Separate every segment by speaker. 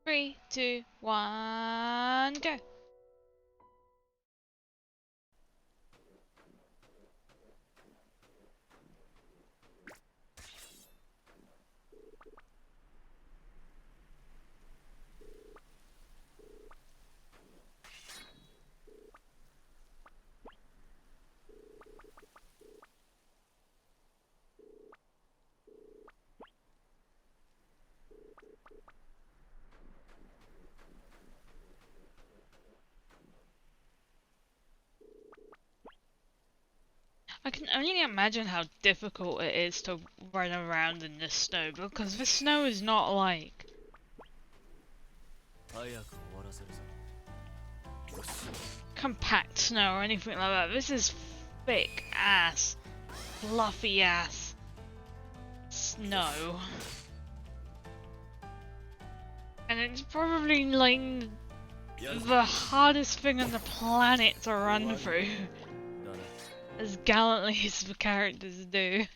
Speaker 1: Three, two, one, go. I can only imagine how difficult it is to run around in the snow because the snow is not like compact snow or anything like that. This is thick ass, fluffy ass snow. And it's probably like the hardest thing on the planet to run through. As gallantly as the characters do.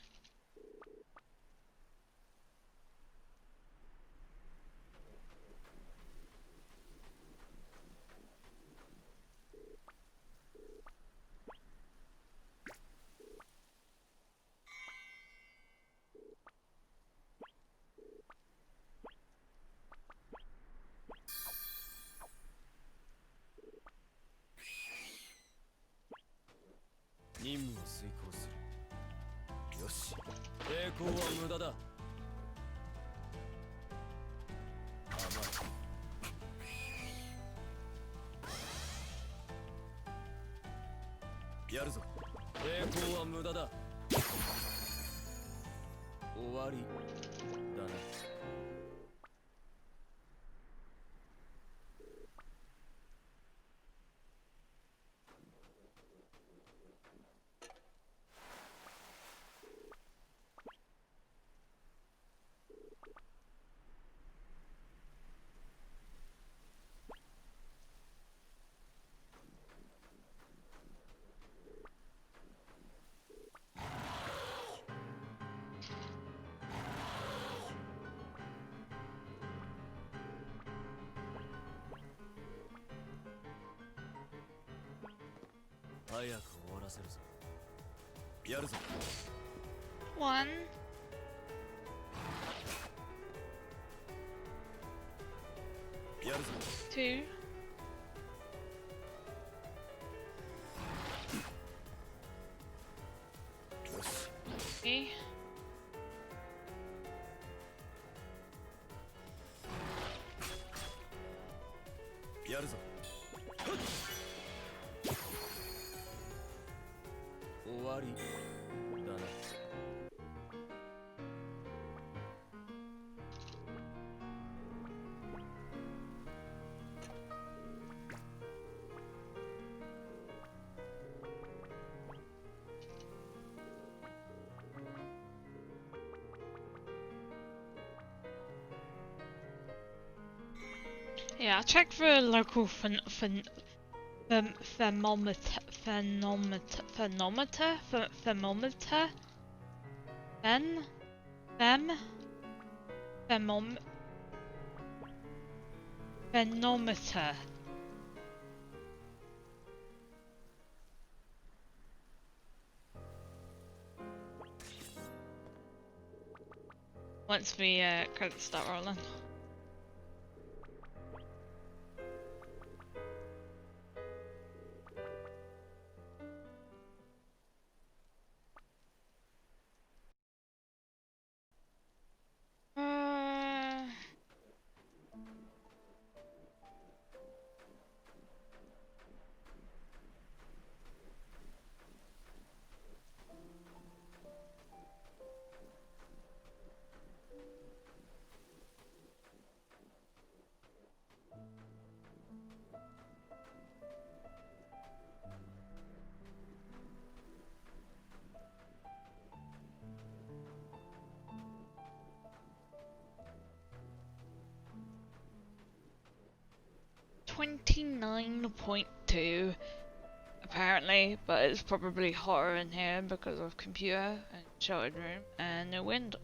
Speaker 1: One. Two. Three. Yeah, I'll check the local thermometer. Thermometer. Once the credits start rolling. $29.2 apparently, but it's probably hotter in here because of computer and sheltered room and no wind.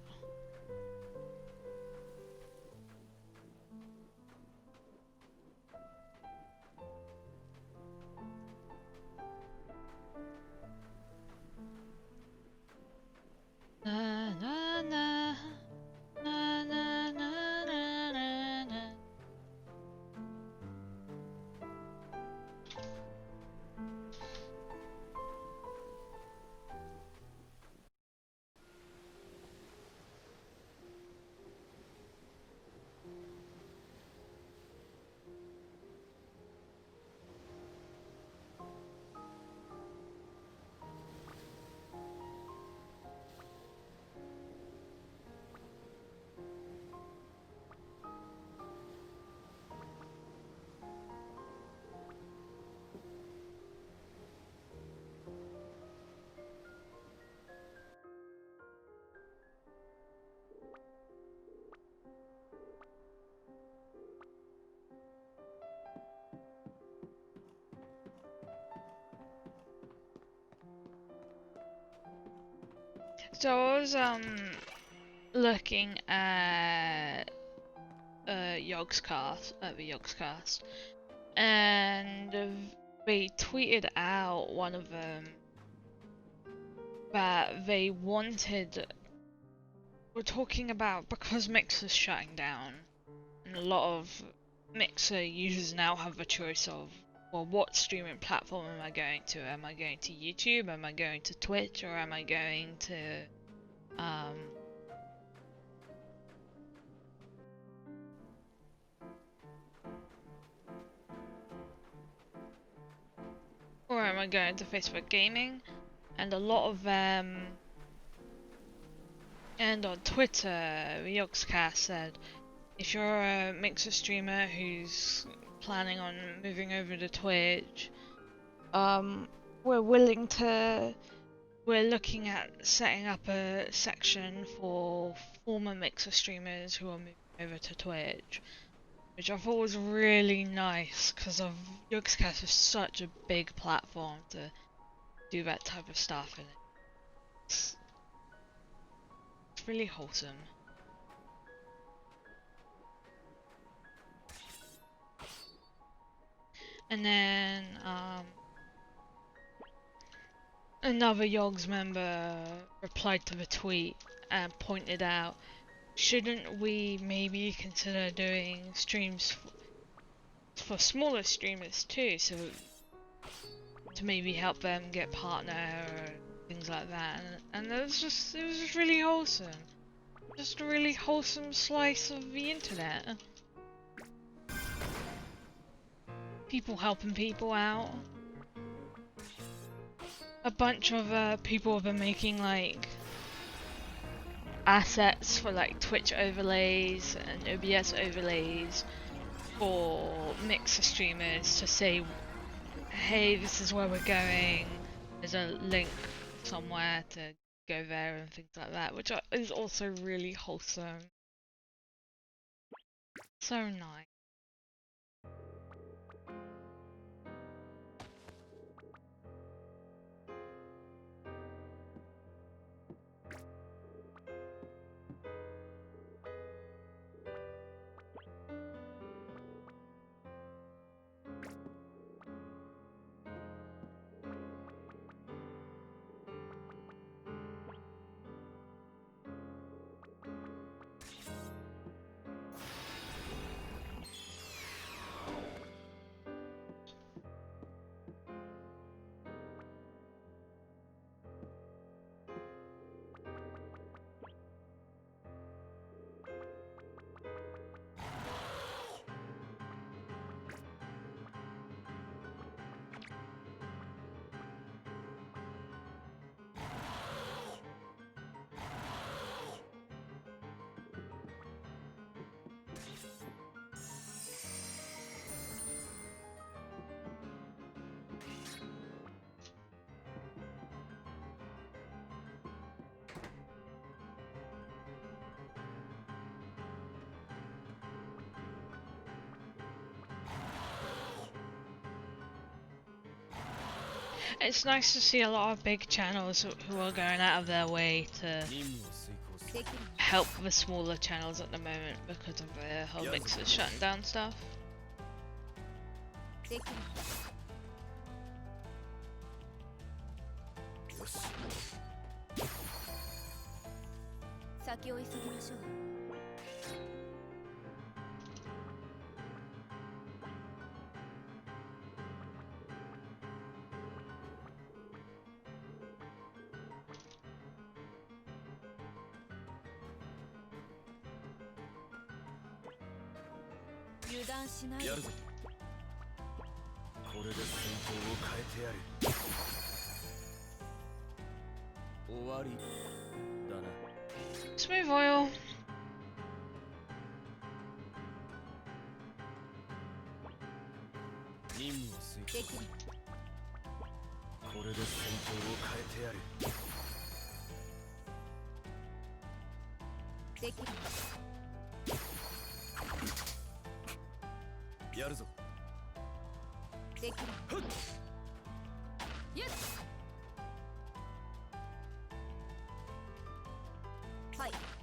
Speaker 1: So I was looking at Yogscast at the Yogscast, and they tweeted out, one of them, that they wanted. We're talking about, because Mixer's shutting down, and a lot of Mixer users now have the choice of, well, what streaming platform am I going to? Am I going to YouTube? Am I going to Twitch? Or am I going to or am I going to Facebook Gaming? And a lot of them, and on Twitter, the Yogscast said, if you're a Mixer streamer who's planning on moving over to Twitch, we're looking at setting up a section for former Mixer streamers who are moving over to Twitch, which I thought was really nice because Yogscast is such a big platform to do that type of stuff, and it's really wholesome. And then another Yogs member replied to the tweet and pointed out, shouldn't we maybe consider doing streams for smaller streamers too, so to maybe help them get partner or things like that? And it was just really wholesome. Just a really wholesome slice of the internet. People helping people out. A bunch of people have been making like assets for like Twitch overlays and OBS overlays for Mixer streamers to say, hey, this is where we're going. There's a link somewhere to go there and things like that, which is also really wholesome. So nice. It's nice to see a lot of big channels who are going out of their way to help the smaller channels at the moment because of the whole Mixer shutting down stuff. Smooth oil.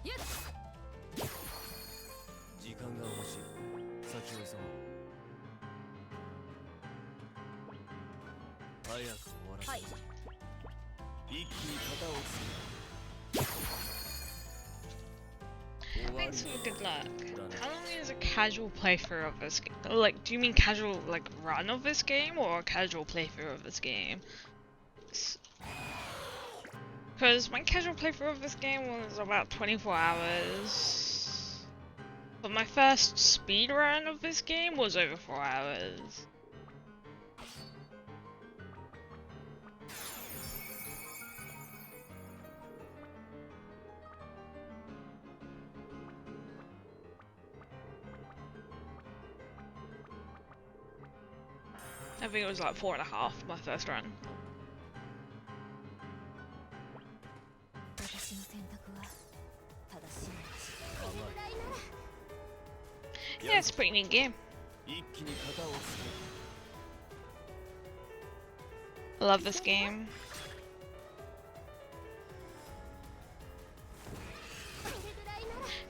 Speaker 2: 時間が欲しい。先を急ごう。早く終わらせる。一気に型をつける。
Speaker 1: Thanks for the good luck. How long is a casual playthrough of this game? Like, do you mean casual, like, run of this game, or a casual playthrough of this game? Because my casual playthrough of this game was about 24 hours. But my first speed run of this game was over 4 hours. I think it was like 4.5, my first run. Yeah, it's a pretty neat game. I love this game.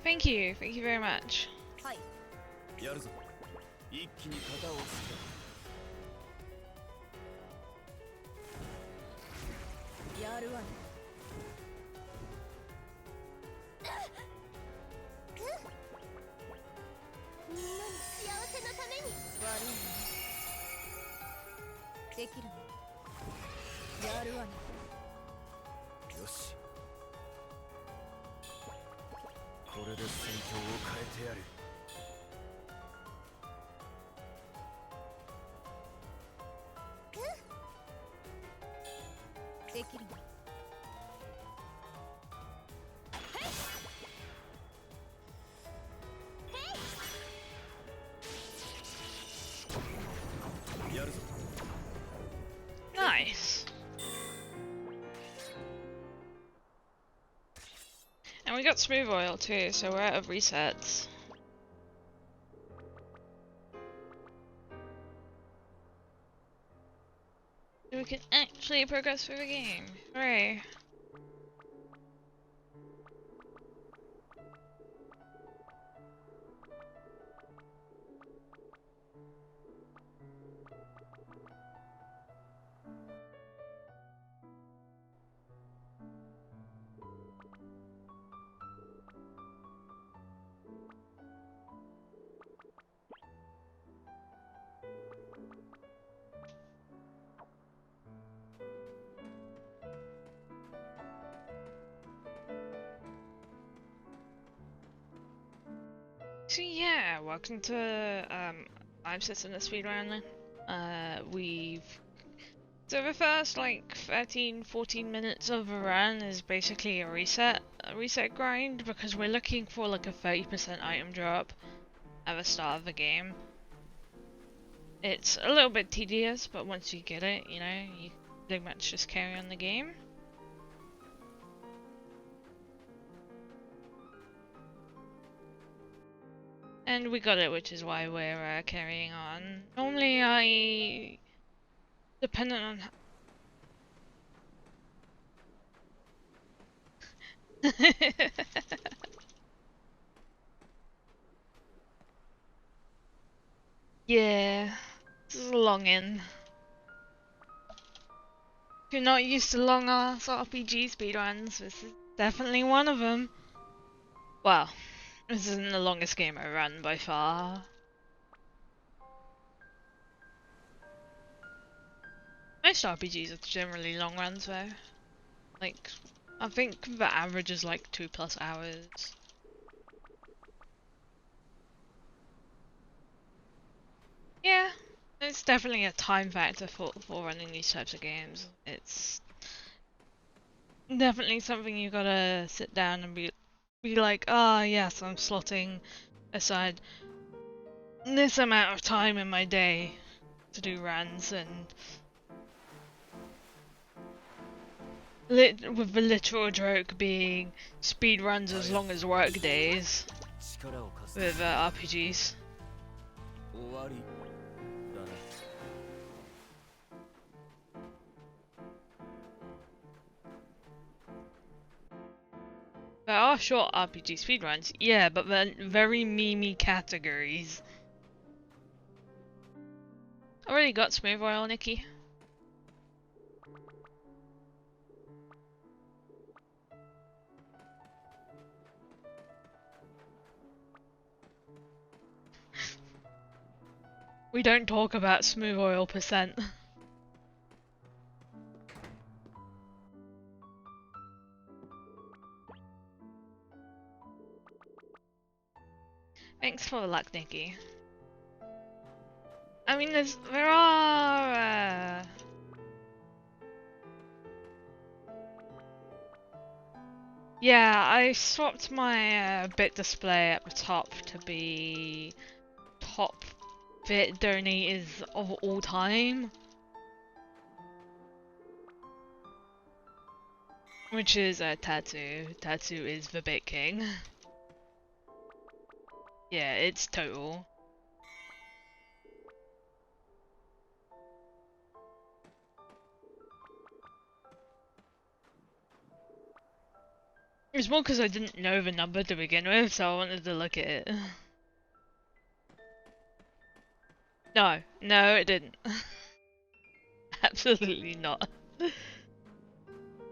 Speaker 1: Thank you very much. Nice. And we got smooth oil too, so we're out of resets. So we can actually progress through the game. Hooray. So yeah, welcome to I'm Setsuna speedrun. So the first like 13-14 minutes of a run is basically a reset grind, because we're looking for like a 30% item drop at the start of the game. It's a little bit tedious, but once you get it, you know, you pretty much just carry on the game. And we got it, which is why we're carrying on. Normally dependent on yeah, this is a long in. If you're not used to long ass RPG speedruns, this is definitely one of them. Well, this isn't the longest game I run by far. Most RPGs are generally long runs though. Like, I think the average is like 2+ hours. Yeah, it's definitely a time factor for running these types of games. It's definitely something you gotta sit down and be like, ah, yes, I'm slotting aside this amount of time in my day to do runs, and with the literal joke being speed runs as long as work days with RPGs. There are short RPG speedruns, yeah, but they're very memey categories. Already got smooth oil, Nikki. We don't talk about smooth oil percent. Thanks for the luck, Nikki. I mean, there are. Yeah, I swapped my bit display at the top to be top bit donators of all time, which is Tattoo. Tattoo is the bit king. Yeah, it's total. It's more because I didn't know the number to begin with, so I wanted to look at it. No, no, it didn't. Absolutely not.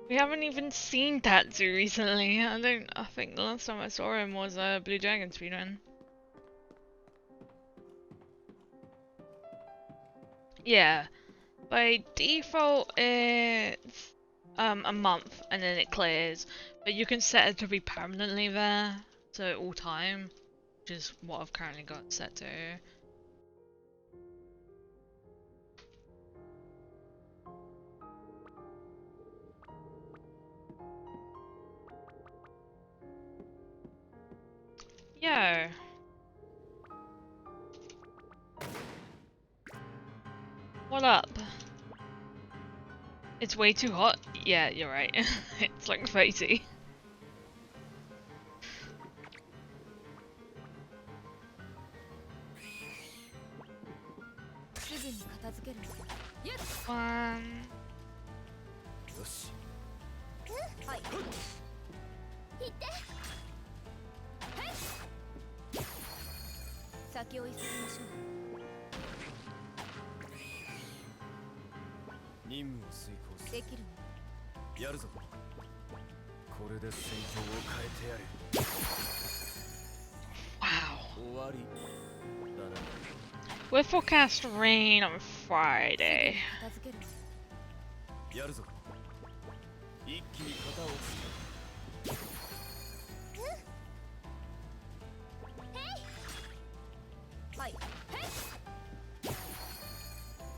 Speaker 1: We haven't even seen Tatsu recently. I think the last time I saw him was Blue Dragon speedrun. Yeah, by default it's a month and then it clears, but you can set it to be permanently there, so all time, which is what I've currently got set to. Yo. What up? It's way too hot? Yeah, you're right. It's like 30. One.
Speaker 2: よし
Speaker 3: はい。行って。先を急ぎましょう。
Speaker 2: 任務を遂行する
Speaker 3: できるの。
Speaker 2: やるぞこれで戦況を変えてやる
Speaker 1: Wow.
Speaker 2: 終わりだな
Speaker 1: We're forecast rain on Friday.
Speaker 3: 片付けるの。
Speaker 2: やるぞ一気に型をつ
Speaker 3: はい。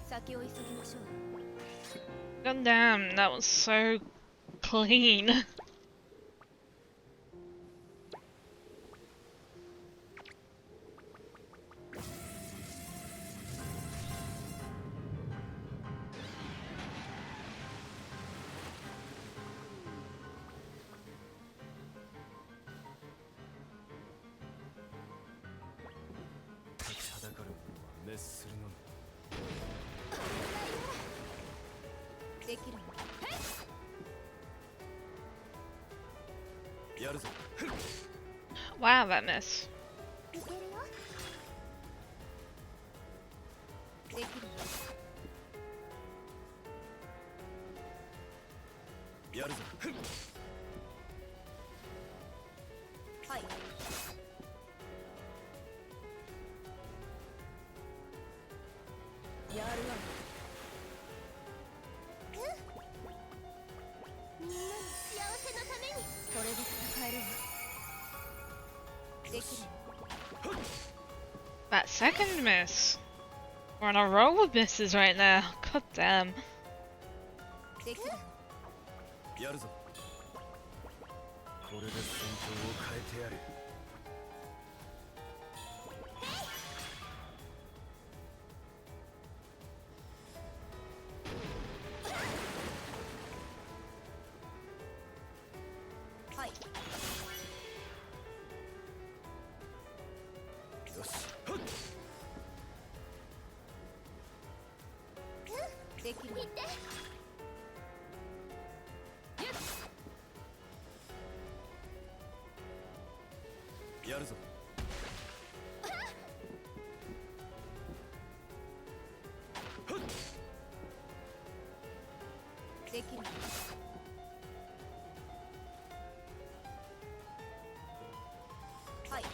Speaker 3: 先を急ぎましょう。
Speaker 1: God damn, that was so clean. Wow, that miss.
Speaker 3: いけるよ。できるの。
Speaker 2: やるぞ
Speaker 3: はい。やるわ。みんなの幸せのために。これで戦えるわ。できる。
Speaker 1: That second miss. We're on a roll of misses right now. God damn.
Speaker 3: できる。
Speaker 2: やるぞこれで戦況を変えてやる
Speaker 3: はい。
Speaker 2: よし
Speaker 3: できる。行って。
Speaker 2: やるぞ。
Speaker 3: できる。はい。
Speaker 2: よ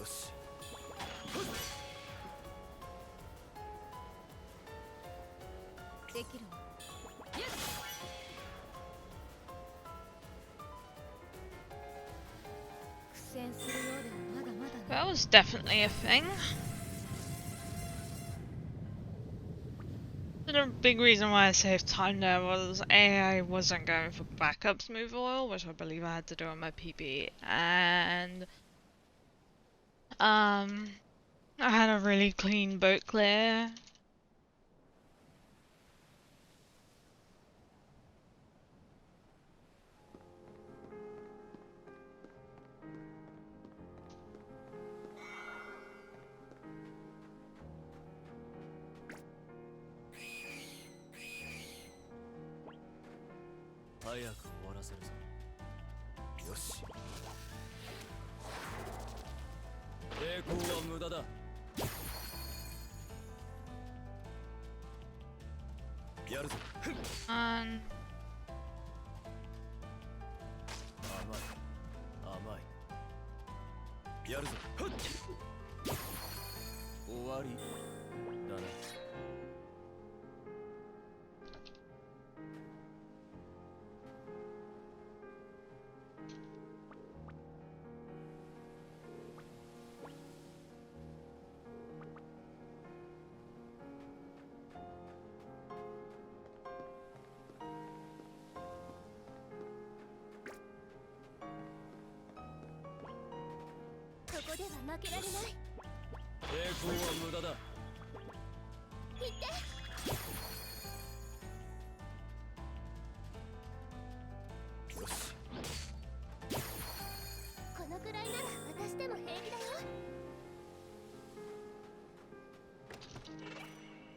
Speaker 2: し。
Speaker 3: できるわ。苦戦するようではまだまだね。
Speaker 1: That was definitely a thing. The big reason why I saved time there was A, I wasn't going for backup smooth oil, which I believe I had to do on my PB, and I had a really clean boat clear.
Speaker 2: Yoshi. よし。抵抗は無駄だ。やるぞ。
Speaker 1: And
Speaker 2: 甘い。甘い。やるぞ。終わりだな。
Speaker 3: ここでは負けられない。
Speaker 2: 抵抗は無駄だ。
Speaker 3: 行って。
Speaker 2: よし。
Speaker 3: このくらいなら私でも平気だよ。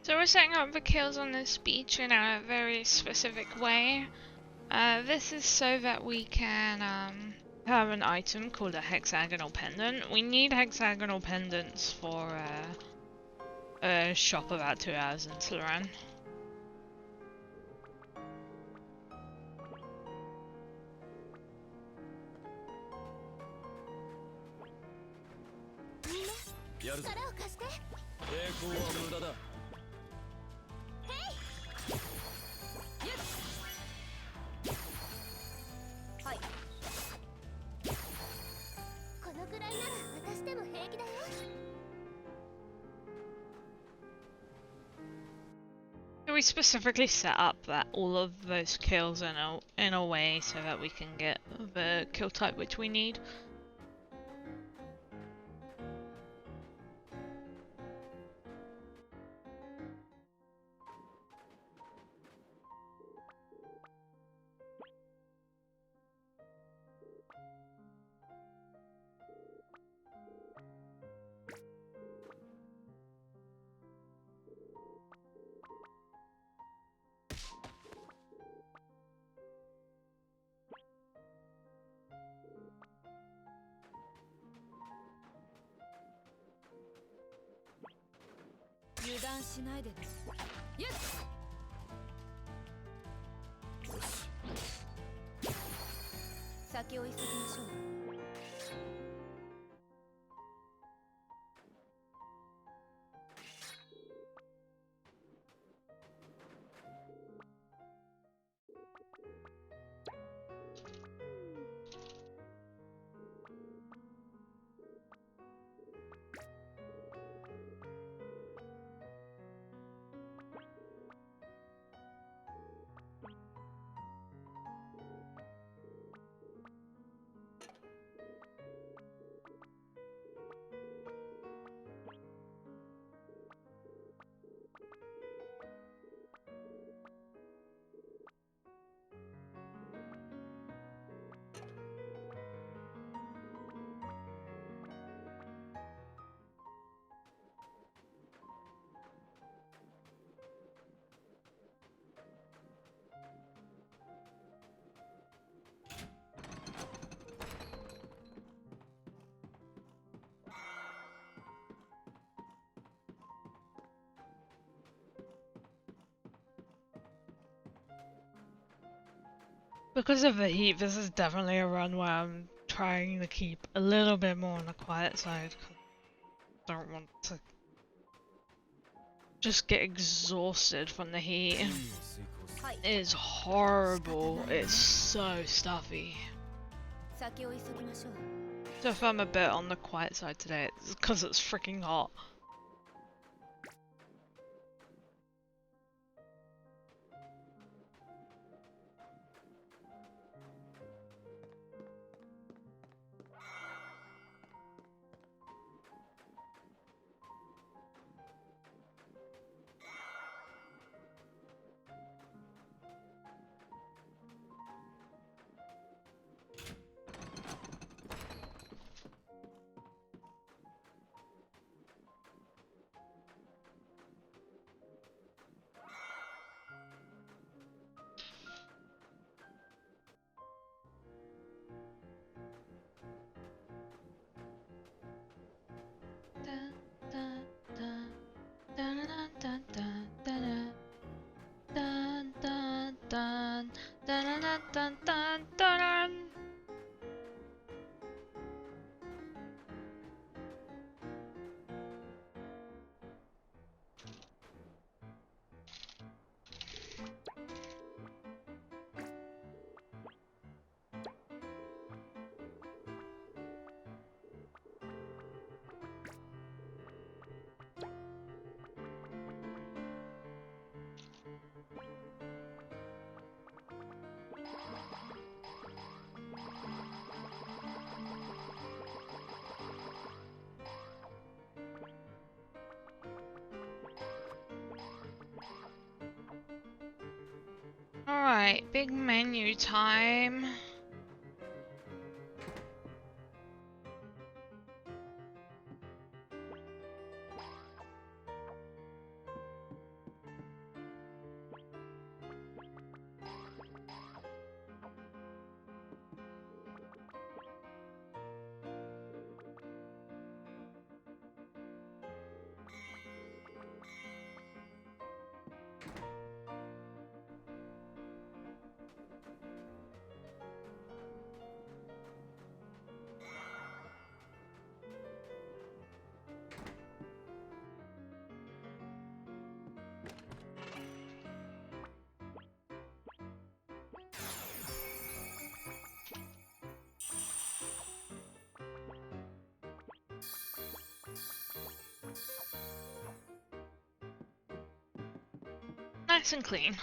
Speaker 1: so we're setting up the kills on this beach in a very specific way. This is so that we can have an item called a hexagonal pendant. We need hexagonal pendants for a shop about 2 hours into the run.
Speaker 2: Yaるぞ。
Speaker 3: 力を貸して。
Speaker 2: 抵抗は無駄だ。
Speaker 3: はい。このくらいなら私でも平気だよ。
Speaker 1: So we specifically set up that all of those kills in a way so that we can get the kill type which we need.
Speaker 3: 油断しないでね。よし。
Speaker 2: よし。
Speaker 3: 先を急ぎましょう。
Speaker 2: よ
Speaker 1: Because of the heat, this is definitely a run where I'm trying to keep a little bit more on the quiet side, 'cause I don't want to just get exhausted from the heat.
Speaker 2: 任務を遂行する
Speaker 3: はい
Speaker 1: It is horrible. It's so stuffy.
Speaker 3: 先を急ぎましょう
Speaker 1: So if I'm a bit on the quiet side today, it's because it's freaking hot. Alright, big menu time. Nice and clean.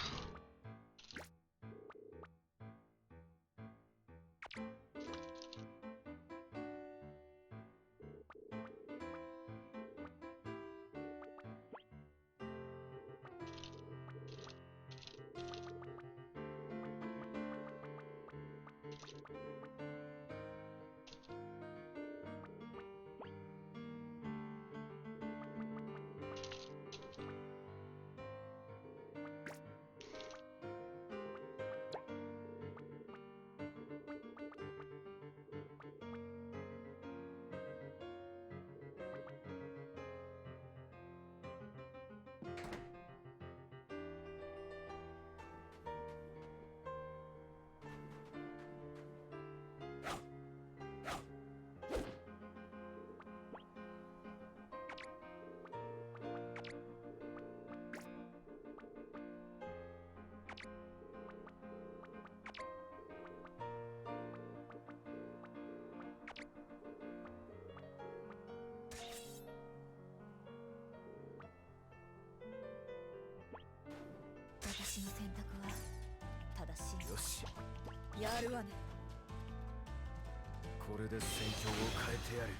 Speaker 3: 私の選択は正しい
Speaker 2: よし
Speaker 3: やるわね
Speaker 2: これで戦況を変えてやる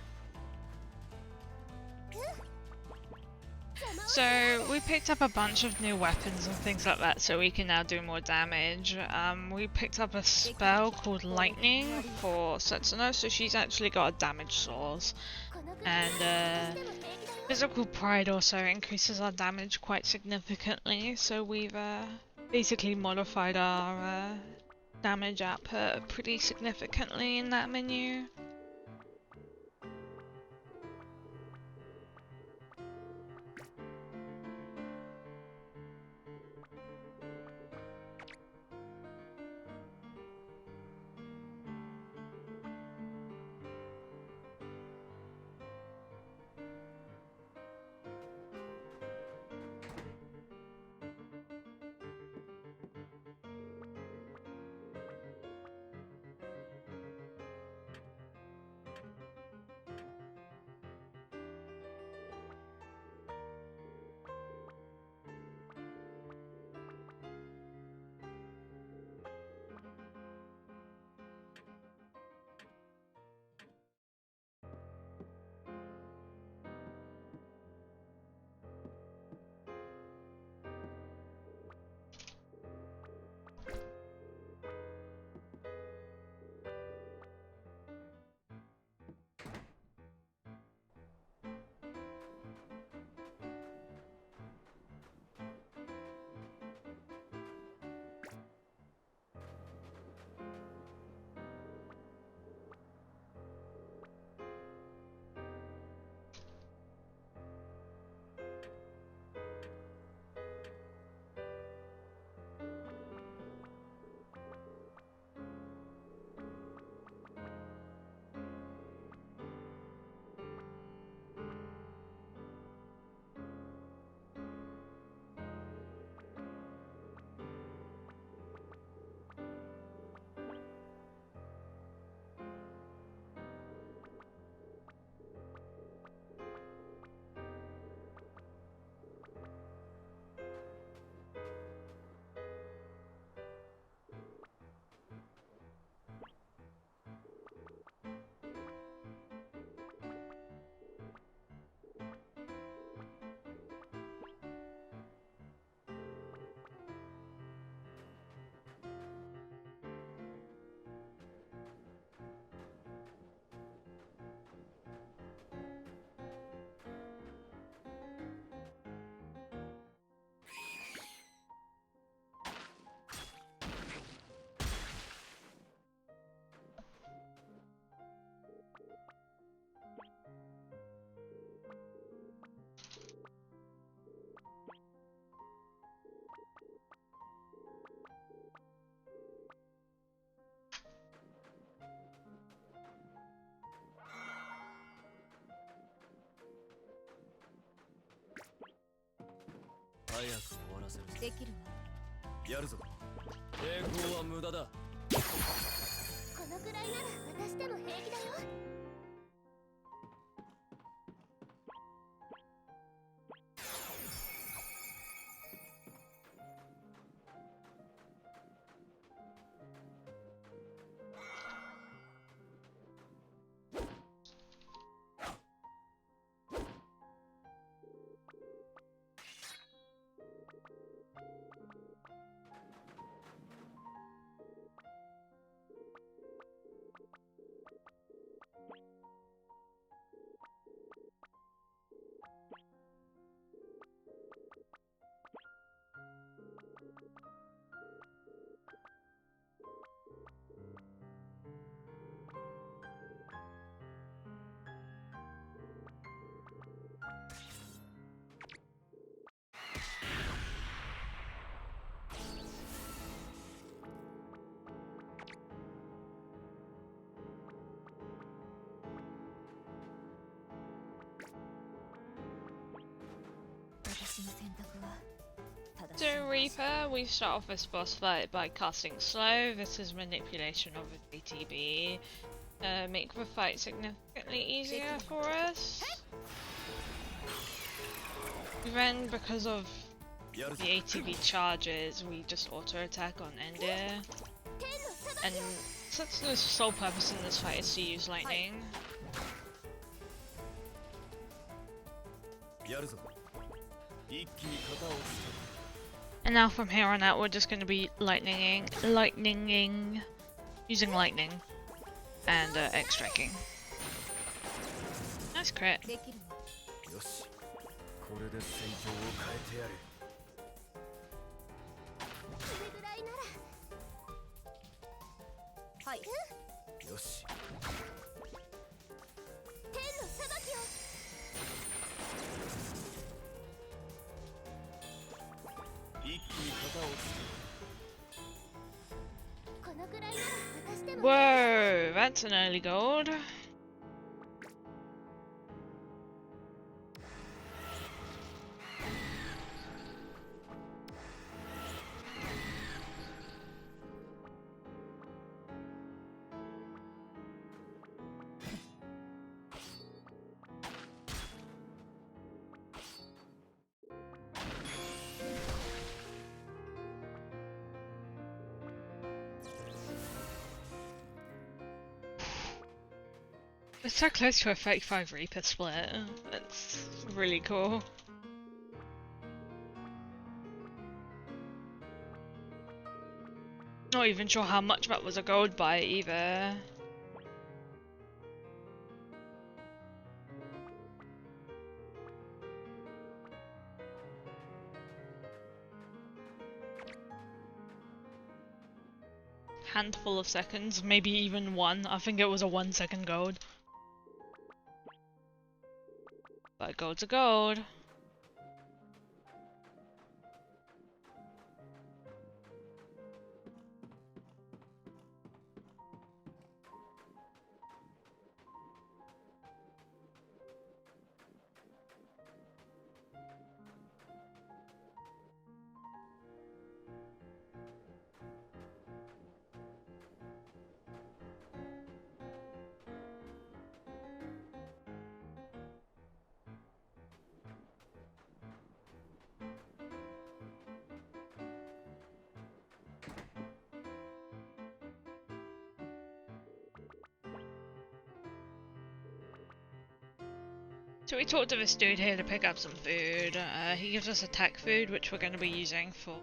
Speaker 1: So we picked up a bunch of new weapons and things like that so we can now do more damage. We picked up a spell called Lightning for Setsuna, so she's actually got a damage source. And Physical Pride also increases our damage quite significantly, so we've basically modified our damage output pretty significantly in that menu.
Speaker 2: 早く終わらせるぞ。
Speaker 3: できるわ。
Speaker 2: やるぞ。抵抗は無駄だ。
Speaker 3: このくらいなら私でも平気だよ。私の選択は正しい。
Speaker 1: So Reaper, we start off this boss fight by casting slow. This is manipulation of a ATB. Make the fight significantly easier for us. Then, because of the ATB charges, we just auto attack on Endir. And Setsuna's sole purpose in this fight is to use lightning.
Speaker 2: やるぞ。一気に型をつ
Speaker 1: And now from here on out, we're just going to be lightninging, using lightning, and X-striking. Nice crit.
Speaker 3: できるわ。
Speaker 2: け。よし。これで戦況を変えてやる。
Speaker 3: それぐらいなら。はい。
Speaker 2: よし。
Speaker 3: 天の裁きを。
Speaker 2: 一気に型をつ
Speaker 3: このくらいなら私でも。
Speaker 1: Whoa, that's an early gold. It's so close to a 35 Reaper split. That's really cool. Not even sure how much that was a gold buy either. Handful of seconds, maybe even one. I think it was a 1 second gold. But gold's a gold. So we talked to this dude here to pick up some food. He gives us attack food, which we're going to be using for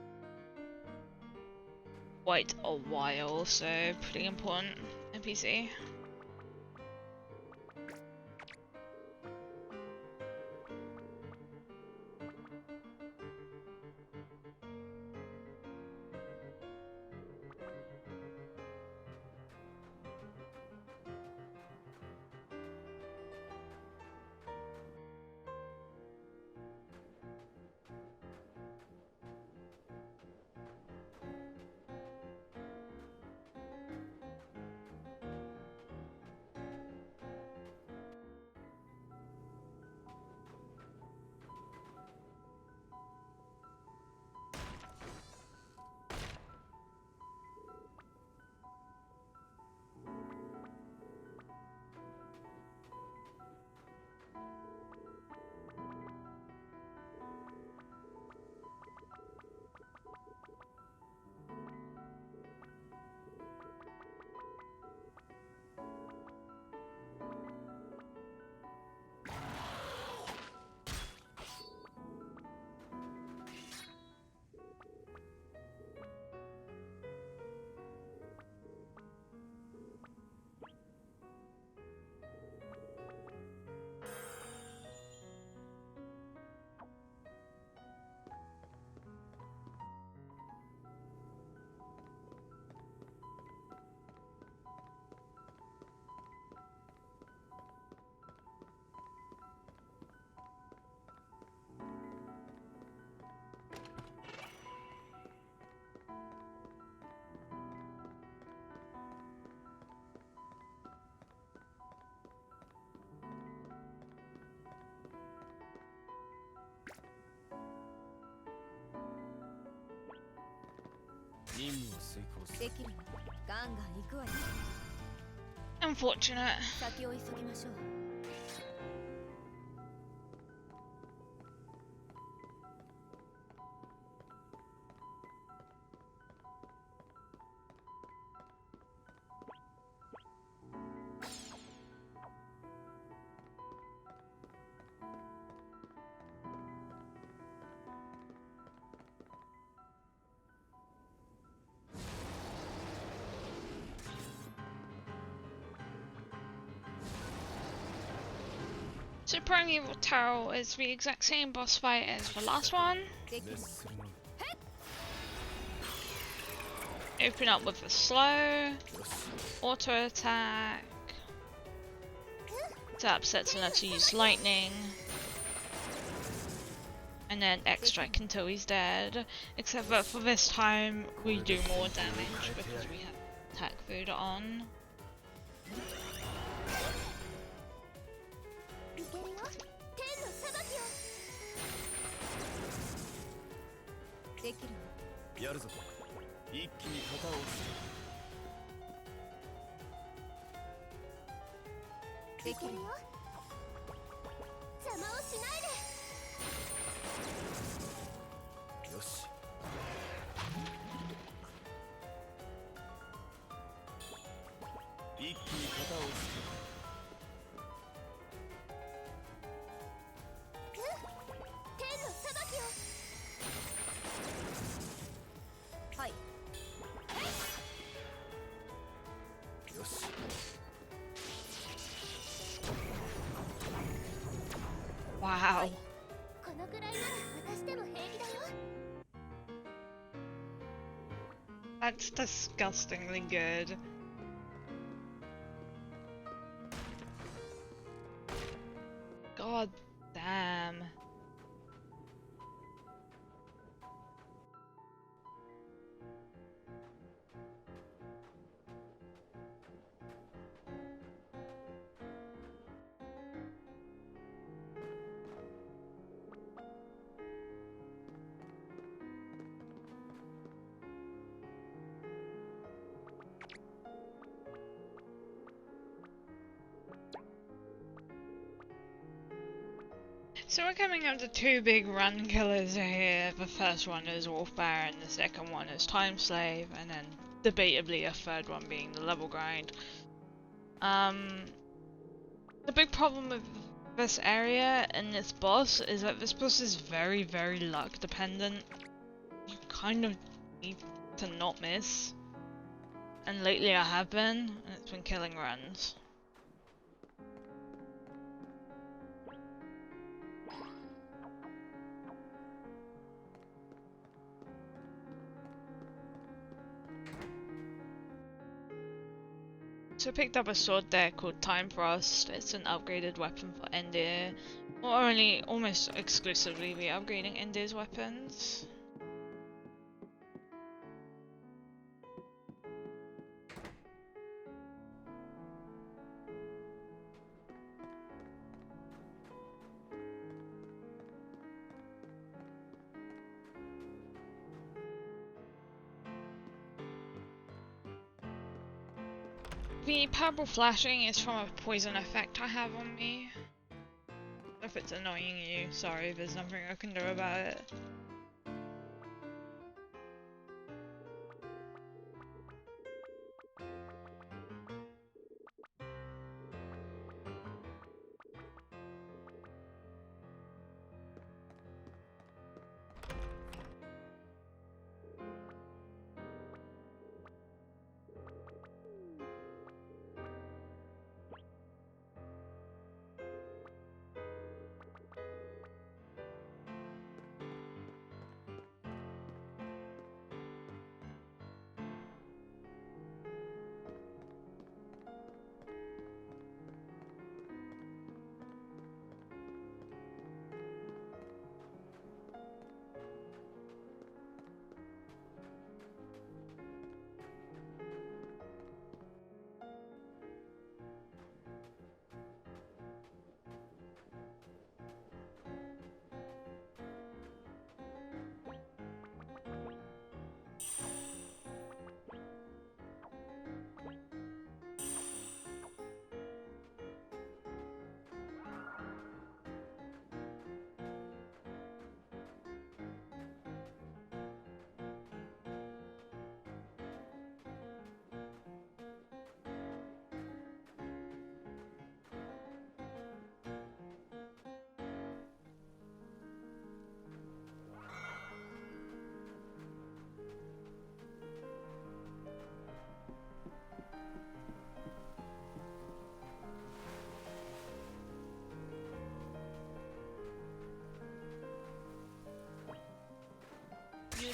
Speaker 1: quite a while, so pretty important NPC.
Speaker 2: 任務を遂行する。
Speaker 3: できるの。ガンガン行くわよ。
Speaker 1: Unfortunate.
Speaker 3: 先を急ぎましょう。
Speaker 1: Supreme Evil Tarot is the exact same boss fight as the last one.
Speaker 3: できる。
Speaker 2: 熱するのみ。
Speaker 1: Open up with a slow, auto attack, tap Setsuna to use lightning, and then X strike until he's dead. Except that for this time we do more damage because we have attack food on.
Speaker 3: いけるよ。天の裁きを。できるの。
Speaker 2: やるぞ。一気に型を押す。
Speaker 3: できるよ。邪魔をしないで。
Speaker 2: よし。一気に型を押す。
Speaker 3: 天の裁きを。はい。
Speaker 2: よし。
Speaker 1: Wow.
Speaker 3: このくらいなら私でも平気だよ。
Speaker 1: That's disgustingly good. God damn. So we're coming up to two big run killers here. The first one is Wolf Baron, the second one is Time Slave, and then debatably a third one being the level grind. The big problem with this area and this boss is that this boss is very, very luck dependent. You kind of need to not miss. And lately I have been, and it's been killing runs. So I picked up a sword there called Time Frost. It's an upgraded weapon for Endir. Or only almost exclusively be upgrading Endir's weapons. The purple flashing is from a poison effect I have on me. If it's annoying you, sorry, there's nothing I can do about it.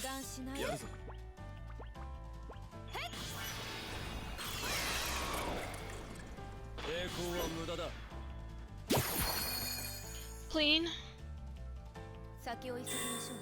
Speaker 3: 断しないで
Speaker 2: やるぞ。抵抗は無駄だ。
Speaker 1: Clean.
Speaker 3: 先を急ぎましょう。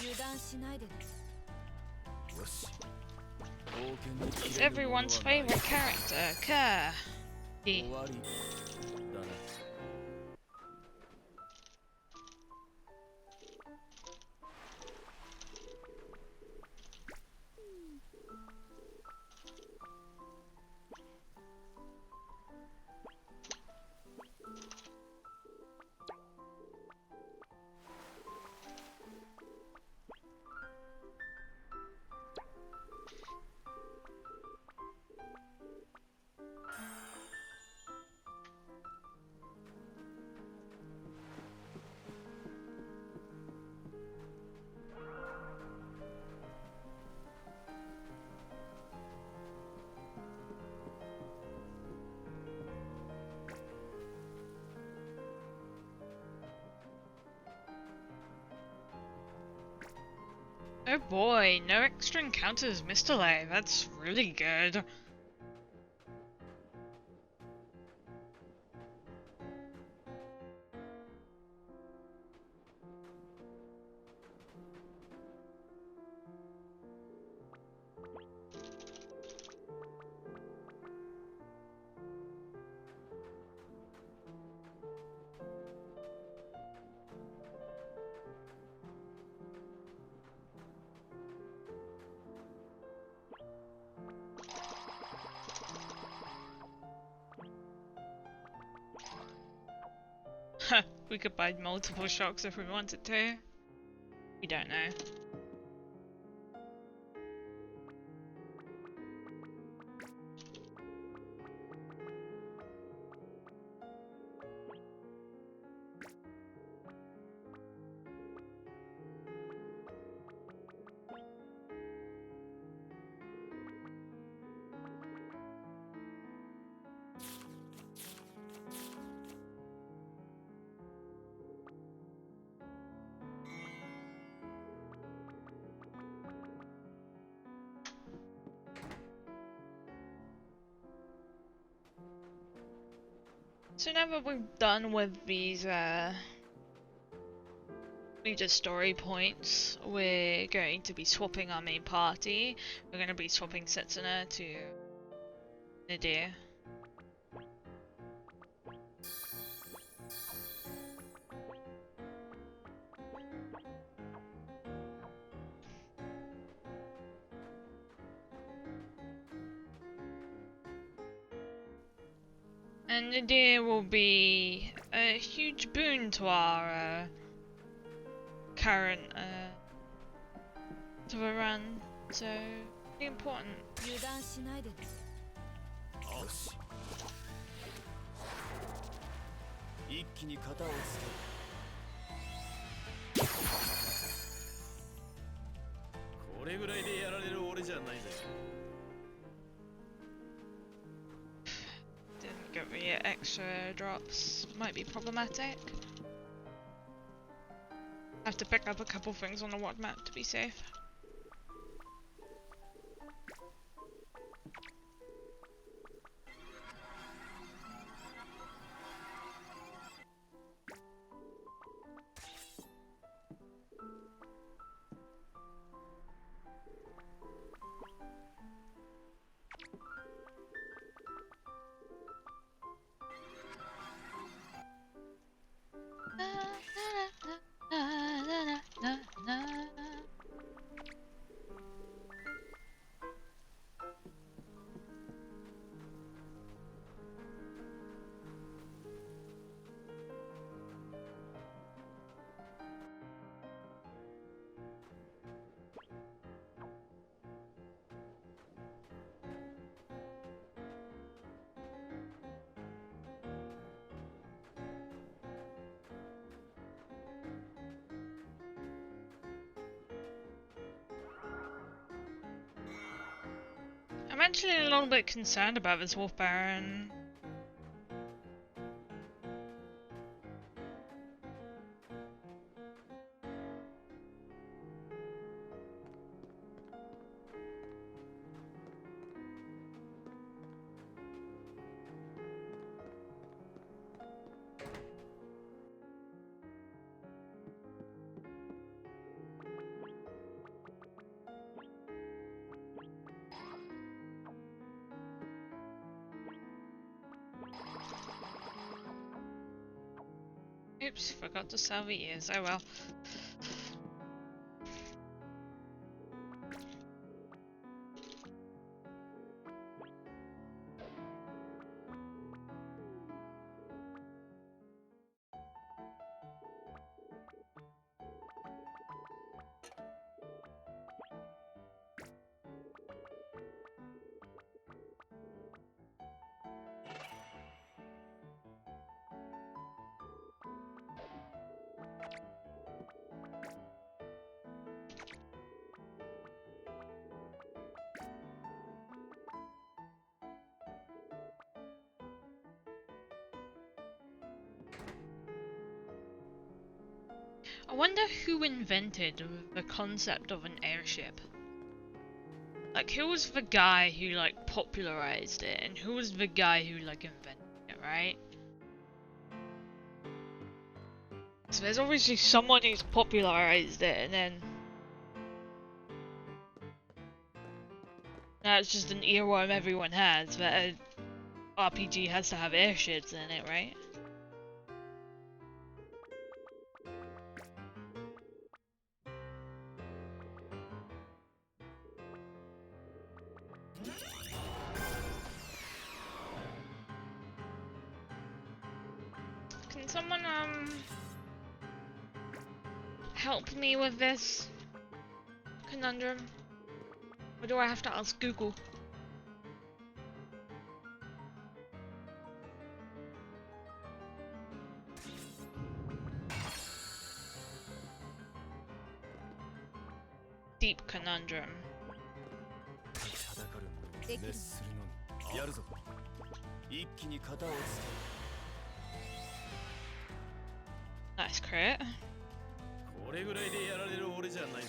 Speaker 3: 油断しないでね。
Speaker 2: よし。冒険に
Speaker 1: It's
Speaker 2: 切れるものは
Speaker 1: everyone's
Speaker 2: ない。
Speaker 1: favorite character, Kerr.
Speaker 2: 終わりだな。
Speaker 1: Oh boy, no extra encounters, Mr. Lay. That's really good. We could buy multiple shocks if we wanted to. We don't know. So now that we've done with these major story points, we're going to be swapping our main party. We're going to be swapping Setsuna to Nadir. And Nadir will be a huge boon to our current to a run, so pretty important.
Speaker 3: 油断しないでね。
Speaker 2: よし。一気に型をつける。これぐらいでやられる俺じゃないぜ。
Speaker 1: Didn't get me extra drops. Might be problematic. Have to pick up a couple things on the WOD map to be safe. I'm actually a little bit concerned about this Wolf Baron. Oops, forgot to sell the ears. Oh well. I wonder who invented the concept of an airship. Like, who was the guy who, like, popularized it, and who was the guy who, like, invented it, right? So there's obviously someone who's popularized it, and then now it's just an earworm everyone has, that an RPG has to have airships in it, right? Can someone, help me with this conundrum? Or do I have to ask Google? Deep conundrum.
Speaker 2: 戦う熱するのみやるぞ一気に型をつ
Speaker 1: Nice crit.
Speaker 2: けこれぐらいでやられる俺じゃないぜ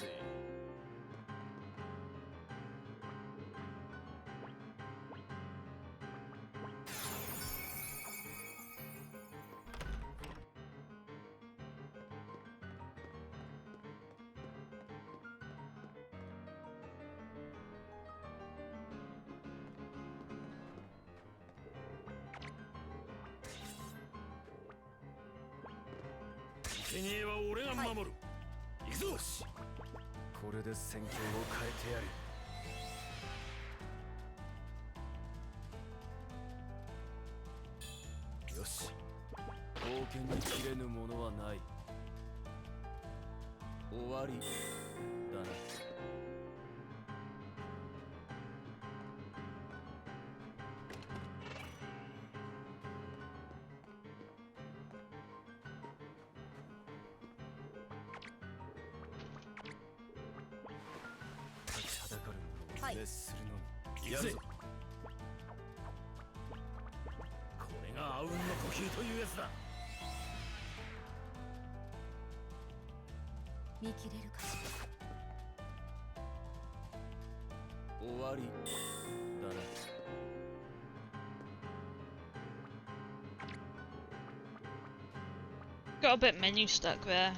Speaker 2: 生贄は俺が守る行くぞこれで戦況を変えてやるよし冒険に切れぬものはない終わりだな 熱するのにやるぞこれが阿吽の呼吸というやつだ
Speaker 3: 見切れるかしら
Speaker 2: 終わりだな
Speaker 1: Got a bit menu stuck there.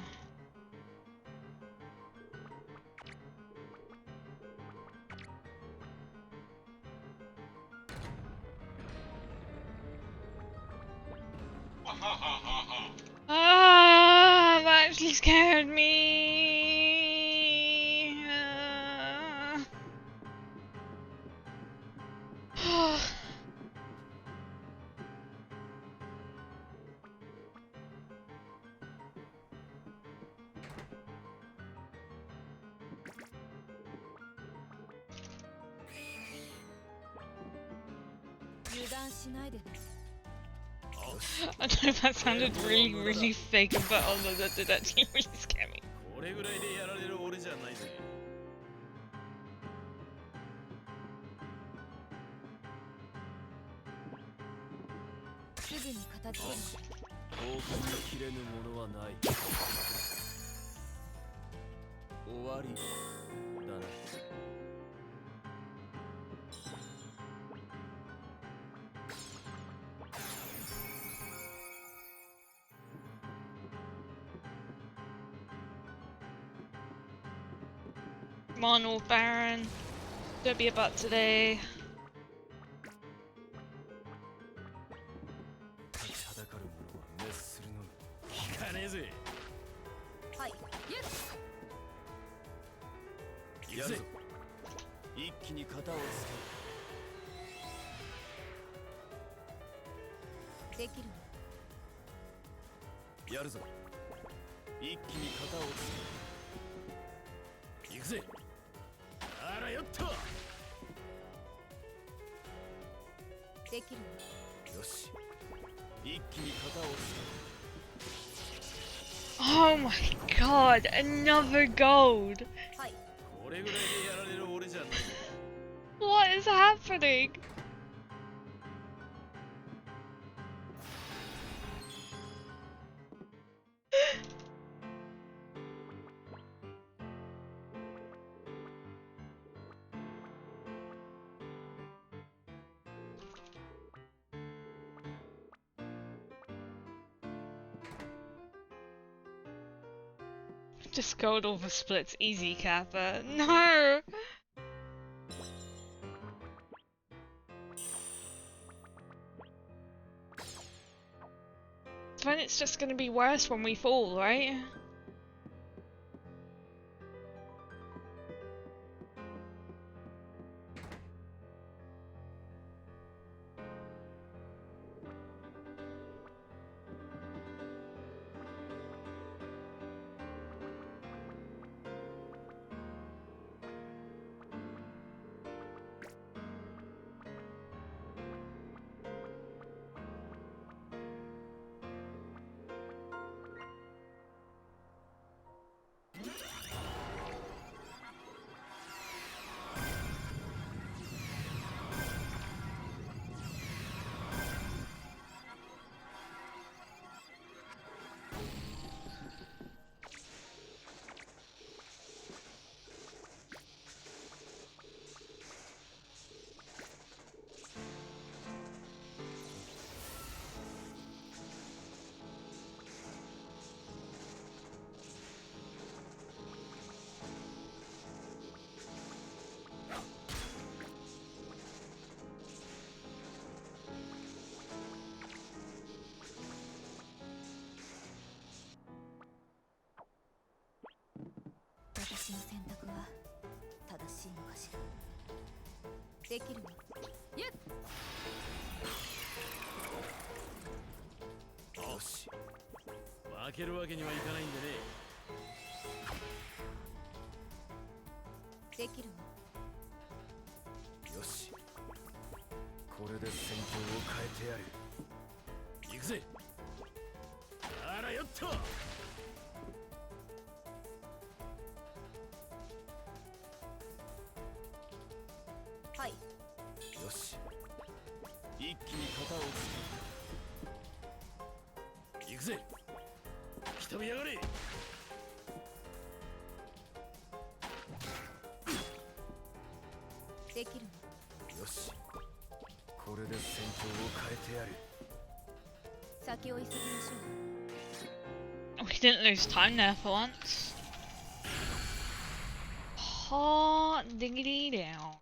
Speaker 1: Ah, that actually scared me. I don't know if that sounded really fake, but oh no, that did actually really scare me.
Speaker 2: これぐらいでやられる俺じゃないぜ
Speaker 3: ぐに片付ける。
Speaker 2: 交換に切れぬものはない。終わりだな。
Speaker 1: Come on, Wolf Baron. Don't be a butt today.
Speaker 2: 立ちはだかる者は滅するのみ。聞かねえぜ。
Speaker 3: はい。イエス。
Speaker 2: やるぞ。一気に型をつ
Speaker 3: できる。
Speaker 2: ける。やるぞ。一気に型をつける。行くぜ。あらよっと。
Speaker 3: できる。
Speaker 2: よし。一気に型をつける。
Speaker 1: Oh my god, another gold!
Speaker 3: はい。
Speaker 2: これぐらいでやられる俺じゃない。
Speaker 1: What is happening? Just gold over splits, easy Kappa. No! Then it's just gonna be worse when we fall, right?
Speaker 3: 私の選択は正しいのかしら。できるの。イエス。
Speaker 2: よし。負けるわけにはいかないんでね。
Speaker 3: できるの。
Speaker 2: よし。これで戦況を変えてやる。行くぜ。あらよっと。
Speaker 3: はい。
Speaker 2: よし。一気に型をつける。行くぜ。吹き飛びやがれ。
Speaker 3: できるの。
Speaker 2: よし。これで戦況を変えてやる。
Speaker 3: 先を急ぎましょう。
Speaker 1: We didn't lose time there for once. Hot diggity down.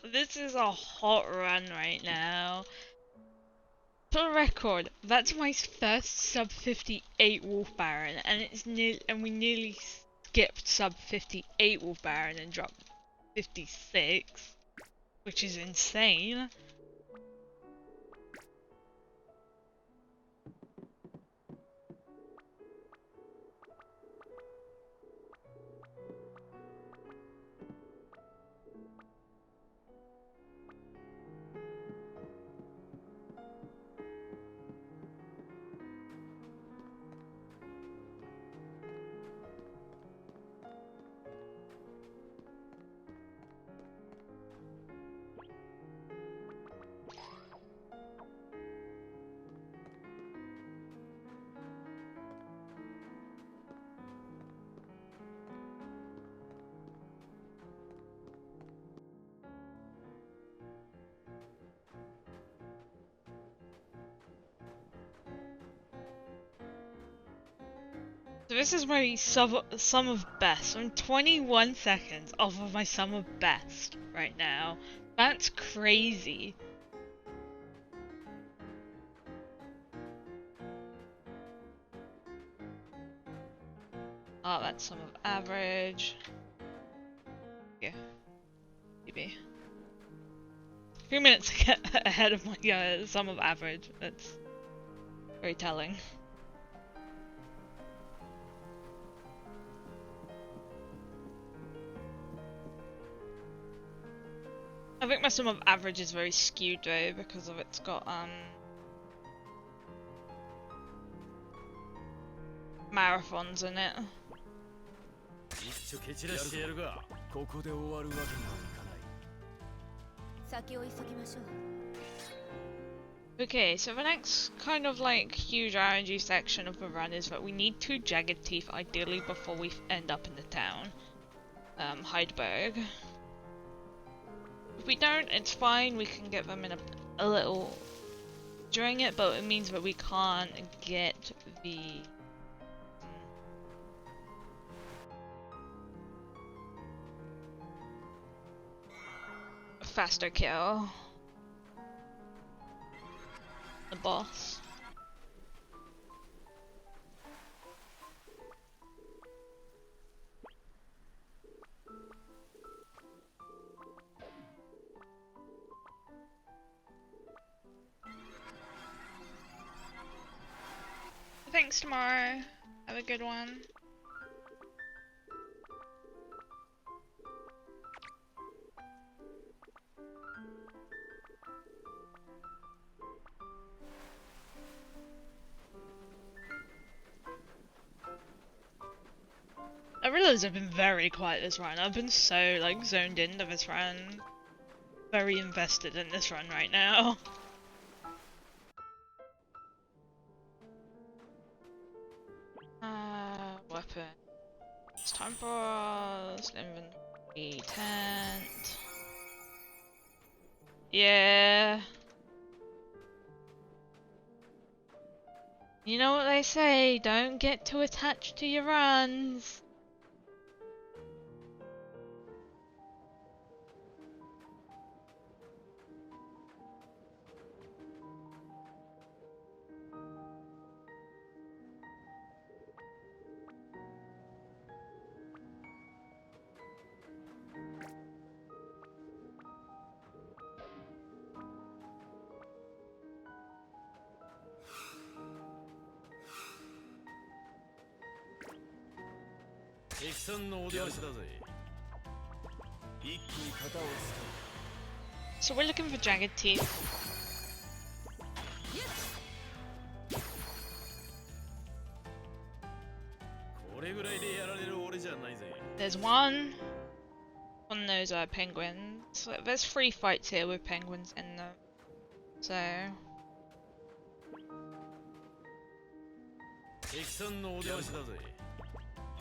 Speaker 1: This is a hot run right now. For the record, that's my first sub 58 Wolf Baron, and we nearly skipped sub 58 Wolf Baron and dropped 56, which is insane. So this is my sum of best. I'm 21 seconds off of my sum of best right now. That's crazy. Oh, that's sum of average. Yeah, maybe. 3 minutes ahead of my sum of average. That's very telling. I think my sum of average is very skewed though because of it's got marathons in it.
Speaker 2: 一丁蹴散らしてやるが、ここで終わるわけにはいかない。
Speaker 3: 先を急ぎましょう。
Speaker 1: Okay, so the next kind of like huge RNG section of the run is that we need 2 jagged teeth ideally before we end up in the town. Heidelberg. If we don't, it's fine, we can get them in a little during it, but it means that we can't get the faster kill. The boss. Thanks, tomorrow. Have a good one. I realize I've been very quiet this run. I've been so like zoned into this run. Very invested in this run right now. Weapon. It's time for us. Inventory tent. Yeah. You know what they say, don't get too attached to your runs. So we're looking for jagged teeth. There's one on those penguins. So there's 3 fights here with penguins in them. So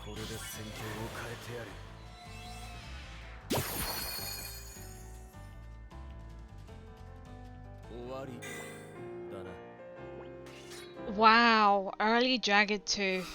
Speaker 2: これで戦況を変えてやる。終わりだな。
Speaker 1: wow, early jagged tooth.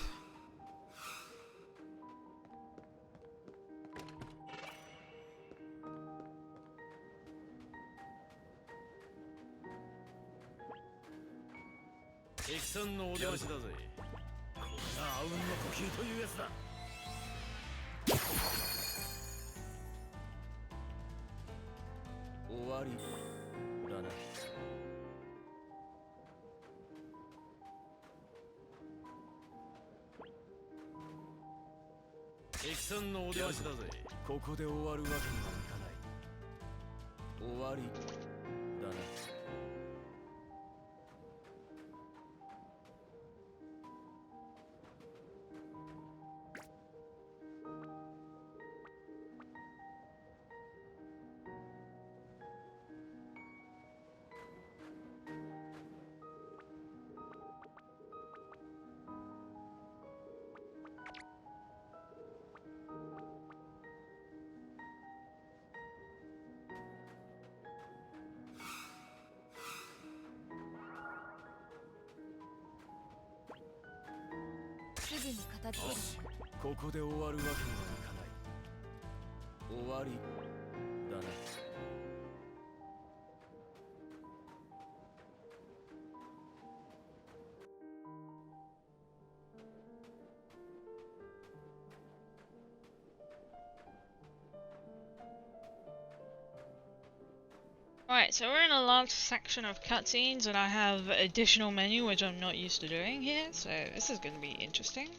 Speaker 3: すぐに片付ける。
Speaker 2: ここで終わるわけにはいかない。終わりだな。
Speaker 1: Right, so we're in a large section of cutscenes, and I have additional menu which I'm not used to doing here, so this is going to be interesting.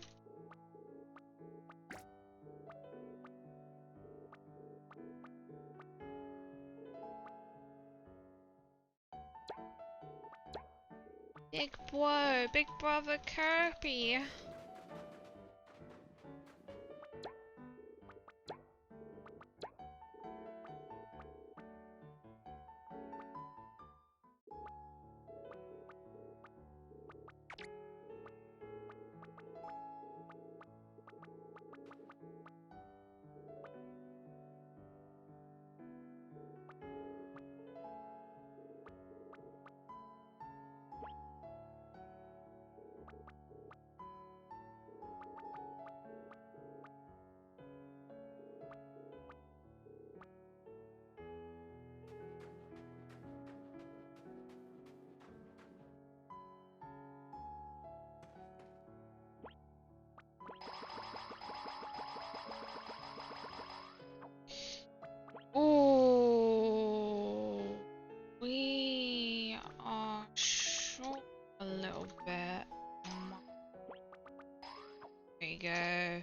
Speaker 1: Big bro, big brother Kirby. Ooh, we are short a little bit. There you go.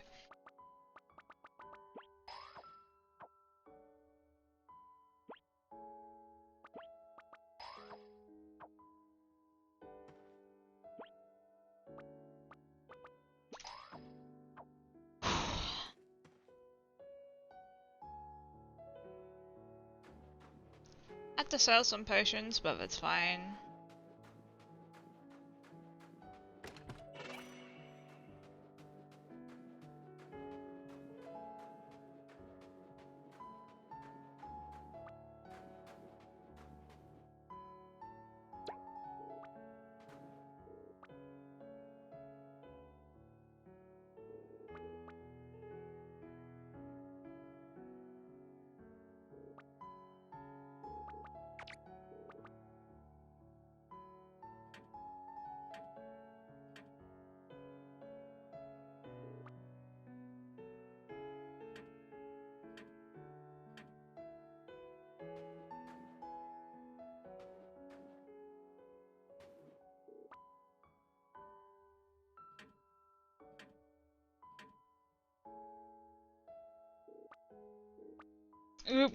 Speaker 1: Had to sell some potions, but that's fine.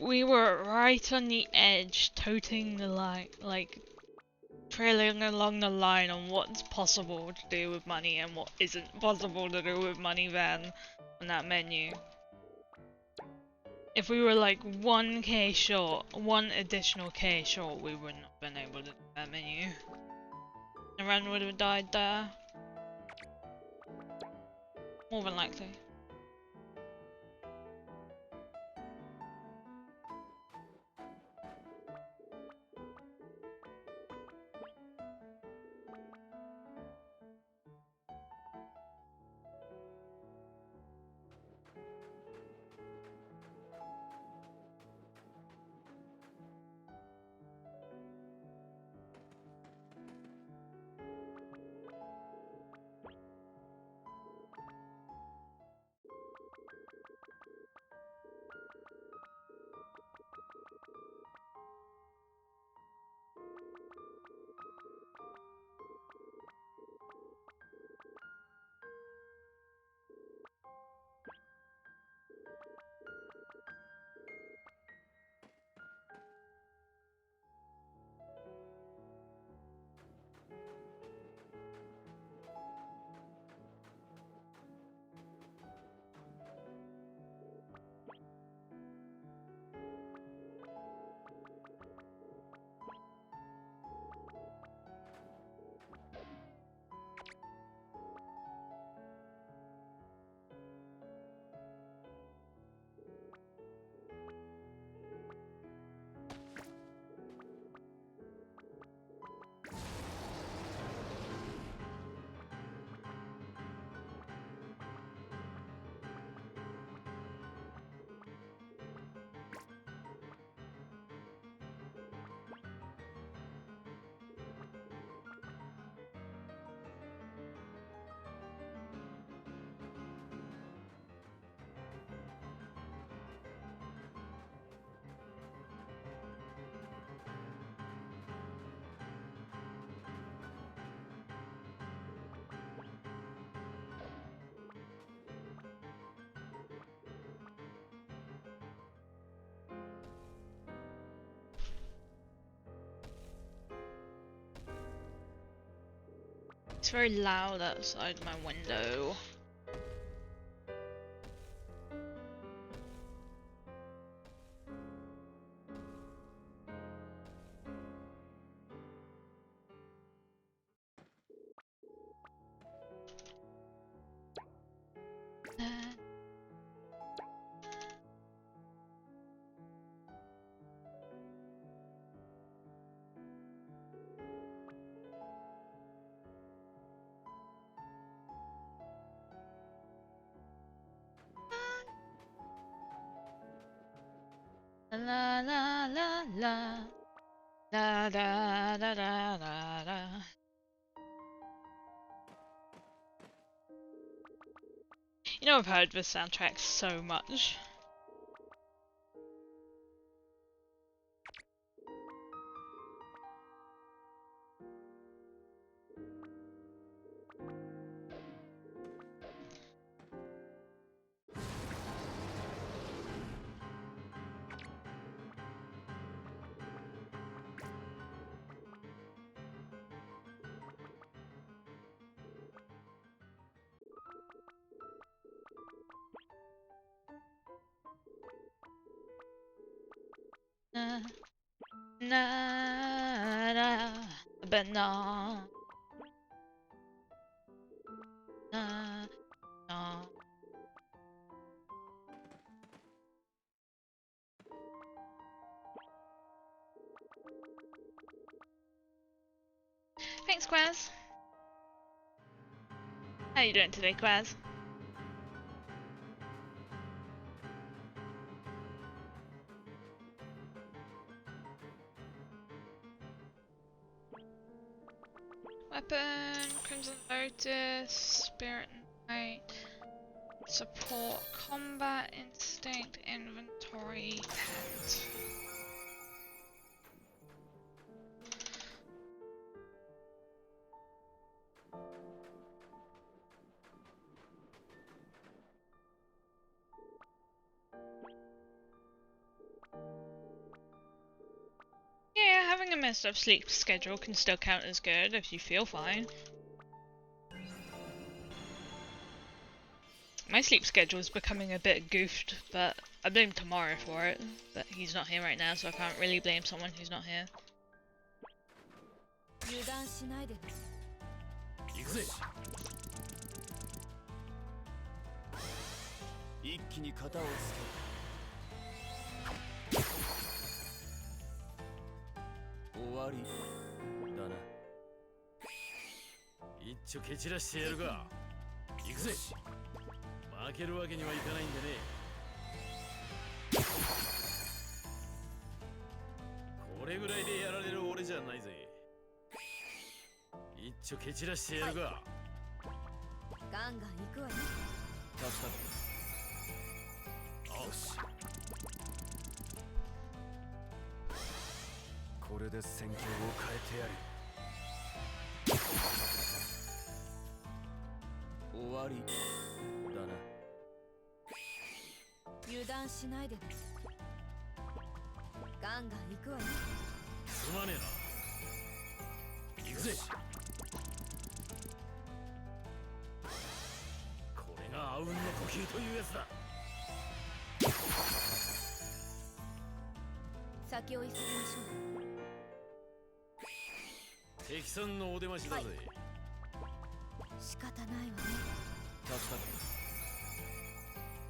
Speaker 1: We were right on the edge, toting the line, like trailing along the line on what's possible to do with money and what isn't possible to do with money then on that menu. If we were like 1k short, one additional k short, we wouldn't have been able to do that menu. Naran would have died there. More than likely. It's very loud outside my window. La la la la la da da da da da. You know, I've heard this soundtrack so much. Na na na, banana. Na na. Thanks, Quaz. How you doing today, Quaz? Weapon, Crimson Lotus, Spirit Knight, Support, Combat, Instinct, Inventory, Pet. Yeah, having a messed up sleep schedule can still count as good if you feel fine. My sleep schedule is becoming a bit goofed, but I blame Tomorrow for it. But he's not here right now, so I can't really blame someone who's not here.
Speaker 3: 油断しないでね。
Speaker 2: 行くぜ。一気に型をつける。終わりだな。一丁蹴散らしてやるか。行くぜ。負けるわけにはいかないんでね。これぐらいでやられる俺じゃないぜ。一丁蹴散らしてやるか。
Speaker 3: ガンガン行くわよ。
Speaker 2: 助かる。よし。これで戦況を変えてやる。終わりだな。
Speaker 3: 油断しないでね。ガンガン行くわよ。
Speaker 2: すまねえな。行くぜ。これがあうんの呼吸というやつだ。
Speaker 3: 先を急ぎましょう。
Speaker 2: 敵さんのお出ましだぜ。
Speaker 3: 仕方ないわね。
Speaker 2: 助か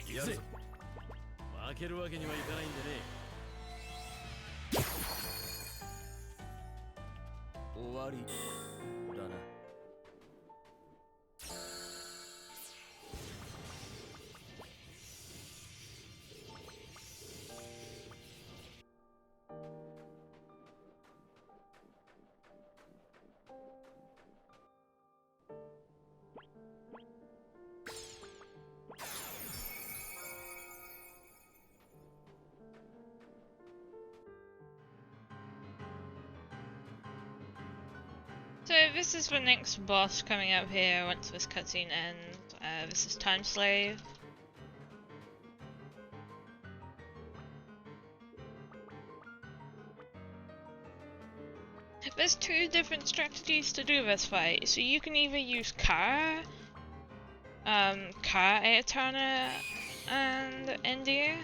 Speaker 2: る。やるぞ。負けるわけにはいかないんでね。終わりだな。
Speaker 1: So this is the next boss coming up here once this cutscene ends. This is Time Slave. There's two different strategies to do this fight. So you can either use Kara, Aetana, and Endir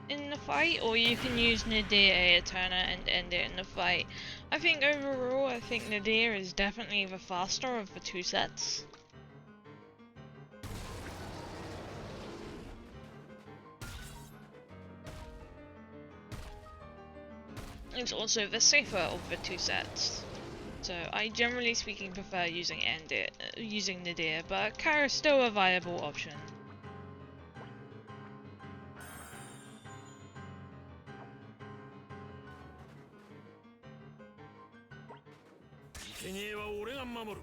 Speaker 1: in the fight, or you can use Nadir, Aetana, and Endir in the fight. I think overall, I think Nadir is definitely the faster of the two sets. It's also the safer of the two sets. So I generally speaking prefer using Nadir, but Kara is still a viable option.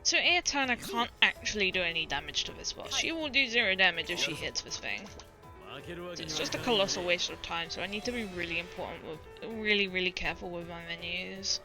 Speaker 1: So Aetana can't actually do any damage to this boss. She will do 0 damage if she hits this thing. It's just a colossal waste of time, so I need to be really really careful with my menus.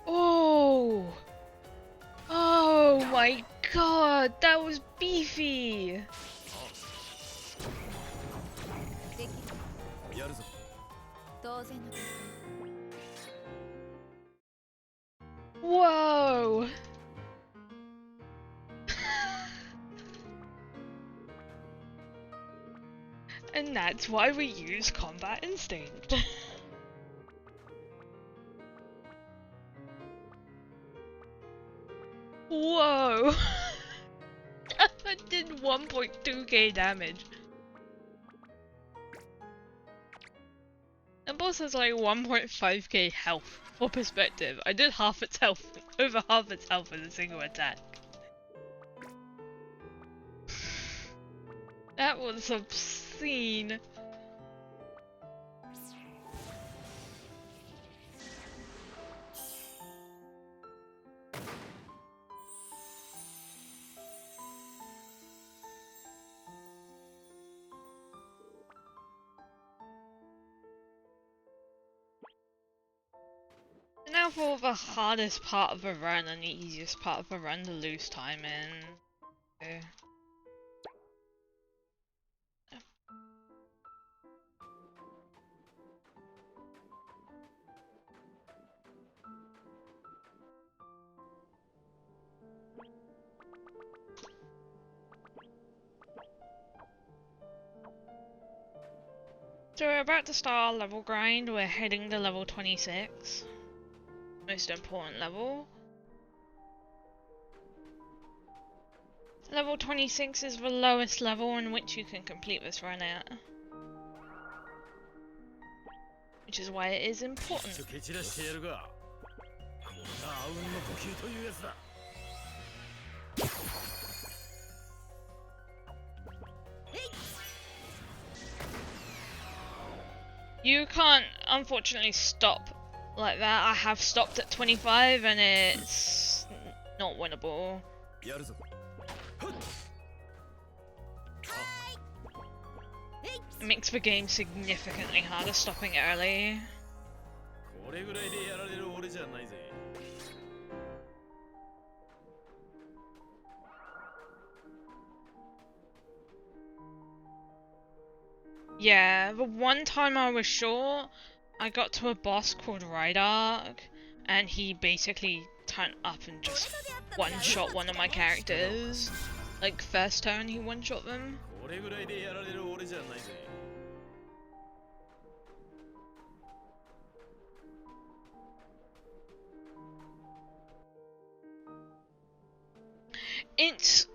Speaker 1: Oh! Oh my god, that was beefy! Whoa! And that's why we use Combat Instinct. Whoa! That did 1.2k damage. The boss has like 1.5k health. For perspective, I did half its health, over half its health in a single attack. That was obscene. Now for the hardest part of the run and the easiest part of the run to lose time in. Okay. So we're about to start our level grind. We're heading to level 26. Most important level. Level 26 is the lowest level in which you can complete this run at. Which is why it is important. You can't, unfortunately, stop like that. I have stopped at 25 and it's not winnable. It makes the game significantly harder stopping early. Yeah, the one time I was short, I got to a boss called Rydark, and he basically turned up and just one-shot one of my characters. Like, first turn he one-shot them. It's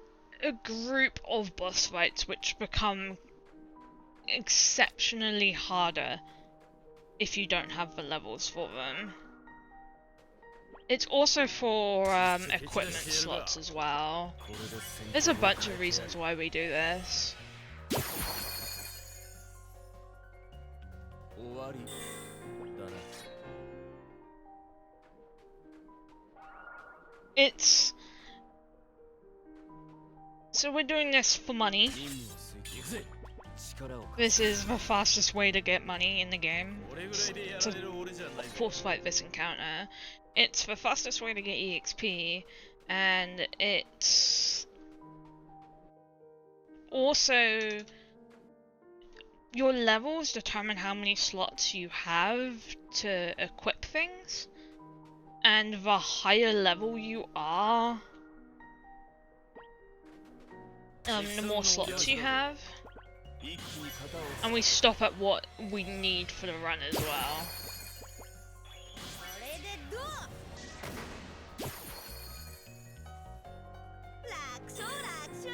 Speaker 1: a group of boss fights which become exceptionally harder if you don't have the levels for them. It's also for equipment slots as well. There's a bunch of reasons why we do this.
Speaker 2: わりだな。
Speaker 1: It's so we're doing this for money.
Speaker 2: 任務を遂行。行くぜ。力を貸
Speaker 1: This is the fastest way to get money in the game.
Speaker 2: これぐらいでやられる俺じゃないぜ。
Speaker 1: Force fight this encounter. It's the fastest way to get EXP, and it's also your levels determine how many slots you have to equip things, and the higher level you are, the more slots you have.
Speaker 2: 一気に肩を
Speaker 1: And we stop at what we need for the run as well.
Speaker 3: これでどう楽勝楽勝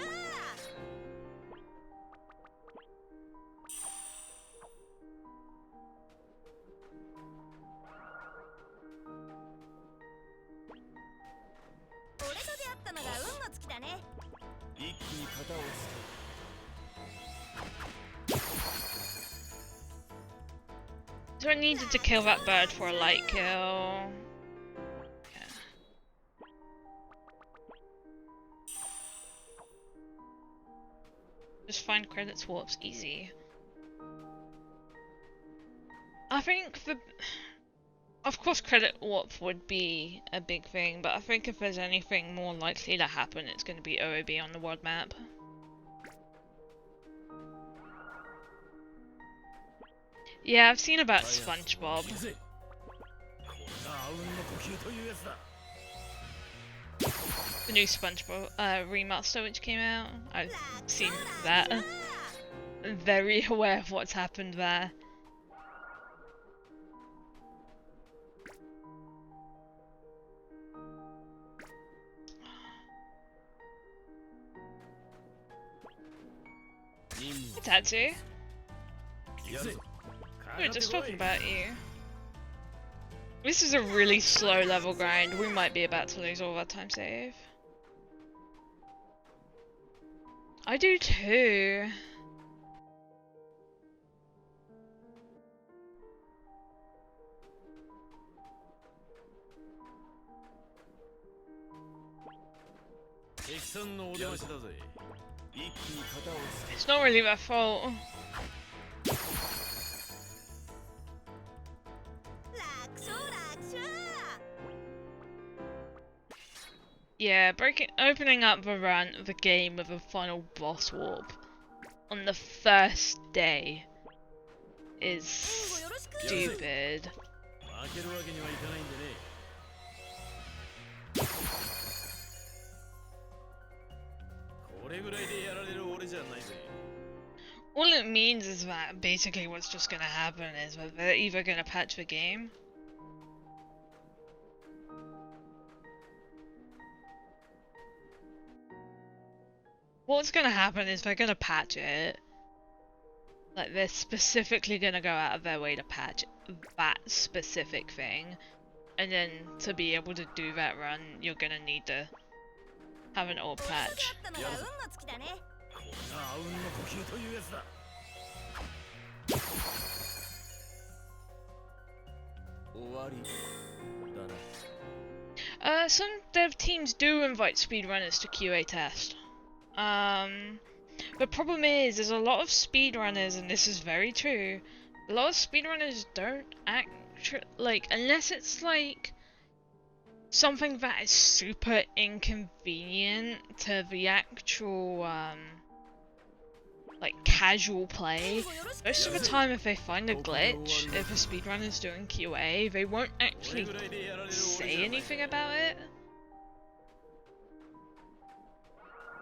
Speaker 3: 俺と出会ったのが運の尽きだね。
Speaker 2: 一気に肩をつけ
Speaker 1: So I needed to kill that bird for a light kill. Yeah. Just find credits warps easy. I think of course credit warp would be a big thing, but I think if there's anything more likely to happen, it's going to be OOB on the world map. Yeah, I've seen about SpongeBob.
Speaker 2: 行くぜ。これがあうんの呼吸というやつだ。
Speaker 1: The new SpongeBob remaster which came out. I've seen that. I'm very aware of what's happened there. Tatsu,
Speaker 2: 行くぜ。
Speaker 1: we were just talking about you. This is a really slow level grind. We might be about to lose all of our time save. I do too. It's not really their fault.
Speaker 3: 楽勝楽勝
Speaker 1: Yeah, opening up the game with a final boss warp on the first day is stupid.
Speaker 2: 負けるわけにはいかないんでね。 これぐらいでやられる俺じゃないぜ。
Speaker 1: All it means is that basically what's just gonna happen is that they're either gonna patch the game what's gonna happen is they're gonna patch it. Like, they're specifically gonna go out of their way to patch that specific thing. And then to be able to do that run, you're gonna need to have an old patch.
Speaker 3: 俺と出会ったのが運の尽きだね。
Speaker 2: これがあうんの呼吸というやつだ。終わりだな。
Speaker 1: Some dev teams do invite speedrunners to QA test. The problem is, there's a lot of speedrunners, and this is very true, a lot of speedrunners don't actually, like, unless it's like something that is super inconvenient to the actual, like, casual play. Most of the time, if they find a glitch, if a speedrunner's doing QA, they won't actually say anything about it.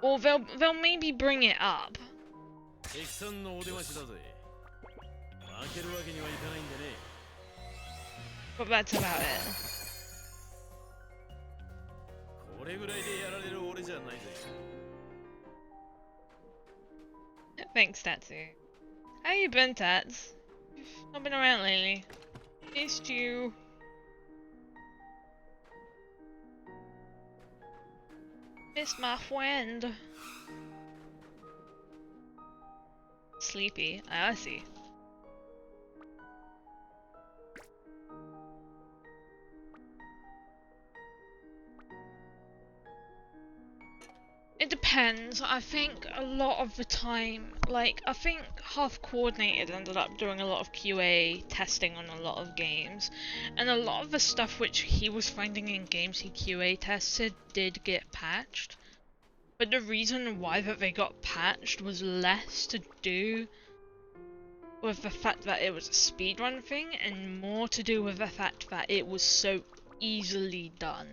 Speaker 1: Or they'll maybe bring it up.
Speaker 2: 敵さんのお出ましだぜ。負けるわけにはいかないんでね。
Speaker 1: But that's about it.
Speaker 2: これぐらいでやられる俺じゃないぜ。
Speaker 1: Thanks, Tatsu. How you been, Tats? You've not been around lately. Missed you. Miss my friend. Sleepy. I see. It depends. I think a lot of the time, like, I think Half Coordinated ended up doing a lot of QA testing on a lot of games, and a lot of the stuff which he was finding in games he QA tested did get patched. But the reason why that they got patched was less to do with the fact that it was a speedrun thing, and more to do with the fact that it was so easily done.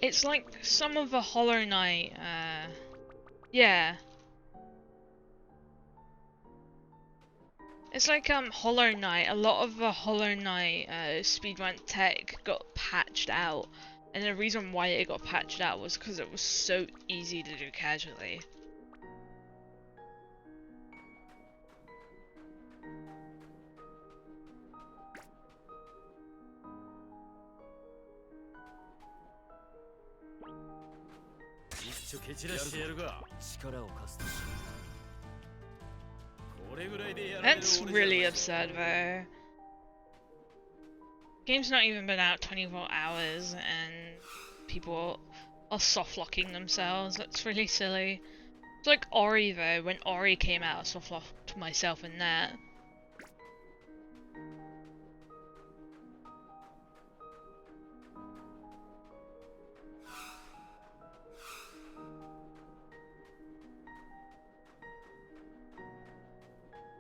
Speaker 1: It's like some of the Hollow Knight, yeah. It's like Hollow Knight. A lot of the Hollow Knight speedrun tech got patched out, and the reason why it got patched out was because it was so easy to do casually. That's really absurd though. Game's not even been out 24 hours and people are soft locking themselves. That's really silly. It's like Ori though. When Ori came out, I soft locked myself in that.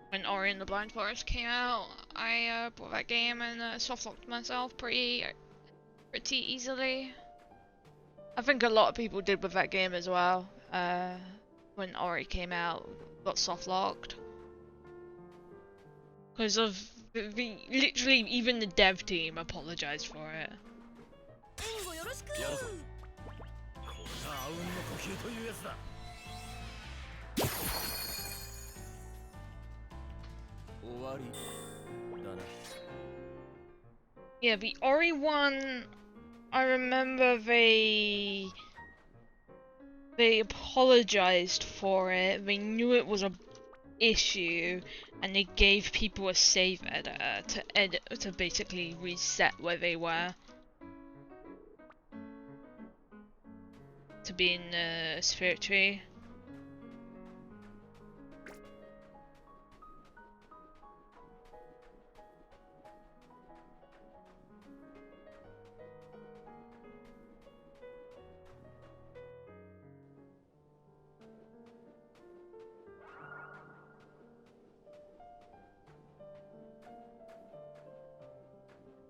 Speaker 1: When Ori and the Blind Forest came out, I bought that game and soft locked myself pretty easily. I think a lot of people did with that game as well. When Ori came out, got soft locked because of the literally even the dev team apologized for it. Yeah, the Ori one, I remember they apologized for it. They knew it was a issue, and they gave people a save editor to basically reset where they were to be in the spirit tree.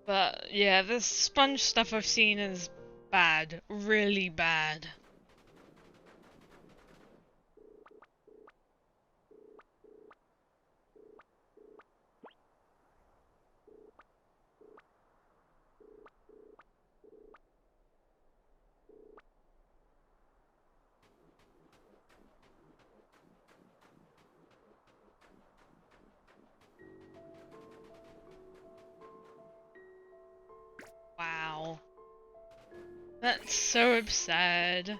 Speaker 1: But yeah, the sponge stuff I've seen is bad, really bad. Wow. That's so absurd.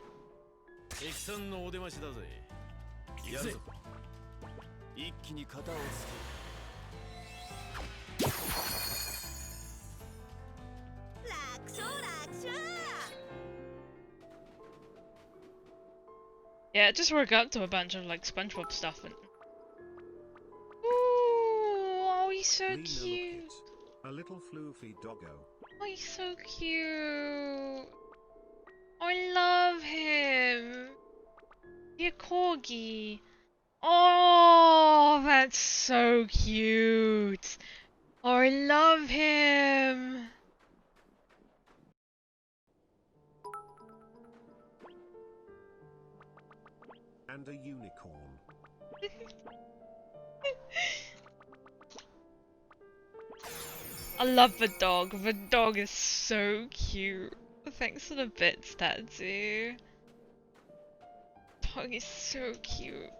Speaker 1: Yeah, it just worked up to a bunch of like SpongeBob stuff and ooh, oh he's so cute.
Speaker 4: A little floofy doggo.
Speaker 1: Oh, he's so cute. I love him. You're corgi. Oh, that's so cute. Oh, I love him.
Speaker 4: And a unicorn.
Speaker 1: I love the dog. The dog is so cute. Thanks for the bits, Tatsu. Dog is so cute.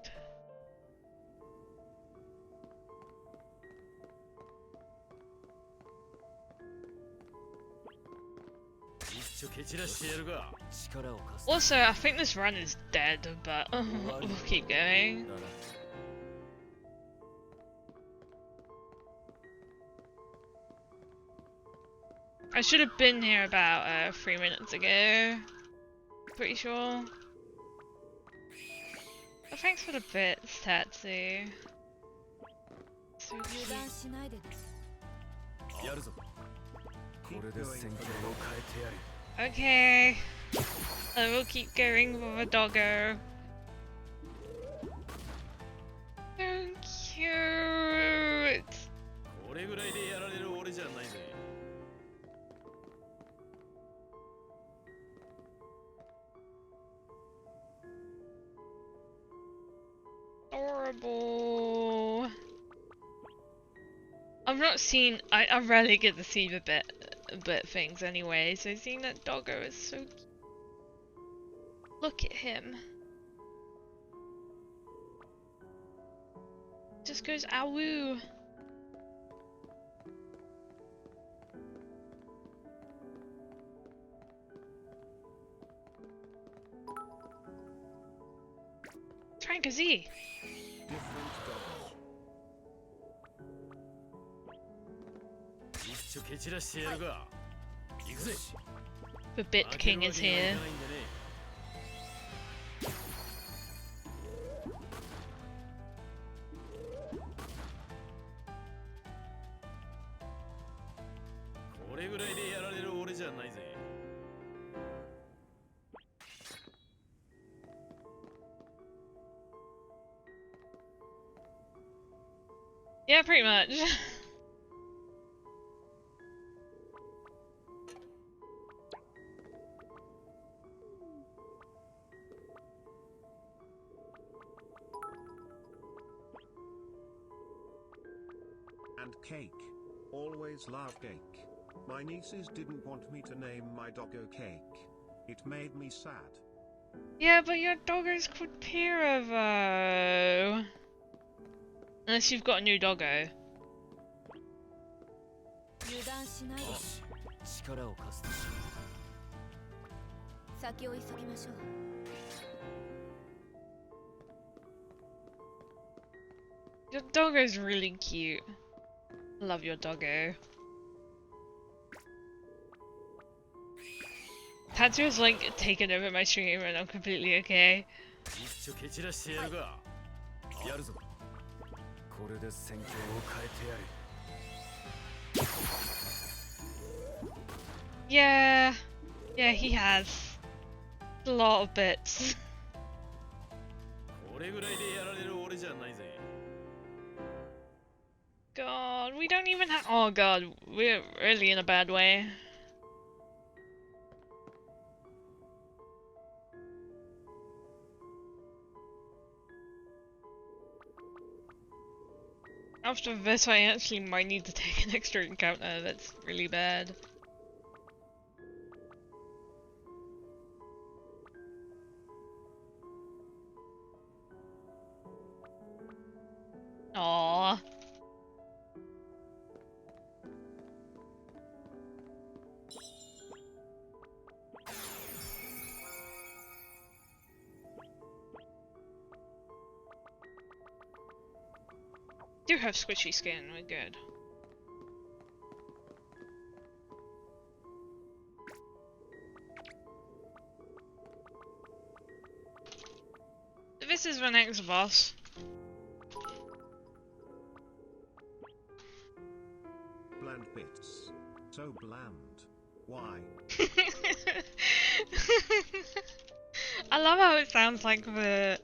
Speaker 1: Also, I think this run is dead, but we'll keep going. I should have been here about 3 minutes ago. Pretty sure. Oh, thanks for the bits, Tatsu. So
Speaker 3: 油
Speaker 1: cute.
Speaker 3: 断しないでね。
Speaker 2: やるぞ。これで戦況を変えてやる。
Speaker 1: Okay. I will keep going with a doggo. So cute.
Speaker 2: これぐらいでやられる俺じゃないぜ。
Speaker 1: Adorable. I've not seen. I rarely get to see the bit things anyway. So seeing that doggo is so cute. Look at him. Just goes awoo. Frank is he?
Speaker 4: Different doggos.
Speaker 2: 一丁蹴散らしてやるか。行くぜ。
Speaker 1: The Bit King is here.
Speaker 2: これぐらいでやられる俺じゃないぜ。
Speaker 1: Yeah, pretty much.
Speaker 4: And cake. Always love cake. My nieces didn't want me to name my doggo Cake. It made me sad.
Speaker 1: Yeah, but your doggo's called Piro though. Unless you've got a new doggo.
Speaker 3: 油断しないでね。
Speaker 2: 力を貸すとしよ
Speaker 3: 先を急ぎましょう。
Speaker 1: Your doggo's really cute. Love your doggo. Tatsu's like taken over my stream and I'm completely okay.
Speaker 2: う。一丁蹴散らしてやるか。やるぞ。これで戦況を変えてやる。
Speaker 1: Yeah, yeah, he has a lot of bits.
Speaker 2: これぐらいでやられる俺じゃないぜ。
Speaker 1: God, we don't even have. Oh God, we're really in a bad way. After this, I actually might need to take an extra encounter. That's really bad. Aww. Do have squishy skin, we're good. This is the next boss.
Speaker 4: Bland bits. So bland. Why?
Speaker 1: I love how it sounds like the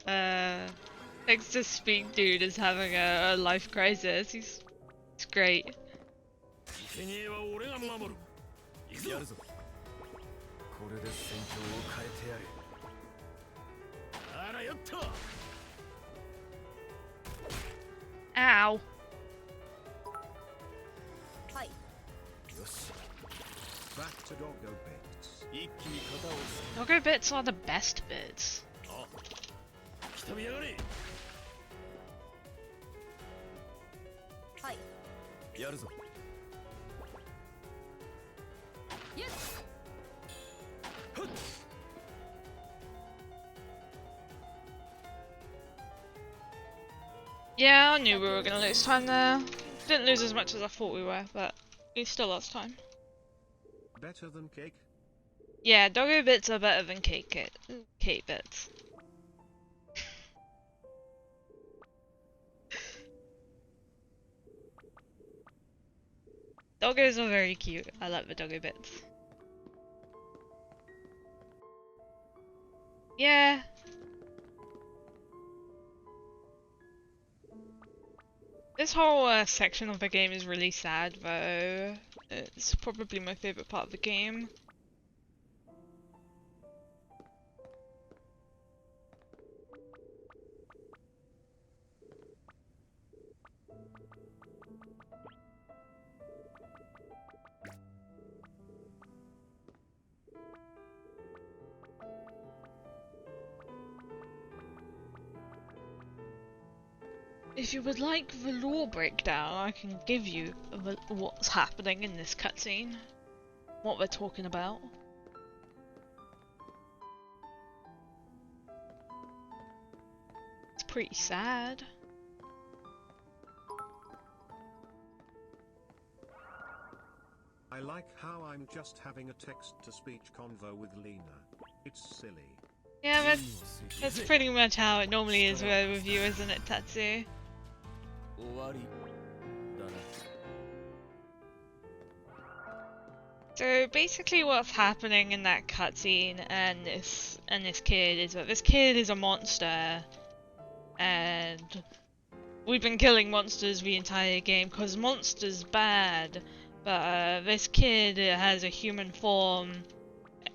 Speaker 1: text to speak dude is having a life crisis. He's great.
Speaker 2: 生贄は俺が守る。行くぞ。やるぞ。これで戦況を変えてやる。あらよっと。
Speaker 1: Ow.
Speaker 3: はい。
Speaker 2: よし。
Speaker 4: Back to doggo bits.
Speaker 2: 一気に型をつけ。
Speaker 1: Doggo bits are the best bits.
Speaker 2: あ、来たみやがれ。
Speaker 3: はい。
Speaker 2: やるぞ。
Speaker 3: イエス。
Speaker 2: ふっ。
Speaker 1: Yeah, I knew we were gonna lose time there. Didn't lose as much as I thought we were, but we still lost time.
Speaker 4: Better than cake?
Speaker 1: Yeah, doggo bits are better than cake bits. Doggos are very cute. I like the doggo bits. Yeah. This whole section of the game is really sad though. It's probably my favourite part of the game. If you would like the lore breakdown, I can give you what's happening in this cutscene. What we're talking about. It's pretty sad.
Speaker 4: I like how I'm just having a text-to-speech convo with Lena. It's silly.
Speaker 1: Yeah, that's pretty much how it normally is with you, isn't it, Tatsu? So basically what's happening in that cutscene and this kid is that this kid is a monster, and we've been killing monsters the entire game because monsters bad, but this kid has a human form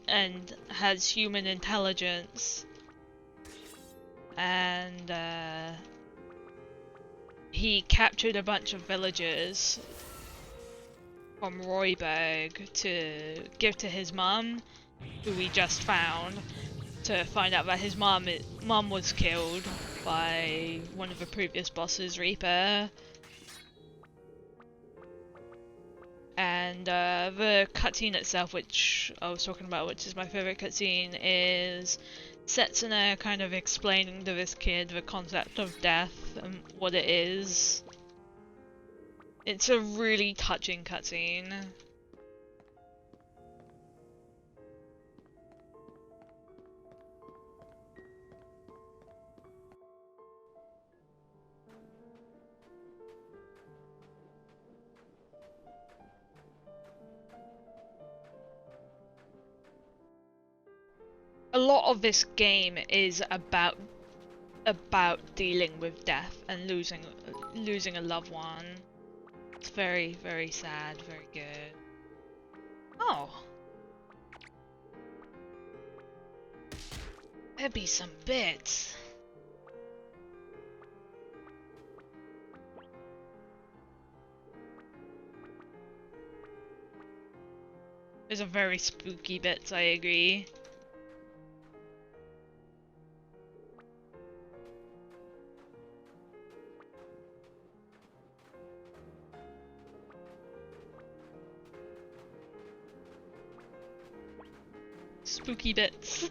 Speaker 1: and has human intelligence, and he captured a bunch of villagers from Royberg to give to his mum, who we just found, to find out that his mum was killed by one of the previous bosses, Reaper. And the cutscene itself, which I was talking about, which is my favourite cutscene, is Setsuna kind of explaining to this kid the concept of death and what it is. It's a really touching cutscene. A lot of this game is about dealing with death and losing a loved one. It's very, very sad, very good. Oh. There'd be some bits. There's a very spooky bits, I agree. Spooky bits.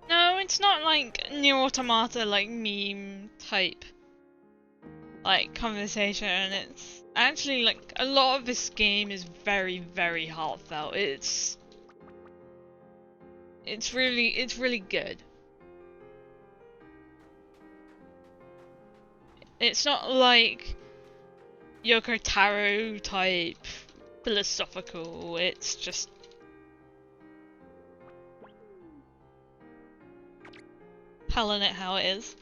Speaker 1: No, it's not like Nier Automata, like meme type like conversation. It's actually like a lot of this game is very, very heartfelt. It's really good. It's not like Yoko Taro type philosophical. It's just telling it how it is.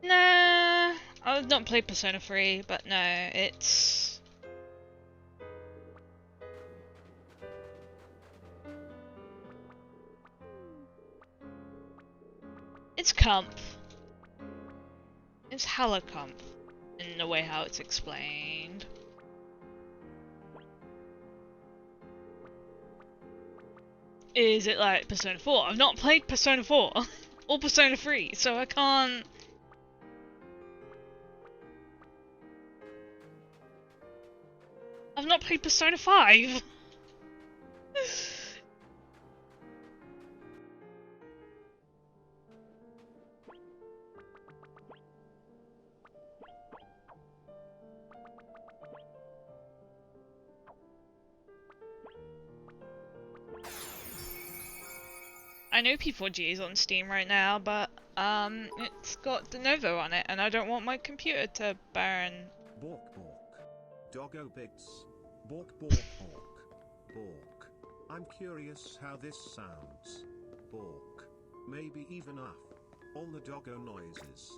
Speaker 1: Nah, I've not played Persona 3, but no, it's comp. It's hella comp in the way how it's explained. Is it like Persona 4? I've not played Persona 4 or Persona 3, so I can't. I've not played Persona 5. I know P4G is on Steam right now, but it's got de novo on it, and I don't want my computer to burn.
Speaker 4: Bork bork. Doggo bits. Bork bork bork. Bork. I'm curious how this sounds. Bork. Maybe even up. On the doggo noises.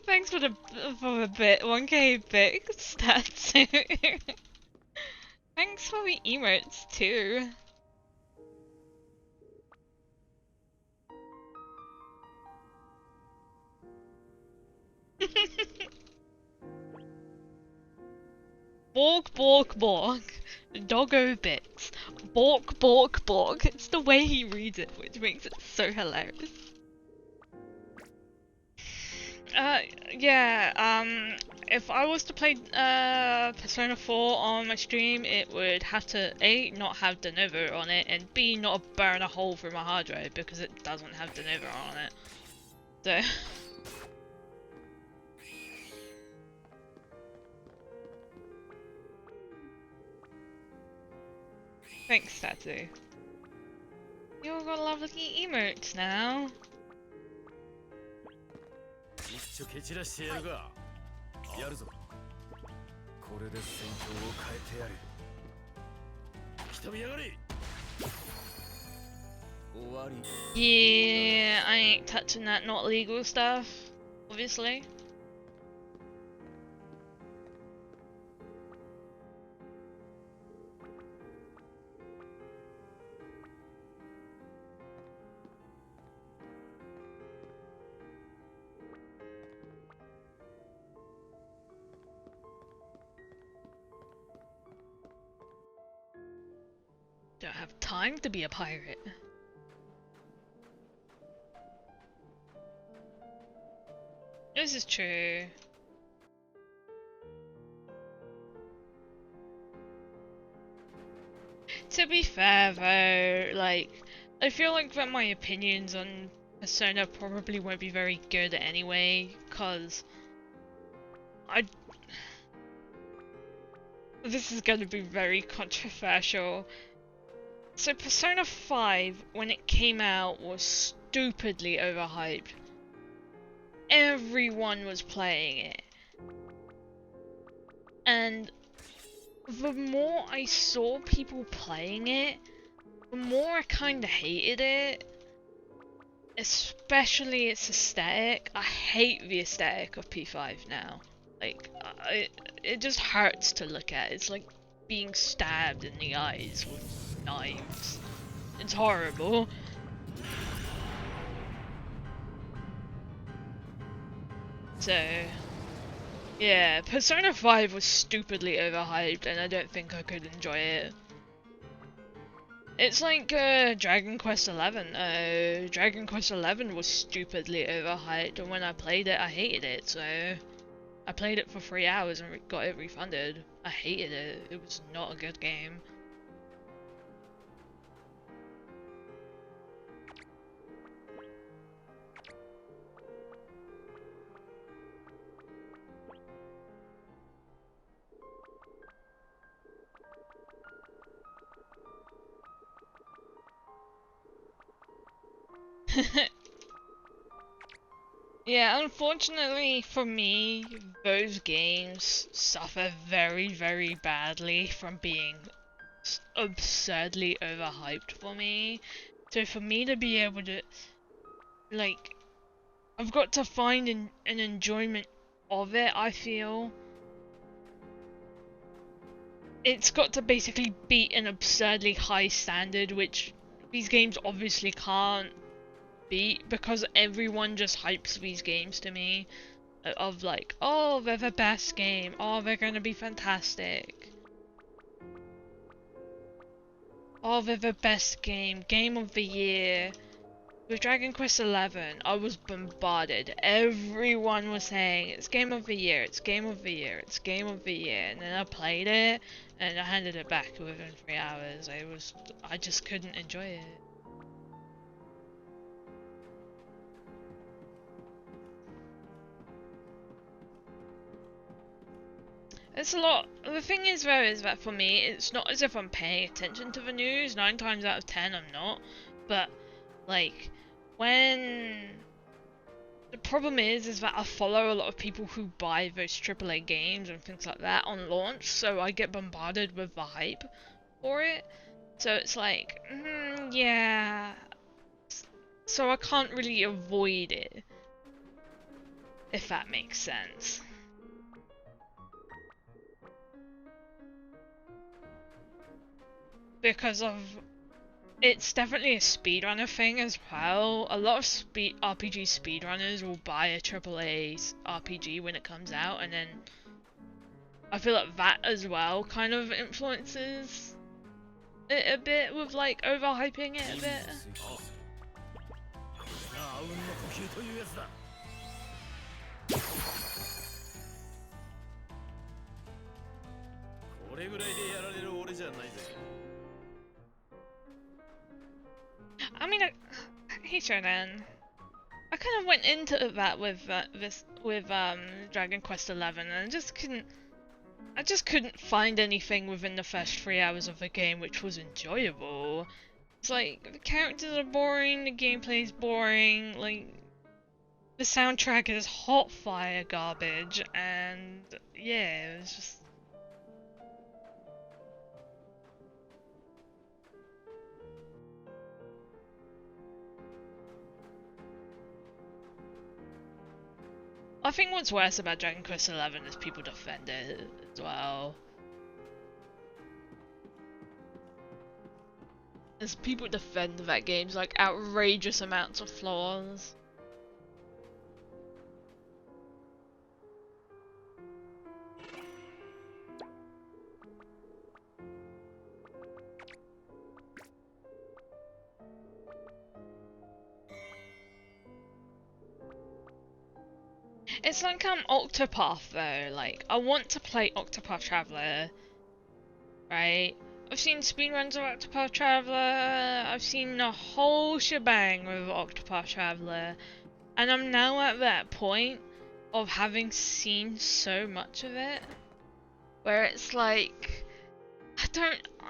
Speaker 1: Thanks for the bit 1K bit stats. Thanks for the emotes too. Bork, bork, bork. Doggo bits. Bork, bork, bork. It's the way he reads it which makes it so hilarious. Yeah, if I was to play Persona 4 on my stream, it would have to A, not have de novo on it, and B, not burn a hole through my hard drive because it doesn't have de novo on it. So... Thanks, Tattoo. You all got lovely emotes now.
Speaker 2: 一丁蹴散らしてやるが、やるぞ。これで戦況を変えてやる。来たみやがれ。終わり。
Speaker 1: Yeah, I ain't touching that not legal stuff, obviously. Don't have time to be a pirate. This is true. To be fair though, like, I feel like that my opinions on Persona probably won't be very good anyway, cause this is gonna be very controversial. So Persona 5, when it came out, was stupidly overhyped. Everyone was playing it. And the more I saw people playing it, the more I kinda hated it. Especially its aesthetic. I hate the aesthetic of P5 now. Like, it just hurts to look at. It's like being stabbed in the eyes with knives. It's horrible. So, yeah, Persona 5 was stupidly overhyped and I don't think I could enjoy it. It's like Dragon Quest 11. Dragon Quest 11 was stupidly overhyped, and when I played it, I hated it, so I played it for 3 hours and got it refunded. I hated it. It was not a good game. Yeah, unfortunately for me, those games suffer very, very badly from being absurdly overhyped for me. So for me to be able to, like, I've got to find an enjoyment of it, I feel. It's got to basically beat an absurdly high standard, which these games obviously can't beat because everyone just hypes these games to me. of like, oh, they're the best game, oh, they're gonna be fantastic, oh, they're the best game, game of the year. With Dragon Quest XI, I was bombarded. Everyone was saying, it's game of the year, it's game of the year, it's game of the year. And then I played it, and I handed it back within 3 hours. I just couldn't enjoy it. It's a lot. The thing is though, is that for me, it's not as if I'm paying attention to the news. 9 times out of 10, I'm not. But, like, when the problem is that I follow a lot of people who buy those AAA games and things like that on launch, so I get bombarded with the hype for it. So it's like, yeah. So I can't really avoid it, if that makes sense. Because of it's definitely a speedrunner thing as well. A lot of RPG speedrunners will buy a AAA RPG when it comes out, and then I feel like that as well kind of influences it a bit with like overhyping it a bit.
Speaker 2: あうんの呼吸というやつだ。これぐらいでやられる俺じゃないぜ。
Speaker 1: I mean, hey Shonen, I kind of went into that with Dragon Quest XI, and I just couldn't find anything within the first 3 hours of the game which was enjoyable. It's like the characters are boring, the gameplay is boring, like the soundtrack is hot fire garbage, and yeah, it was just. I think what's worse about Dragon Quest XI is people defend it as well. As people defend that game's like outrageous amounts of flaws. It's like Octopath though, like I want to play Octopath Traveler, right? I've seen speedruns of Octopath Traveler, I've seen the whole shebang with Octopath Traveler, and I'm now at that point of having seen so much of it, where it's like,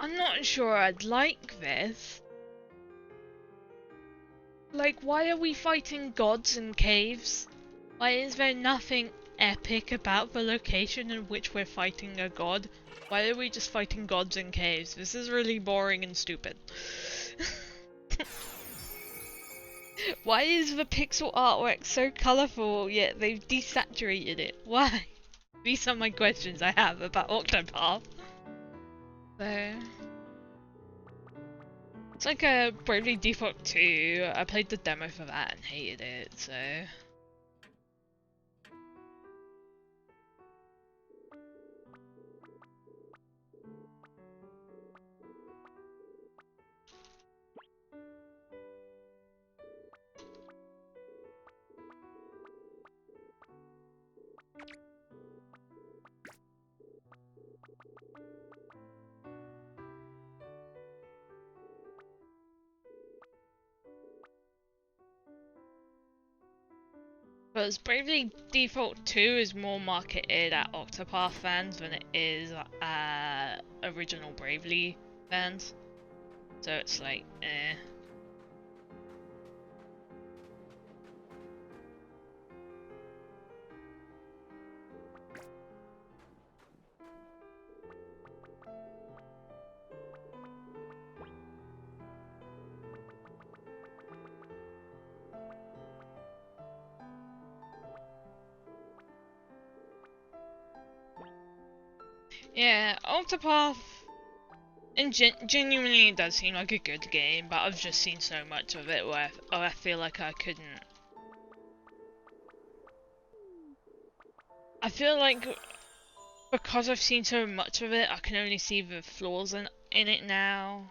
Speaker 1: I'm not sure I'd like this. Like, why are we fighting gods in caves? Why is there nothing epic about the location in which we're fighting a god? Why are we just fighting gods in caves? This is really boring and stupid. Why is the pixel artwork so colourful yet they've desaturated it? Why? These are my questions I have about Octopath. So, it's like a Bravely Default 2. I played the demo for that and hated it, so. Because Bravely Default 2 is more marketed at Octopath fans than it is original Bravely fans. So it's like, eh. Yeah, Octopath genuinely does seem like a good game, but I've just seen so much of it where I feel like I couldn't. I feel like because I've seen so much of it, I can only see the flaws in it now.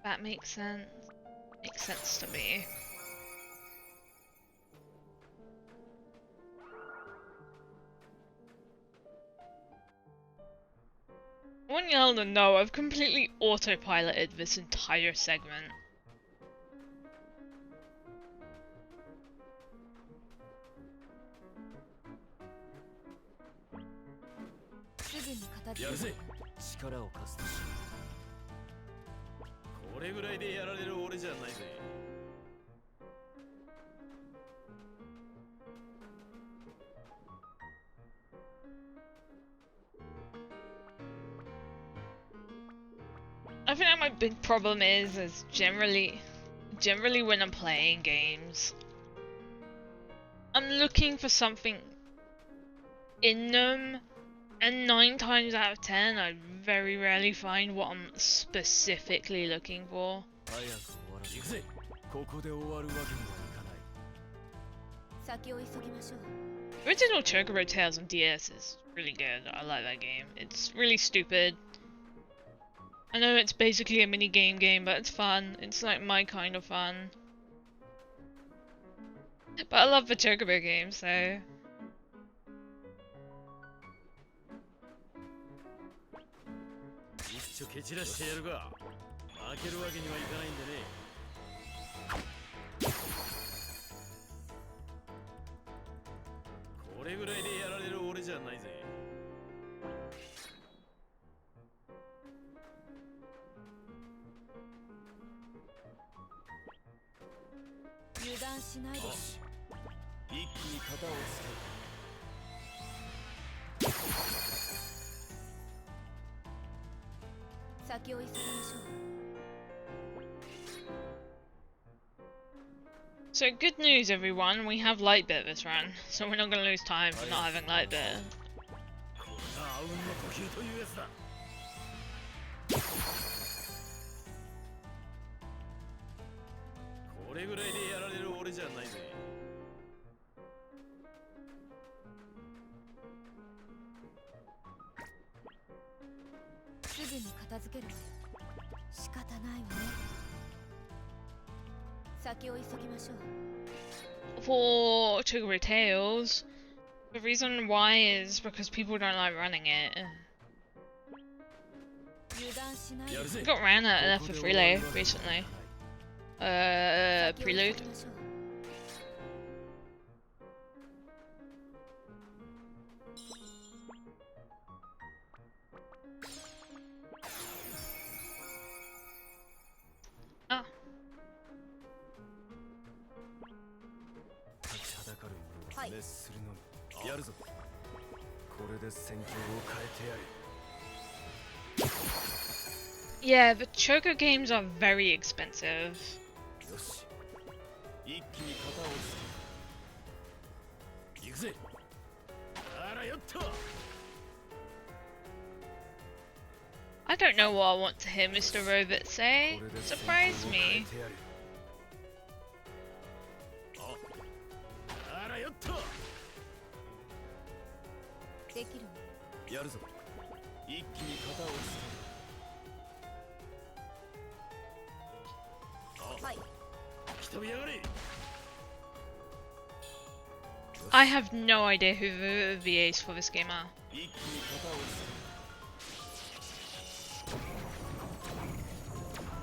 Speaker 1: That makes sense. Makes sense to me. I want y'all to know I've completely autopiloted this entire segment.
Speaker 2: やるぜ。力を貸すとしよう。これぐらいでやられる俺じゃないぜ。
Speaker 1: I think that my big problem is generally when I'm playing games, I'm looking for something in them, and 9 times out of 10 I very rarely find what I'm specifically looking for.
Speaker 2: 早く終わらせ。行くぜ。ここで終わるわけにはいかない。
Speaker 3: 先を急ぎましょう。
Speaker 1: Original Chocobo Tales on DS is really good. I like that game. It's really stupid. I know it's basically a mini game, but it's fun. It's like my kind of fun. But I love the Chocobo game, so...
Speaker 2: 一丁蹴散らしてやるが、負けるわけにはいかないんでね。これぐらいでやられる俺じゃないぜ。
Speaker 3: 油断しないで。
Speaker 2: 一気に型をつける。
Speaker 3: 先を急ぎましょう。
Speaker 1: So good news everyone, we have light bit this run, so we're not gonna lose time for not having light bit.
Speaker 2: これがあうんの呼吸というやつだ。これぐらいでやられる俺じゃないぜ。
Speaker 3: すぐに片付けるわよ。仕方ないわね。先を急ぎましょう。
Speaker 1: For Chocobo Tales, the reason why is because people don't like running it.
Speaker 3: 油断しないで。
Speaker 1: I got ran at for Relay recently. Prelude.
Speaker 3: 先を急ぎましょう。
Speaker 1: Ah.
Speaker 2: 立ちはだかる者は滅するのみ。やるぞ。これで戦況を変えてやる。
Speaker 1: Yeah, the Choco games are very expensive.
Speaker 2: よし。一気に型をつける。行くぜ。あらよっと。
Speaker 1: I don't know what I want to hear Mr. Robot say. Surprise me.
Speaker 2: あらよっと。
Speaker 3: できるわ。
Speaker 2: やるぞ。一気に型をつける。
Speaker 3: はい。
Speaker 2: 来てみやがれ。
Speaker 1: I have no idea who the VAs for this game are.
Speaker 2: 一気に型をつけ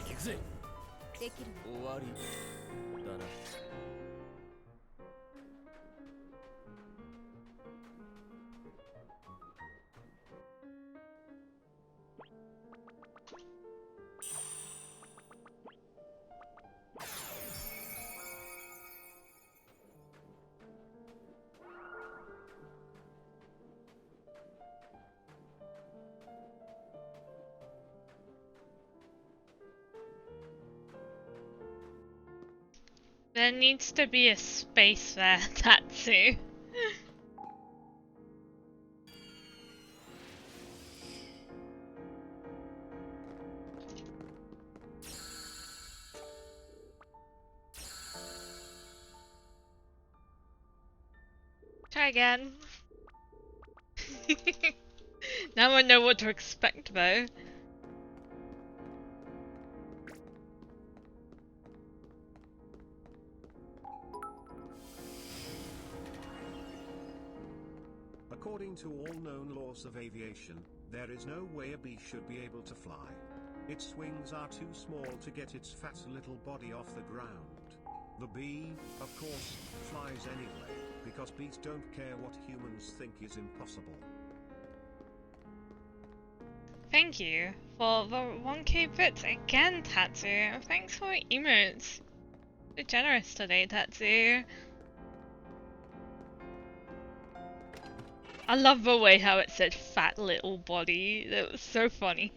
Speaker 2: る。行くぜ。
Speaker 3: できるわ。
Speaker 2: 終わりだな。
Speaker 1: There needs to be a space there, Tatsu. Try again. Now I know what to expect though.
Speaker 4: According to all known laws of aviation, there is no way a bee should be able to fly. Its wings are too small to get its fat little body off the ground. The bee, of course, flies anyway, because bees don't care what humans think is impossible.
Speaker 1: Thank you for the 1k bits again, Tatsu. Thanks for the emotes. You're generous today, Tatsu. I love the way how it said fat little body. That was so funny.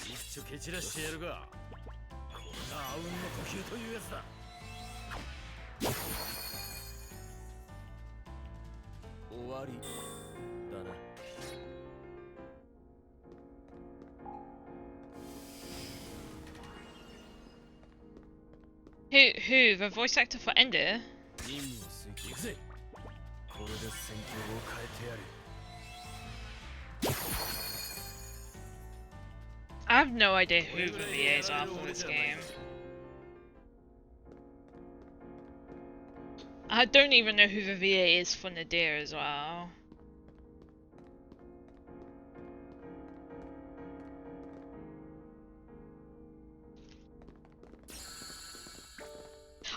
Speaker 2: 一丁蹴散らしてやるが、これがあうんの呼吸というやつだ。終わりだな。
Speaker 1: Who? The voice actor for Ender?
Speaker 2: 任務を遂行くぜ。これで戦況を変えてやる。
Speaker 1: I have no idea who the VAs are for this game. I don't even know who the VA is for Nadir as well.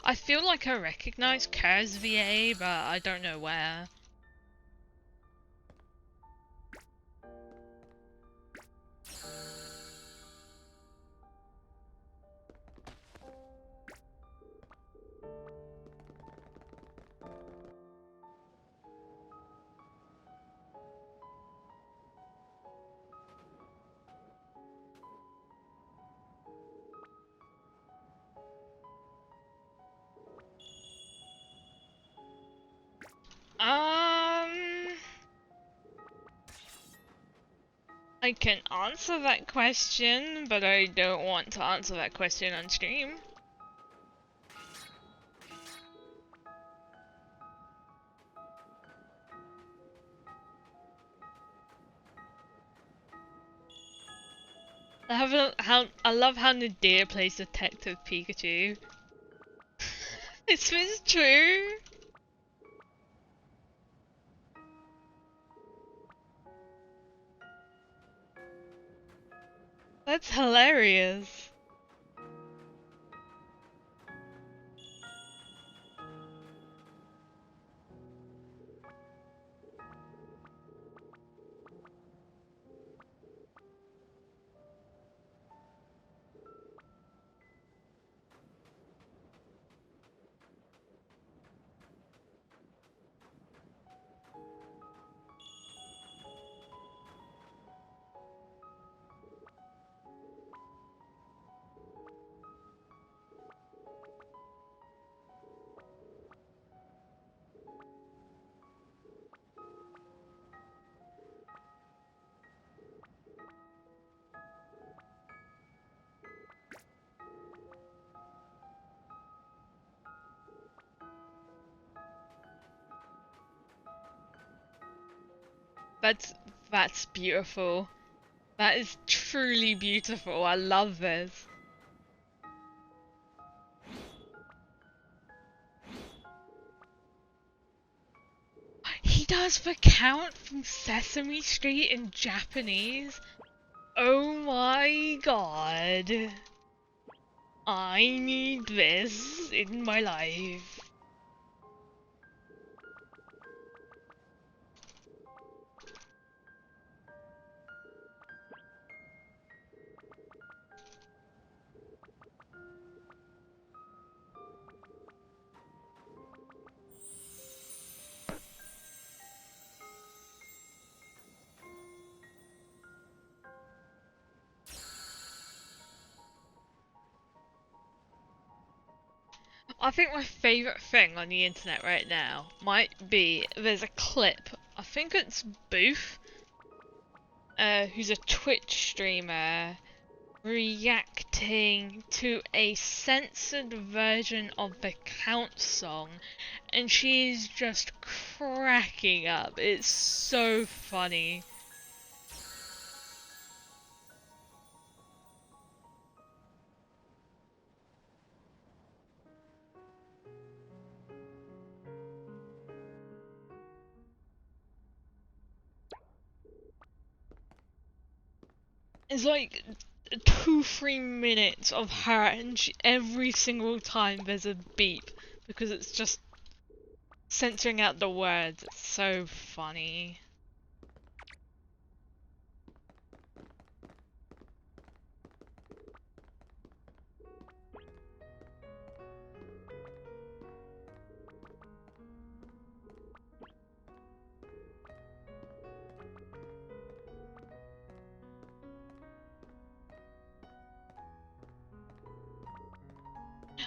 Speaker 1: I feel like I recognize Kerr's VA, but I don't know where. I can answer that question, but I don't want to answer that question on stream. I love how Nadir plays Detective Pikachu. This is true. That's hilarious. That's beautiful. That is truly beautiful. I love this. He does the count from Sesame Street in Japanese. Oh my god. I need this in my life. I think my favourite thing on the internet right now might be there's a clip. I think it's Booth, who's a Twitch streamer, reacting to a censored version of the Count song, and she's just cracking up. It's so funny. It's like 2-3 minutes of her, and every single time there's a beep because it's just censoring out the words. It's so funny.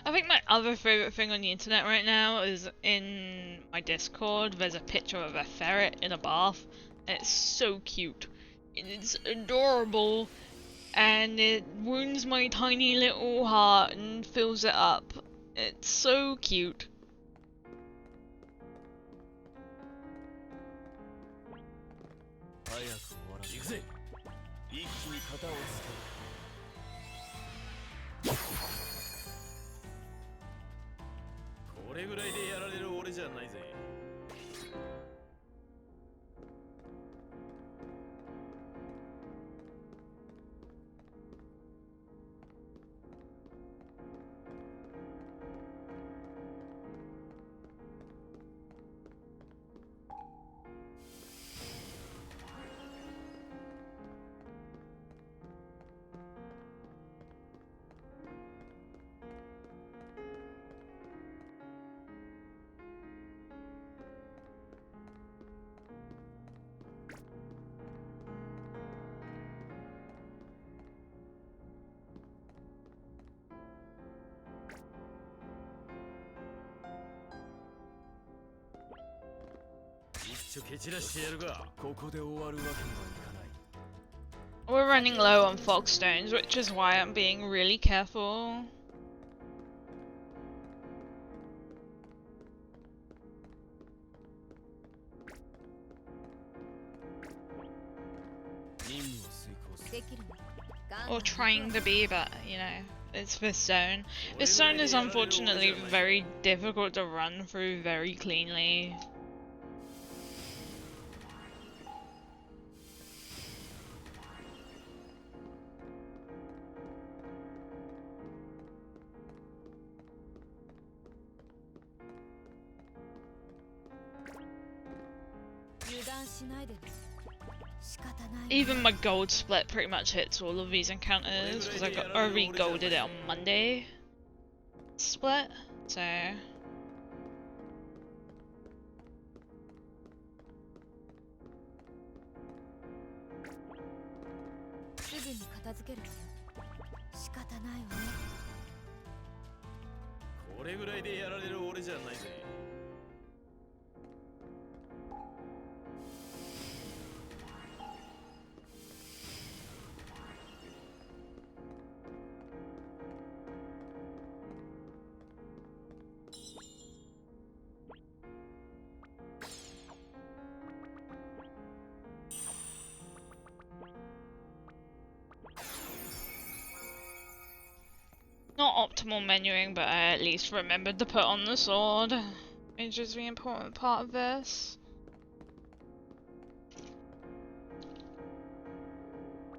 Speaker 1: I think my other favourite thing on the internet right now is in my Discord. There's a picture of a ferret in a bath. And it's so cute. It's adorable. And it wounds my tiny little heart and fills it up. It's so cute. We're running low on fogstones, which is why I'm being really careful. Or trying to be, but you know, it's this zone. This zone is unfortunately very difficult to run through very cleanly. Even my gold split pretty much hits all of these encounters because I re-golded it on Monday split, so. Not optimal menuing, but I at least remembered to put on the sword, which is the important part of this.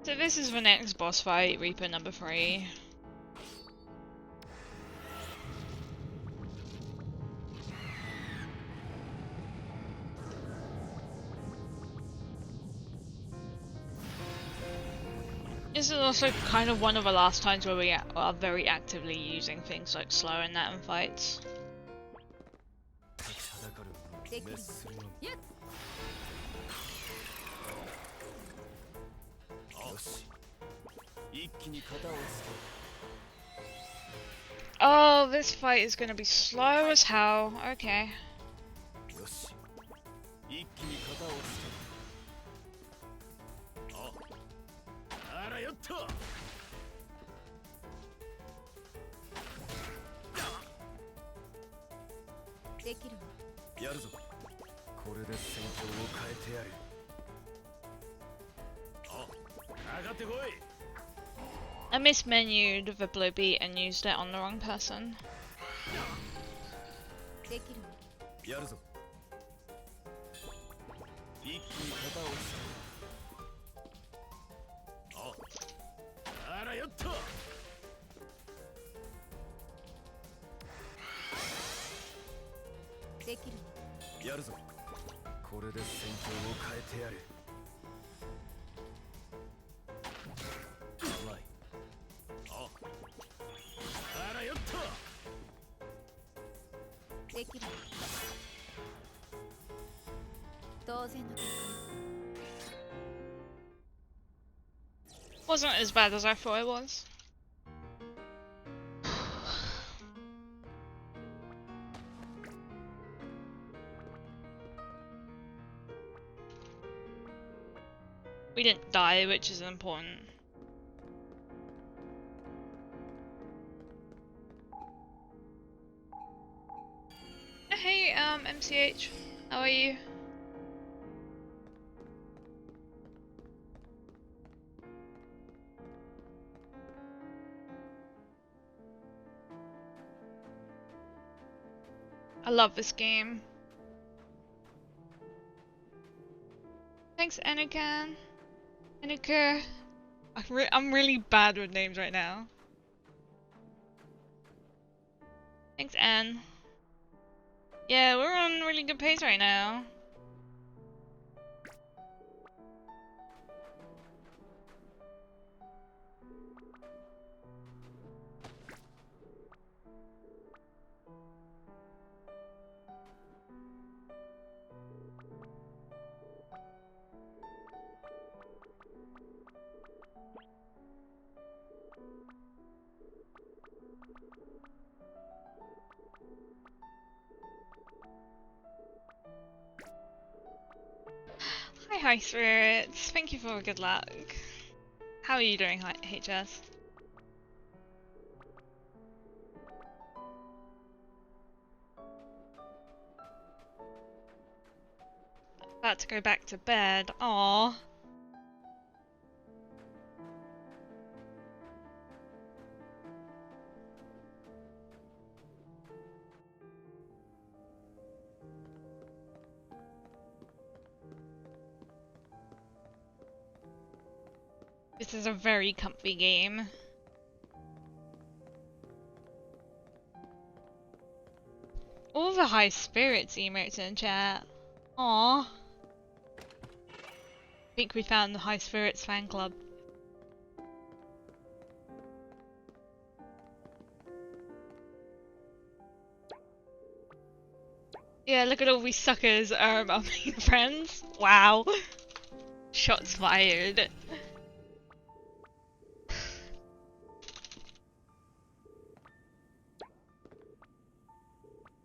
Speaker 1: So this is the next boss fight, Reaper number 3. This is also kind of one of the last times where we are very actively using things like slow in that in fights. Oh, this fight is gonna be slow as hell. Okay.
Speaker 2: よし一気に型をつける。あらよっと。
Speaker 3: できるわ。
Speaker 2: やるぞ。これで戦況を変えてやる。かかってこい。
Speaker 1: I mismenued the blue beat and used it on the wrong person.
Speaker 3: できるわ。
Speaker 2: やるぞ。一気に型をつける。あらよっと。
Speaker 3: できるわ。
Speaker 2: やるぞ。これで戦況を変えてやる。うまい。あらよっと。
Speaker 3: できるわ。当然の結果よ。
Speaker 1: Wasn't as bad as I thought it was. We didn't die, which is important. Hey, MCH, how are you? I love this game. Thanks, Anakan. Anika. I'm really bad with names right now. Thanks, Anne. Yeah, we're on really good pace right now. Hi spirits, thank you for good luck. How are you doing, HS? About to go back to bed. Aww. This is a very comfy game. All the high spirits emotes in chat. Aww. I think we found the high spirits fan club. Yeah, look at all these suckers are making friends. Wow. Shots fired.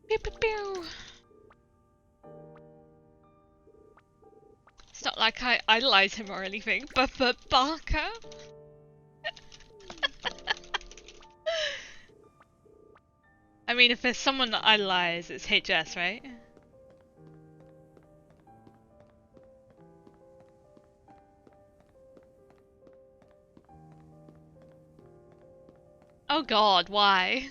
Speaker 1: Pew, pew, pew. It's not like I idolize him or anything, but Barker? I mean, if there's someone that idolize, it's HS, right? Oh god, why?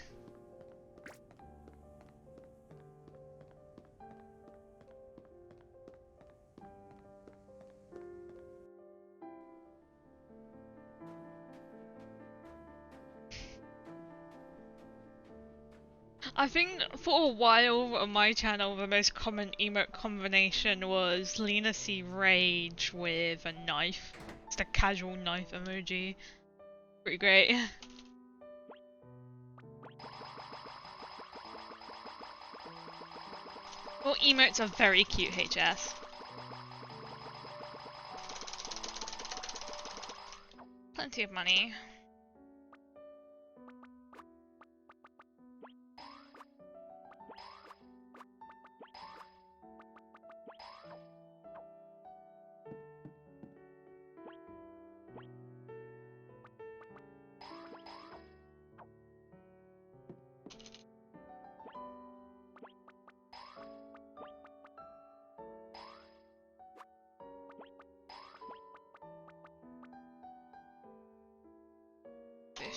Speaker 1: I think for a while on my channel the most common emote combination was Lena C Rage with a knife. It's a casual knife emoji. Pretty great. Well, emotes are very cute, HS. Plenty of money.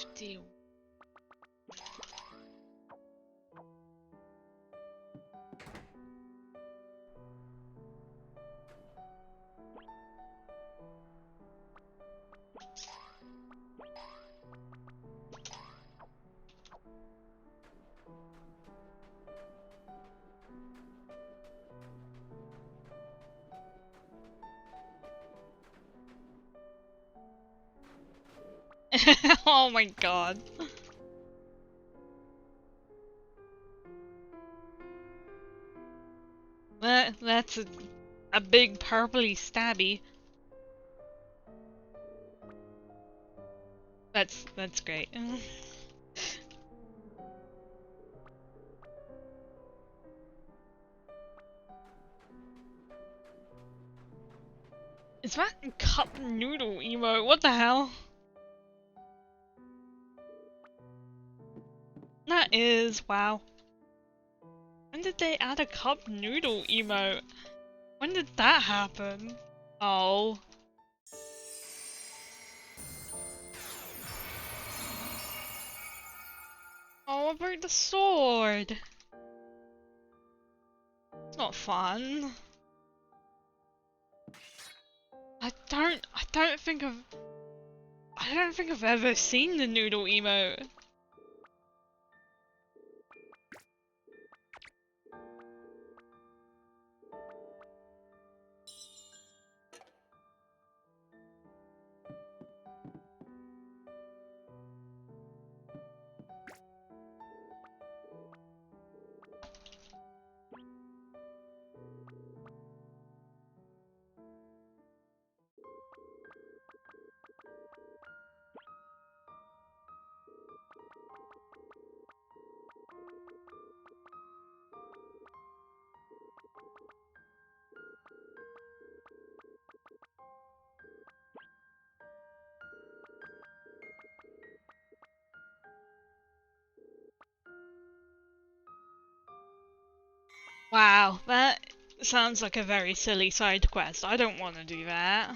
Speaker 1: 50. Oh my god. That's a big purpley stabby. That's great. Is that cup noodle emote? What the hell? That is, wow. When did they add a cup noodle emote? When did that happen? Oh. Oh, I broke the sword. It's not fun. I don't think I've ever seen the noodle emote. Wow, that sounds like a very silly side quest. I don't want to do that.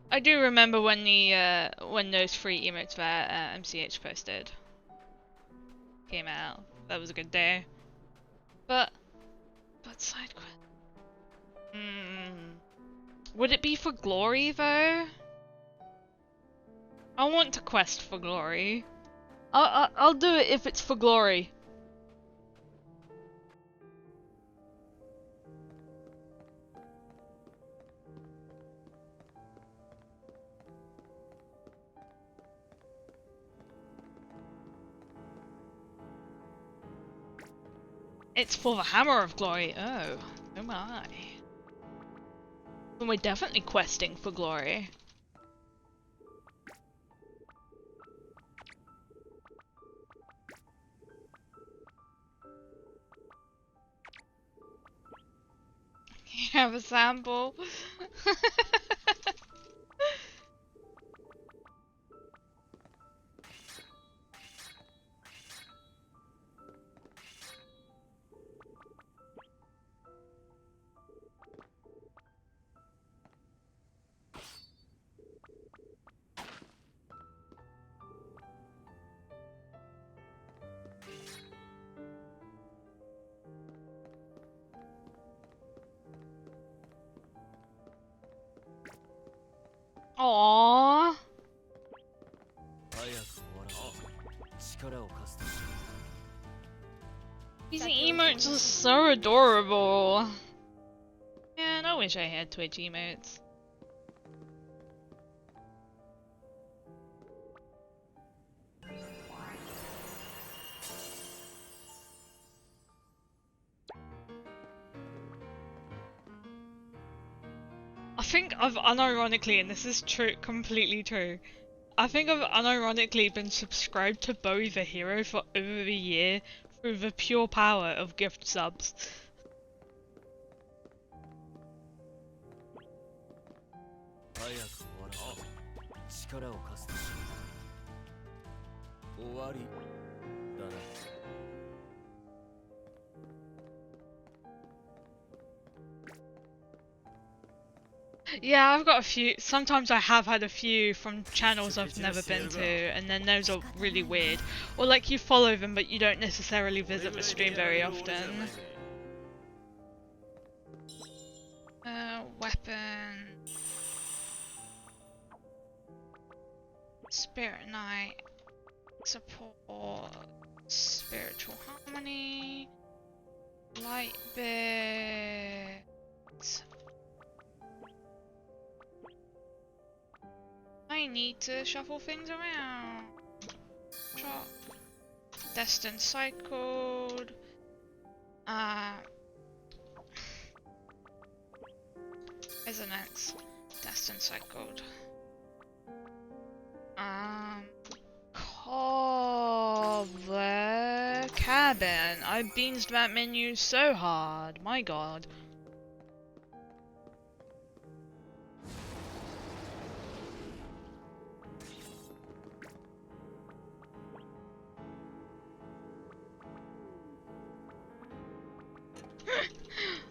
Speaker 1: I do remember when the when those free emotes that MCH posted came out. That was a good day. But side quest. Would it be for glory though? I want to quest for glory. I'll do it if it's for glory. It's for the Hammer of Glory. Oh my. Then we're definitely questing for glory. You have a sample. Aww. These emotes are so adorable. Man, I wish I had Twitch emotes. I think I've unironically, and this is true, completely true, I think I've unironically been subscribed to Bowie the Hero for over a year through the pure power of gift subs. Yeah, I've got a few. Sometimes I have had a few from channels I've never been to, and then those are really weird. Or like you follow them, but you don't necessarily visit the stream very often. Weapon. Spirit Knight. Support. Spiritual Harmony. Light bit. I need to shuffle things around. Chop. Destined Cycled. Isn't it? Destined Cycled. Cover cabin. I beansed that menu so hard. My god.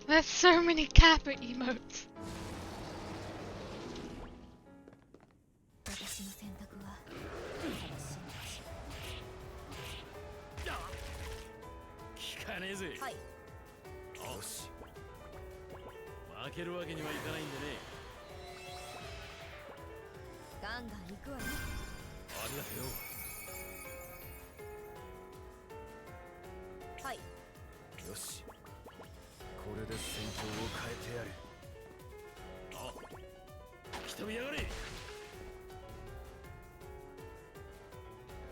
Speaker 1: There's so many Kappa emotes.
Speaker 3: 私の選択は正しいのかし
Speaker 2: 聞かねえぜ。
Speaker 3: ら。はい。
Speaker 2: よし。負けるわけにはいかないんでね。
Speaker 3: ガンガン行くわよ。
Speaker 2: ありがとうよ。
Speaker 3: はい。
Speaker 2: よし。これで戦況を変えてやる。あ、来てみやがれ。
Speaker 3: で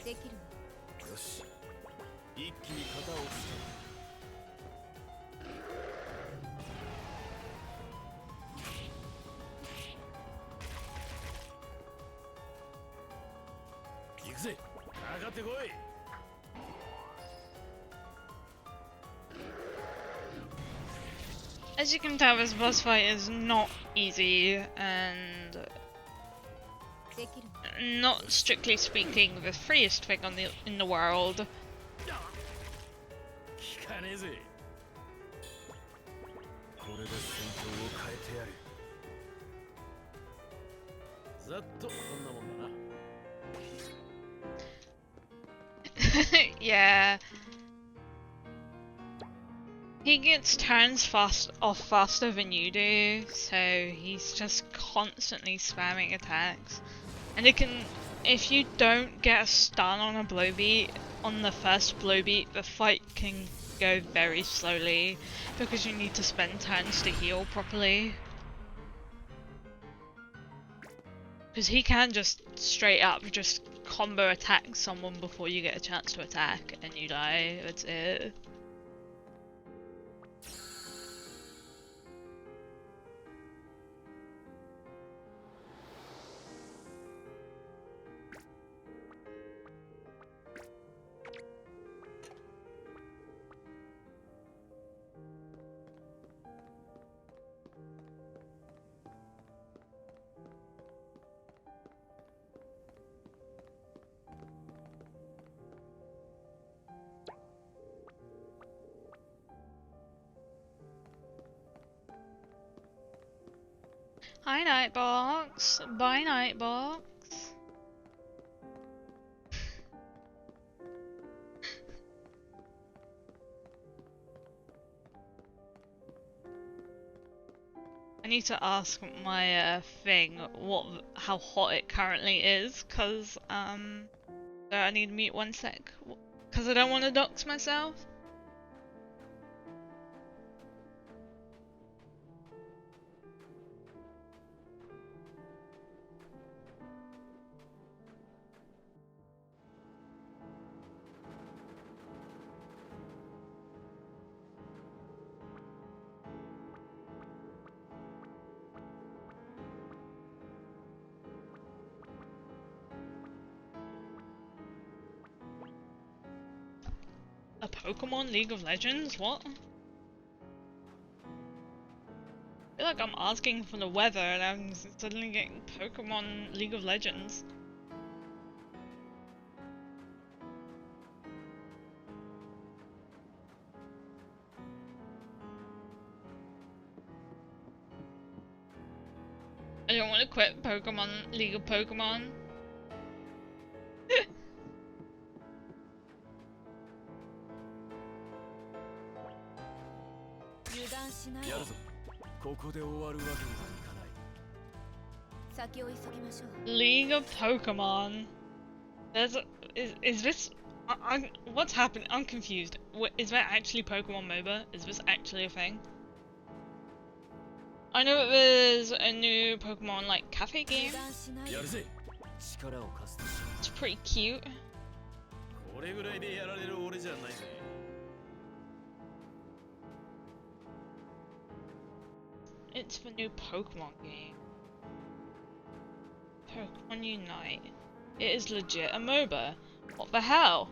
Speaker 3: きるわ。
Speaker 2: よし。一気に型をつけ。行くぜ。かかってこい。
Speaker 1: As you can tell, this boss fight is not easy, and
Speaker 3: できるわ。
Speaker 1: not strictly speaking the freest thing in the world.
Speaker 2: 聞かねえぜ。これで戦況を変えてやる。ざっとこんなもんだな。
Speaker 1: Yeah. He gets turns off faster than you do, so he's just constantly spamming attacks. And it can, if you don't get a stun on a blow beat, on the first blow beat, the fight can go very slowly because you need to spend turns to heal properly. Because he can just straight up just combo attack someone before you get a chance to attack and you die, that's it. Hi Nightbox. Bye Nightbox. I need to ask my thing how hot it currently is, cause I need to mute one sec, cause I don't want to dox myself. A Pokemon League of Legends? What? I feel like I'm asking for the weather and I'm suddenly getting Pokemon League of Legends. equip Pokemon League of Pokemon. League of Pokemon. There's is this? What's happening? I'm confused. Is that actually Pokemon MOBA? Is this actually a thing? I know that there's a new Pokemon like cafe game. It's pretty cute. It's the new Pokemon game. Pokemon Unite. It is legit a MOBA. What the hell?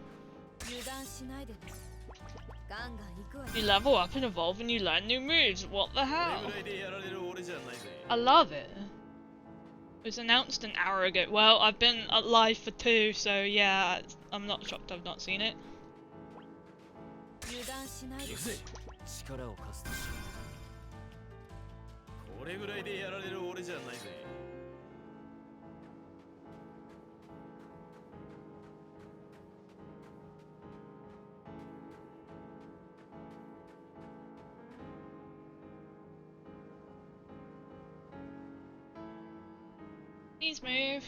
Speaker 1: You level up and evolve and you learn new moves. What the hell? I love it. It was announced an hour ago. Well, I've been live for 2, so yeah, I'm not shocked I've not seen it. Please move.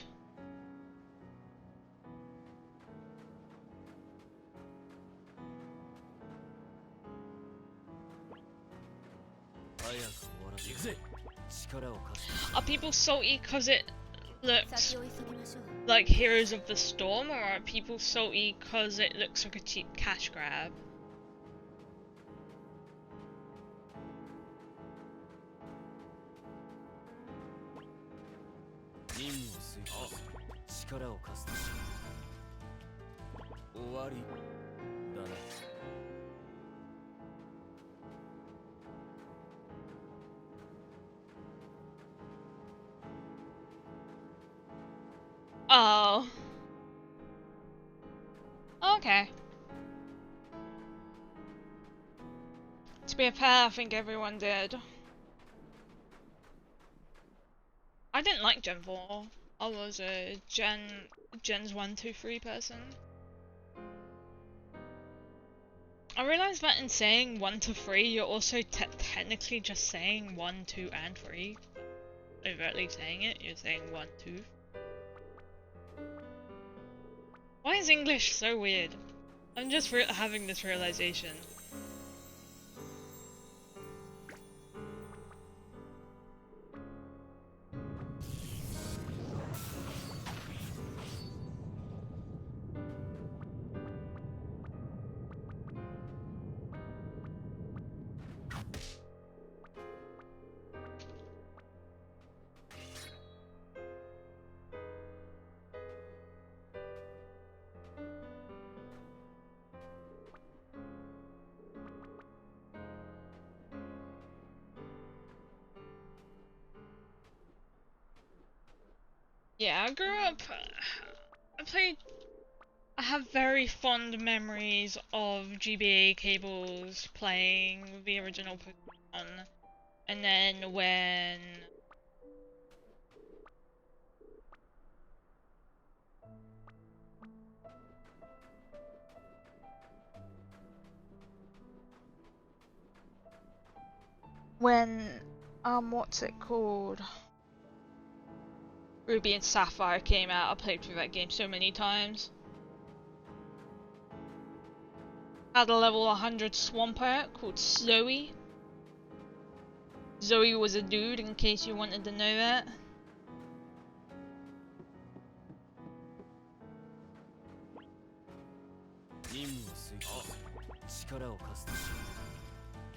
Speaker 1: Are people salty because it looks like Heroes of the Storm, or are people salty because it looks like a cheap cash grab? Oh. Okay. To be fair, I think everyone did. I didn't like Gen 4. I was a Gens 1, 2, 3 person. I realised that in saying 1 to 3, you're also technically just saying 1, 2, and 3. Overtly saying it, you're saying 1, 2. Why is English so weird? I'm just having this realization. Yeah, I grew up, I have very fond memories of GBA cables playing the original Pokemon, and then when what's it called? Ruby and Sapphire came out. I played through that game so many times. Had a level 100 Swampert called Zoe. Zoe was a dude, in case you wanted to know that.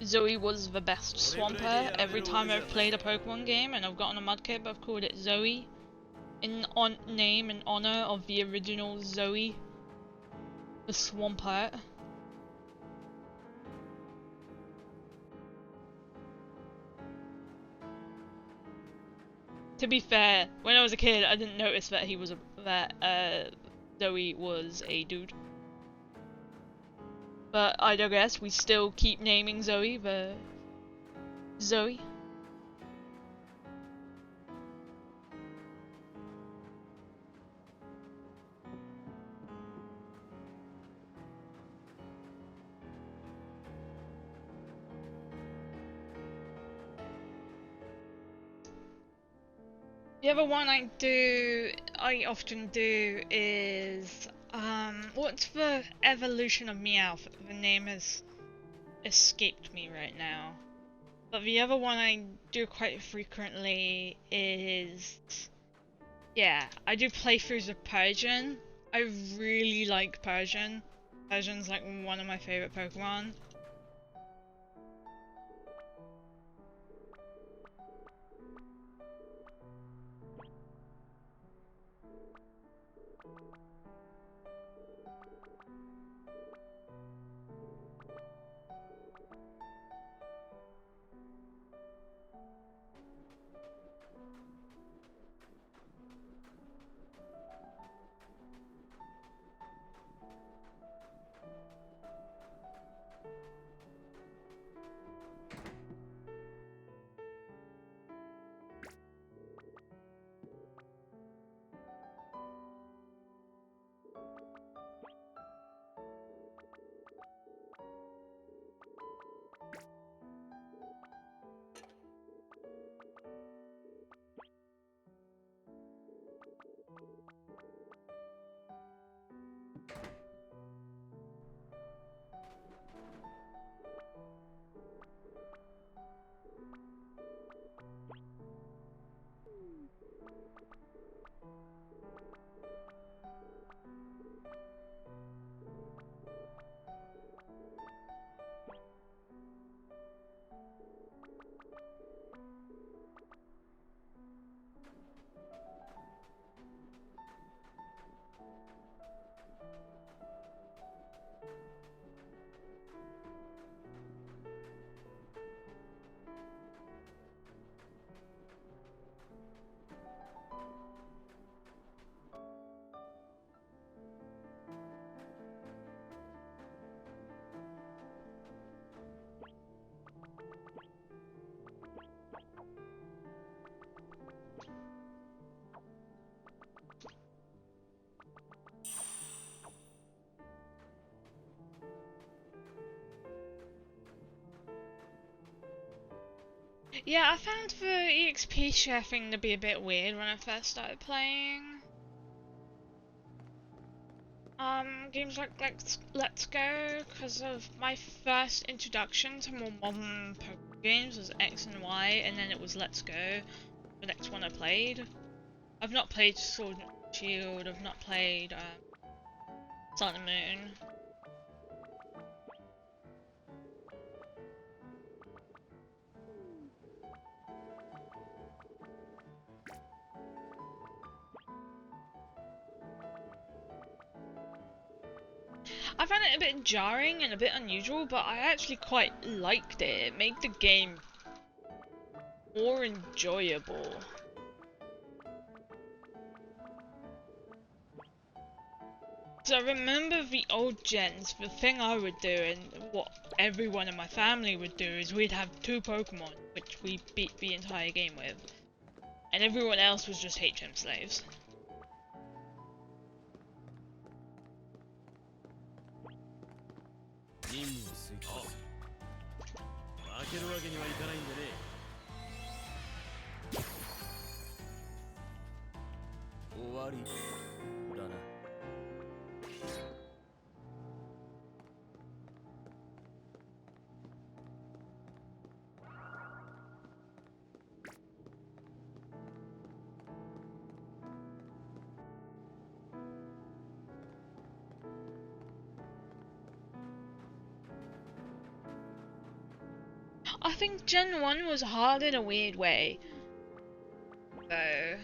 Speaker 1: Zoe was the best Swampert. Every time I've played a Pokemon game and I've gotten a Mudkip, I've called it Zoe. In name and honor of the original Zoe, the Swampert. To be fair, when I was a kid, I didn't notice that Zoe was a dude. But I digress. We still keep naming Zoe the Zoe. The other one I often do is, what's the evolution of Meowth? The name has escaped me right now. But the other one I do quite frequently is, yeah, I do playthroughs of Persian. I really like Persian. Persian's like one of my favorite Pokemon. Yeah, I found the EXP share thing to be a bit weird when I first started playing. Games like Let's Go, because of my first introduction to more modern Pokemon games was X and Y, and then it was Let's Go, the next one I played. I've not played Sword and Shield, I've not played Sun and Moon. I found it a bit jarring and a bit unusual, but I actually quite liked it. It made the game more enjoyable. So I remember the old gens, the thing I would do and what everyone in my family would do is we'd have two Pokemon, which we beat the entire game with. And everyone else was just HM slaves.
Speaker 2: 任務を遂行する。負けるわけにはいかないんでね。終わりだな。
Speaker 1: I think Gen 1 was hard in a weird way, though.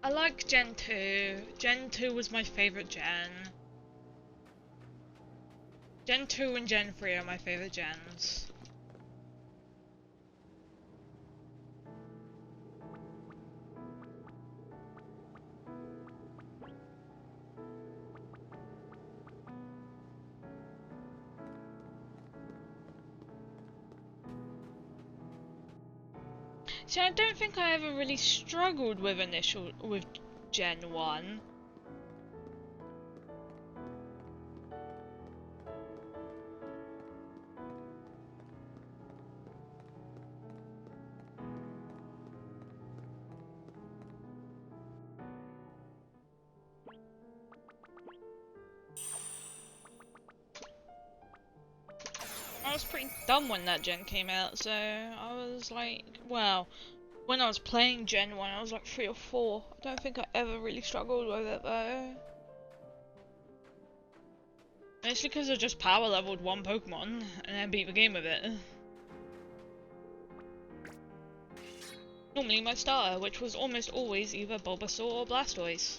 Speaker 1: I like Gen 2. Gen 2 was my favourite gen. Gen 2 and Gen 3 are my favourite gens. See, I don't think I ever really struggled with Gen 1. I was pretty dumb when that gen came out, so I was like, well, when I was playing Gen 1, I was like 3 or 4. I don't think I ever really struggled with it though. Mostly because I just power leveled one Pokemon and then beat the game with it. Normally my starter, which was almost always either Bulbasaur or Blastoise.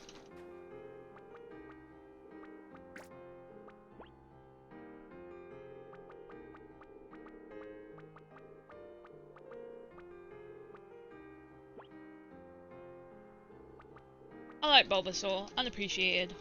Speaker 1: I like Bulbasaur, unappreciated.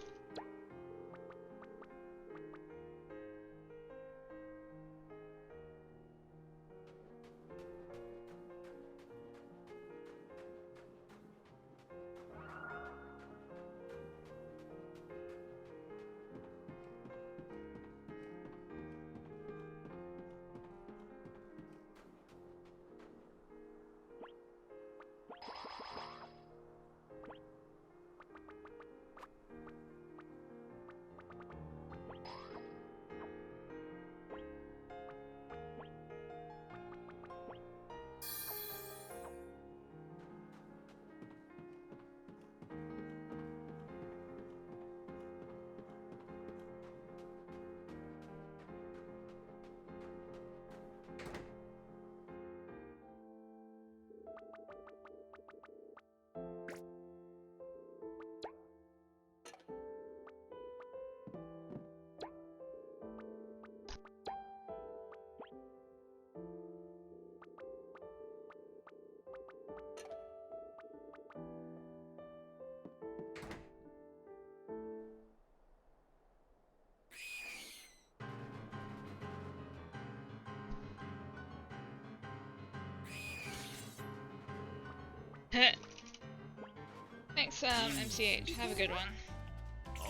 Speaker 1: Thanks, MCH. Have a good one.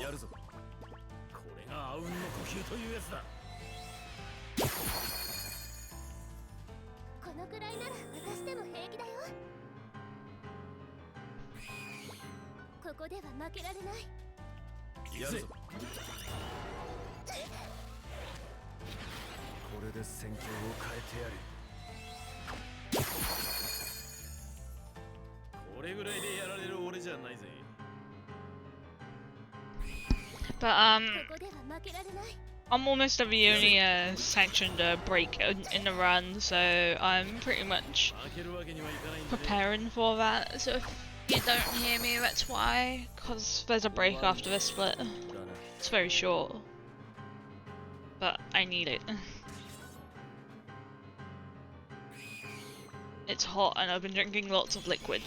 Speaker 2: やるぞ。これがあうんの呼吸というやつだ。
Speaker 3: このくらいなら私でも平気だよ。ここでは負けられない。
Speaker 2: やるぞ。これで戦況を変えてやる。これぐらいでやられる俺じゃないぜ。
Speaker 1: But I'm almost at the only sanctioned break in the run, so I'm pretty much preparing for that. So if you don't hear me, that's why, because there's a break after the split. It's very short, but I need it. It's hot and I've been drinking lots of liquid.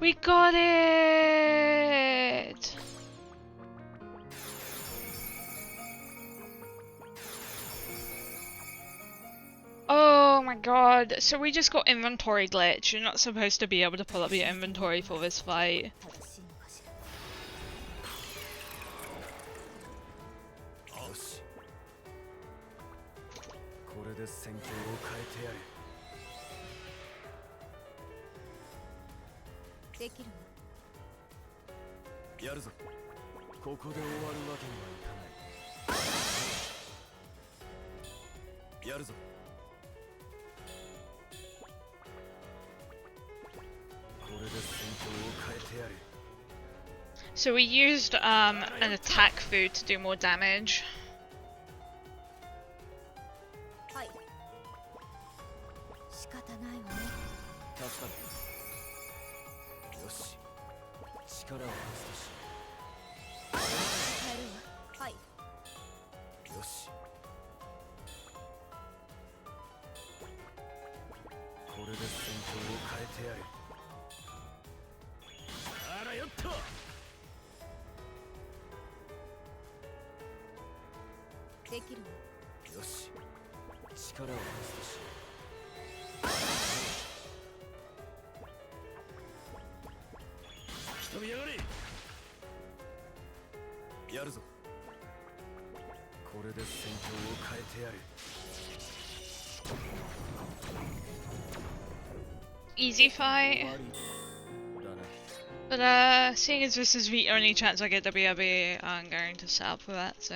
Speaker 1: We got it! Oh my god, so we just got inventory glitch. You're not supposed to be able to pull up your inventory for this fight. So we used an attack food to do more damage.
Speaker 2: これで戦況を変えてやる。
Speaker 1: Easy fight.
Speaker 2: だな。
Speaker 1: But seeing as this is the only chance I get WRB, I'm going to set up for that, so.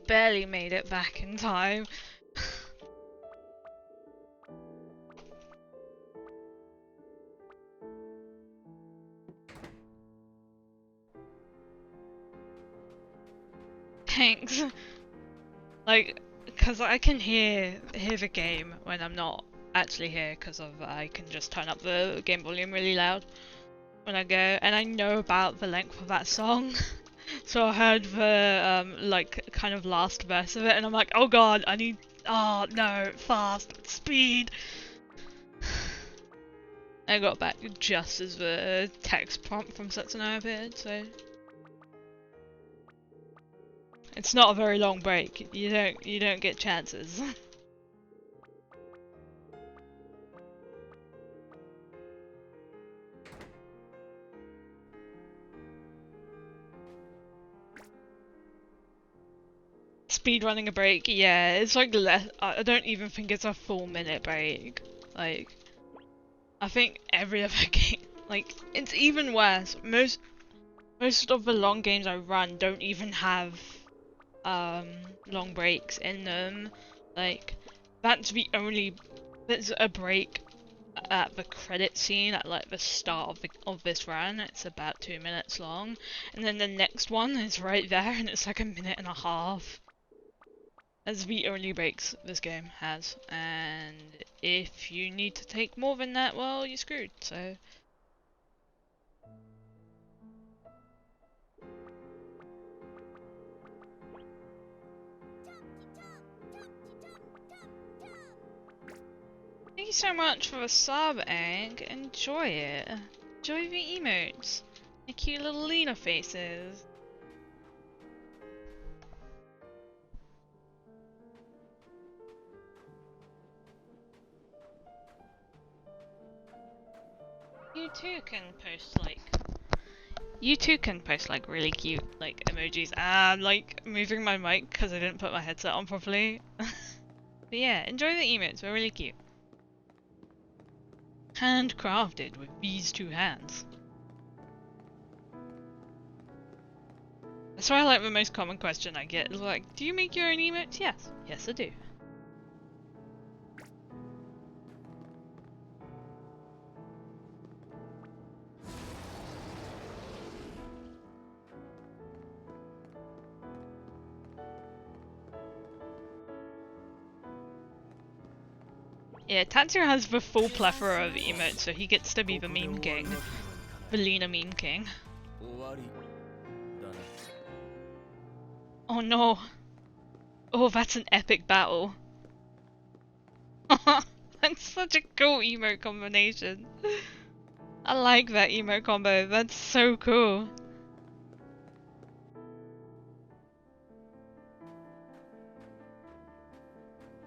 Speaker 1: Barely made it back in time. Thanks. Like, cause I can hear the game when I'm not actually here, cause of I can just turn up the game volume really loud when I go, and I know about the length of that song. So I heard the like kind of last verse of it, and I'm like, oh god, I need, oh no, fast, speed. I got back just as the text prompt from Setsuna appeared, so it's not a very long break. You don't get chances. Speed running a break, yeah, it's like less. I don't even think it's a full minute break. Like, I think every other game, like, it's even worse. Most of the long games I run don't even have long breaks in them. Like, that's a break at the credit scene at like the start of this run. It's about 2 minutes long, and then the next one is right there, and it's like a minute and a half. That's the only breaks this game has, and if you need to take more than that, well, you're screwed, so. Thank you so much for the sub, Egg. Enjoy it. Enjoy the emotes. The cute little Lena faces. You too can post like really cute like emojis. I'm like moving my mic because I didn't put my headset on properly. But yeah, enjoy the emotes, they're really cute. Handcrafted with these two hands. That's why I like the most common question I get is like, do you make your own emotes? Yes. Yes I do. Yeah, Tatsu has the full plethora of emotes, so he gets to be the meme king. The Lena meme king. Oh no. Oh, that's an epic battle. That's such a cool emote combination. I like that emote combo, that's so cool.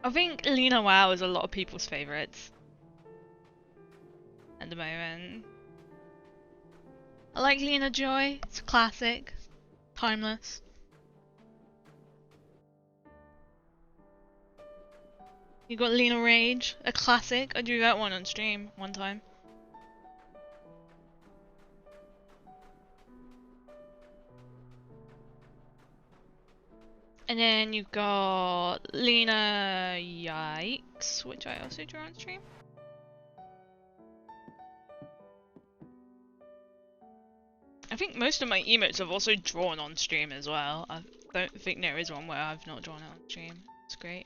Speaker 1: I think Lena WoW is a lot of people's favourites at the moment. I like Lena Joy, it's a classic, timeless. You got Lena Rage, a classic. I do that one on stream one time. And then you got Lena Yikes, which I also draw on stream. I think most of my emotes I've also drawn on stream as well. I don't think there is one where I've not drawn it on stream. It's great.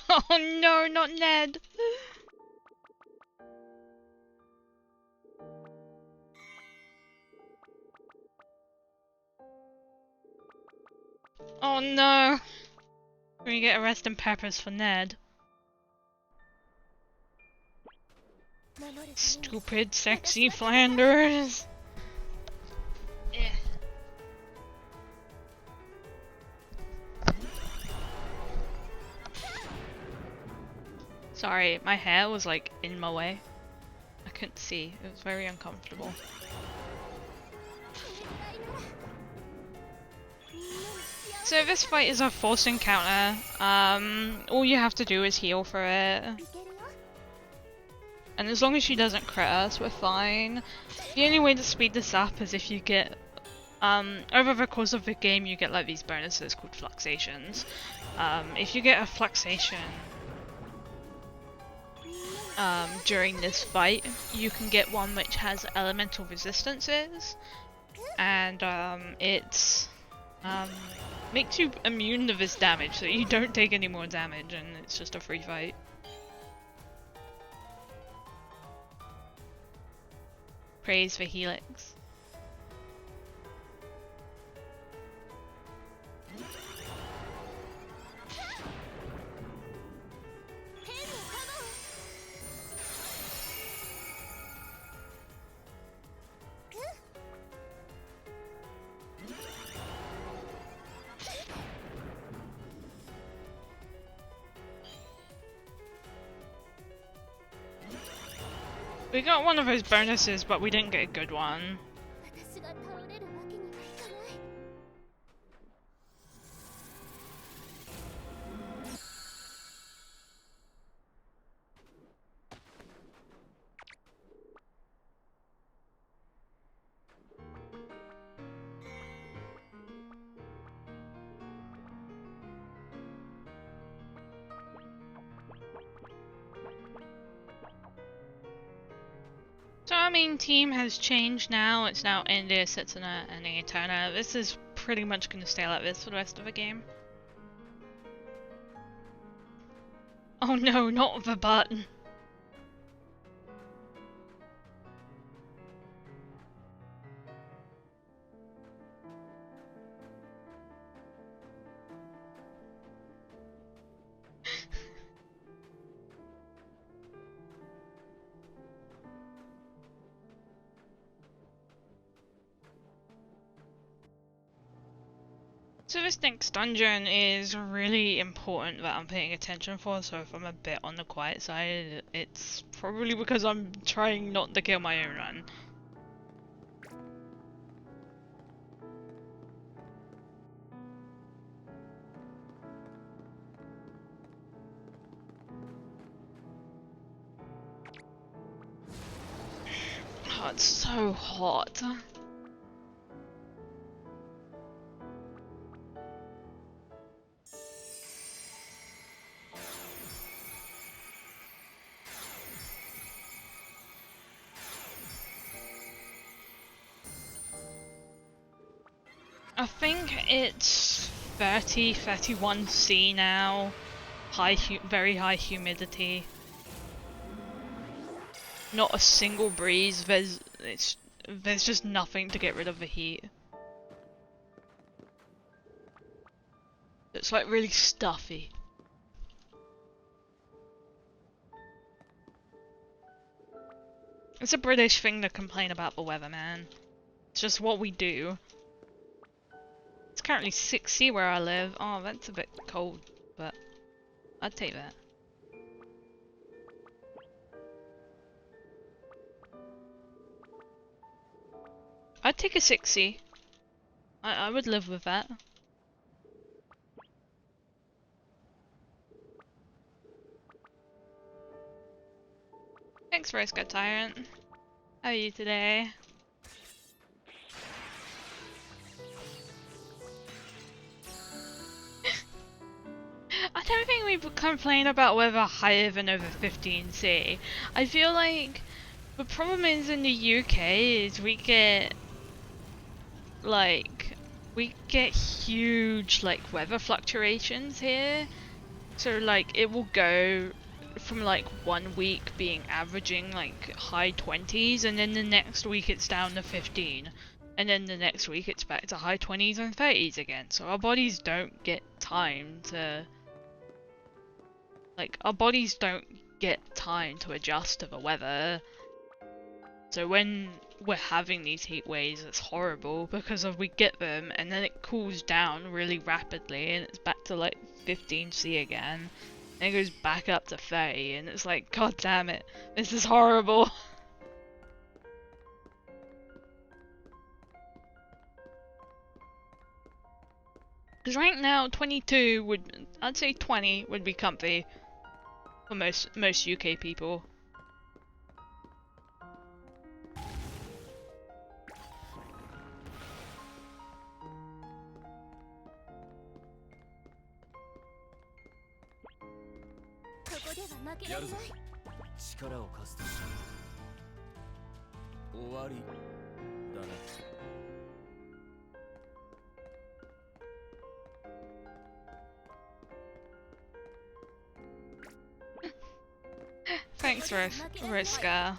Speaker 1: Oh no, not Ned! Oh no! We get arrested peppers for Ned. Stupid, sexy Flanders! Eh. Sorry, my hair was like in my way. I couldn't see. It was very uncomfortable. So this fight is a forced encounter. All you have to do is heal for it. And as long as she doesn't crit us, we're fine. The only way to speed this up is if you get... over the course of the game you get like these bonuses called fluxations. If you get a fluxation during this fight, you can get one which has elemental resistances. And it's... makes you immune to this damage, so you don't take any more damage and it's just a free fight. Praise for Helix. We got one of those bonuses, but we didn't get a good one. So our main team has changed now. It's now India, Setsuna, and Eterna. This is pretty much going to stay like this for the rest of the game. Oh no, not the button. So this next dungeon is really important that I'm paying attention for, so if I'm a bit on the quiet side, it's probably because I'm trying not to kill my own run. Oh, it's so hot. I think it's 30, 31°C now. Very high humidity. Not a single breeze. There's just nothing to get rid of the heat. It's like really stuffy. It's a British thing to complain about the weather, man. It's just what we do. It's currently 6°C where I live. Oh, that's a bit cold, but I'd take that. I'd take a 6°C. I would live with that. Thanks, Roscoe Tyrant. How are you today? I don't think we complain about weather higher than over 15°C. I feel like the problem is in the UK is we get huge like weather fluctuations here. So like it will go from like 1 week being averaging like high 20s, and then the next week it's down to 15, and then the next week it's back to high 20s and 30s again. So our bodies don't get time to adjust to the weather. So when we're having these heat waves, it's horrible because we get them and then it cools down really rapidly and it's back to like 15°C again. And it goes back up to 30 and it's like, god damn it, this is horrible. Because right now, 22 would, I'd say 20 would be comfy for most UK people. Thanks, Riska.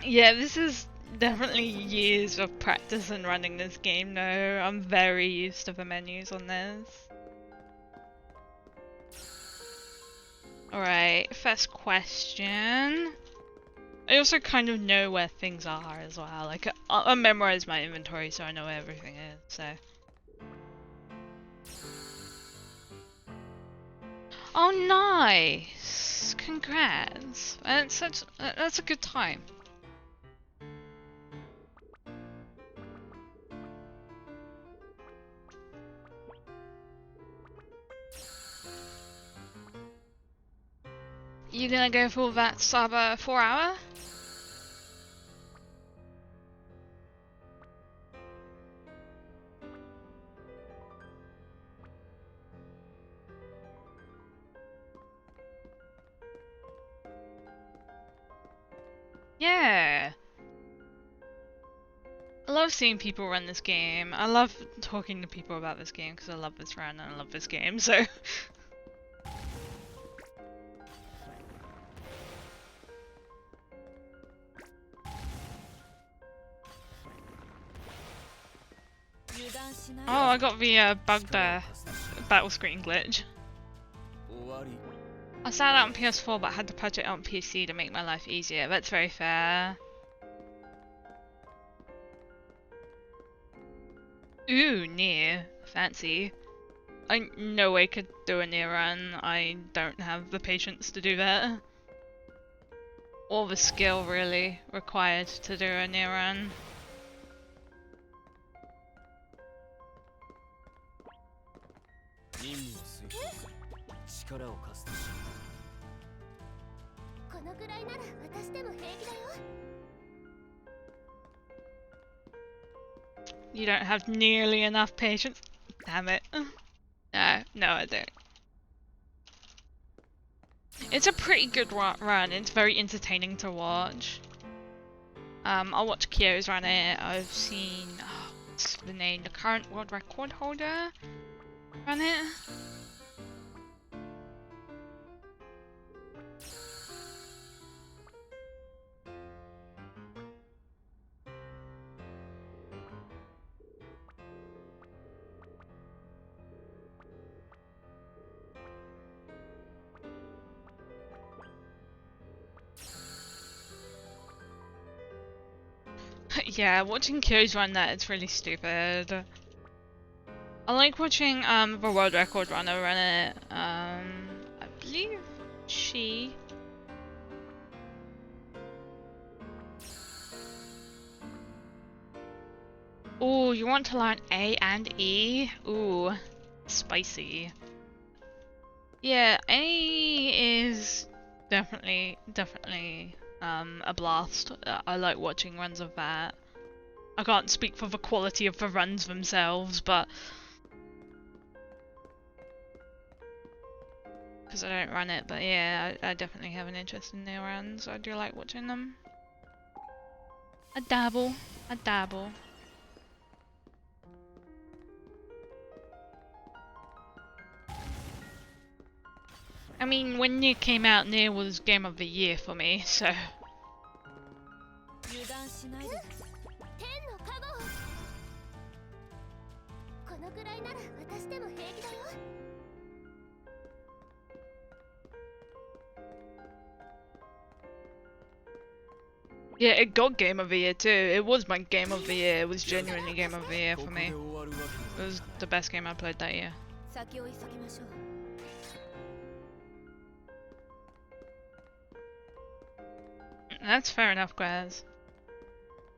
Speaker 1: Yeah, this is definitely years of practice in running this game though. I'm very used to the menus on this. Alright, first question. I also kind of know where things are as well. Like, I memorize my inventory so I know where everything is, so. Oh, nice! Congrats! That's a good time. You gonna go for that sub 4 hour? Yeah. I love seeing people run this game. I love talking to people about this game because I love this run and I love this game, so. Oh, I got the bugged battle screen glitch. I started out on PS4 but had to patch it on PC to make my life easier. That's very fair. Ooh, near. Fancy. I no way could do a near run. I don't have the patience to do that. Or the skill really required to do a near run. You don't have nearly enough patience. Damn it. No, I don't. It's a pretty good run. It's very entertaining to watch. I'll watch Kyo's run it. I've seen... Oh what's the name? The current world record holder run it. Yeah, watching Kyo's run that, it's really stupid. I like watching the world record runner run it. I believe she. Ooh, you want to learn A and E? Ooh, spicy. Yeah, A is definitely a blast. I like watching runs of that. I can't speak for the quality of the runs themselves, but because I don't run it, but yeah, I definitely have an interest in their runs. I do like watching them. I dabble. I dabble. I mean, when Nier came out, Nier was Game of the Year for me, so.
Speaker 3: 油断しないで天の加護このくらいなら私でも平気だよ
Speaker 1: Yeah, it got Game of the Year too. It was my Game of the Year. It was genuinely Game of the Year for me. It was the best game I played that year.
Speaker 3: 先を急ぎましょう
Speaker 1: That's fair enough, Quaz.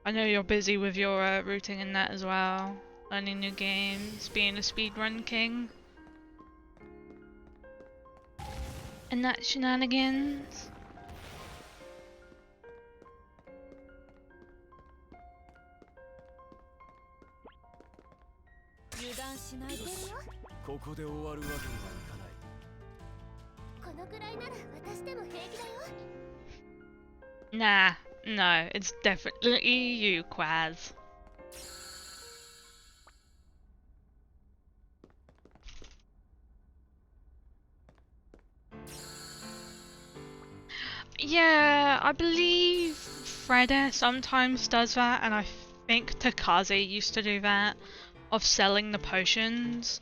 Speaker 1: I know you're busy with your routing and that as well. Learning new games, being a speedrun king. And that shenanigans. Nah, no, it's definitely you, Quaz. Yeah, I believe Freda sometimes does that, and I think Takaze used to do that, of selling the potions.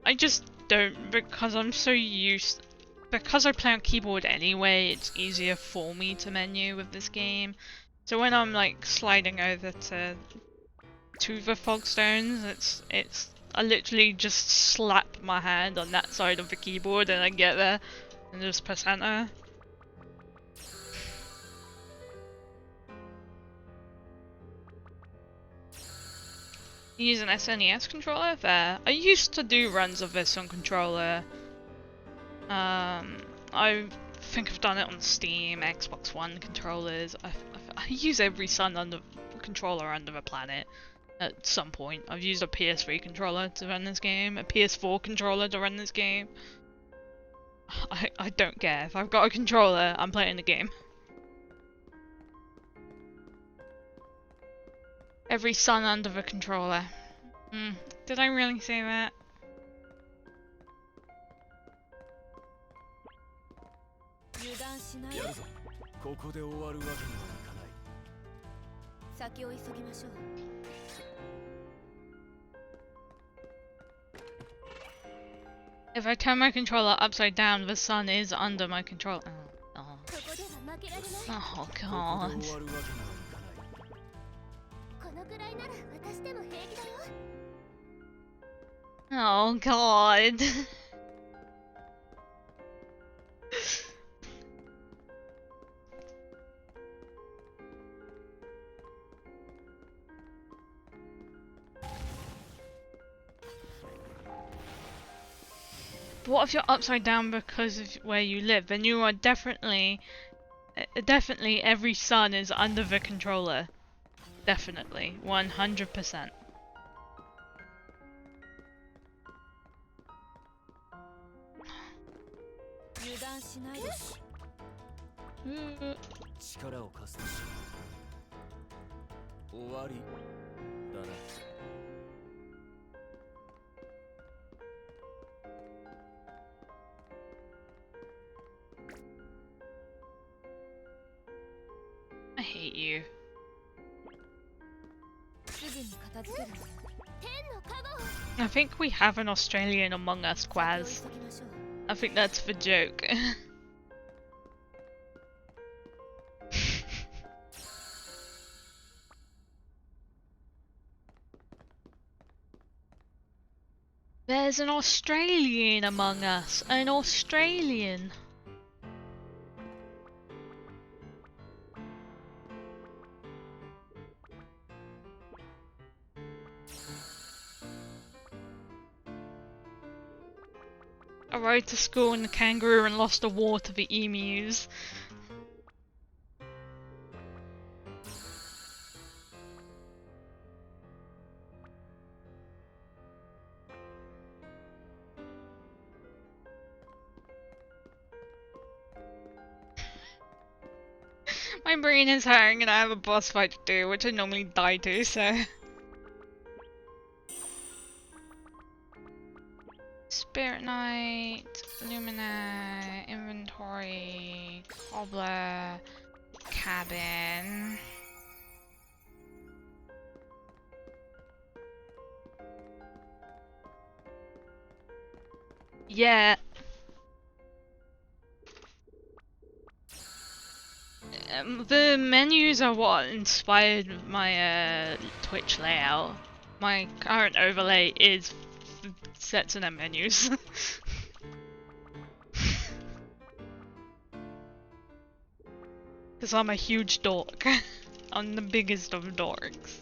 Speaker 1: I just don't, because I'm so used... Because I play on keyboard anyway, it's easier for me to menu with this game. So when I'm like sliding over to the Fogstones, I literally just slap my hand on that side of the keyboard and I get there and just press enter. You use an SNES controller? There. I used to do runs of this on controller. I think I've done it on Steam, Xbox One controllers. I use every controller under the planet at some point. I've used a PS3 controller to run this game, a PS4 controller to run this game. I don't care. If I've got a controller, I'm playing the game. Every sun under the controller. Did I really say that? If I turn my controller upside down, the sun is under my controller. Oh god. Oh god. What if you're upside down because of where you live? Then you are definitely every sun is under the controller. Definitely, 100%. hate you.
Speaker 3: すぐに片付ける。天の加護を
Speaker 1: I think we have an Australian among us,
Speaker 3: 先を
Speaker 1: Quaz.
Speaker 3: 急ぎましょう。
Speaker 1: I think that's for joke. There's an Australian among us. An Australian. I rode to school in the kangaroo and lost a war to the emus. My brain is hurting and I have a boss fight to do, which I normally die to, so... Spirit Knight, Lumina, Inventory, Cobbler, Cabin... Yeah. The menus are what inspired my Twitch layout. My current overlay is Setsuna menus. Because I'm a huge dork. I'm the biggest of dorks.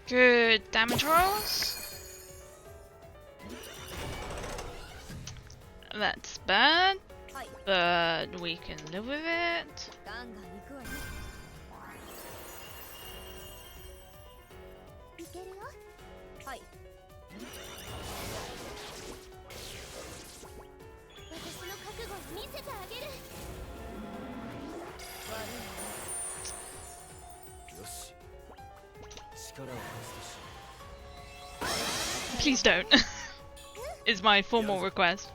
Speaker 1: Good damage rolls. That's bad, but we can live with it.
Speaker 3: ガンガン行くわよ。いけるよ。はい。私の覚悟を見せてあげる。悪いわ。
Speaker 2: よし力を貸すとし
Speaker 1: Please don't. Is my formal request.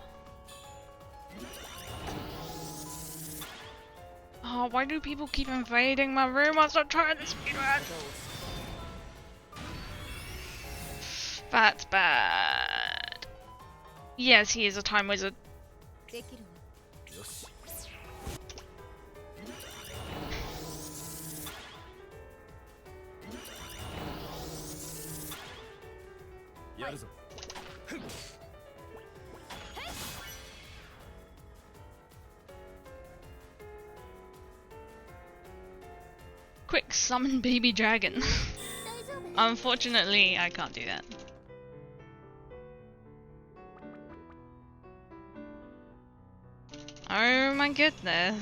Speaker 1: Oh, why do people keep invading my room whilst I'm trying to speedrun? That's bad. Yes, he is a time wizard.
Speaker 3: できるわ。
Speaker 2: よしやるぞ
Speaker 1: Quick, summon baby dragon.
Speaker 3: 大丈夫。
Speaker 1: Unfortunately, I can't do that. Oh my goodness.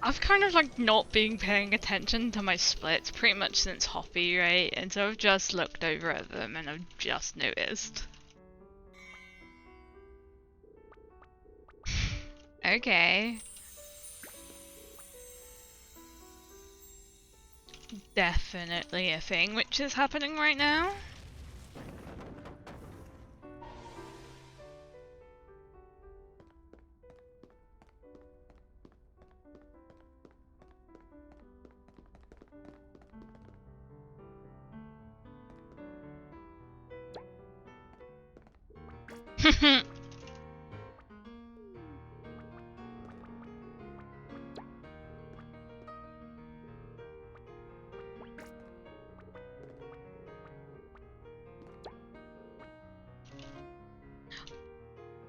Speaker 1: I've kind of like not been paying attention to my splits pretty much since Hoppy, right? And so I've just looked over at them and I've just noticed. Okay. Definitely a thing which is happening right now.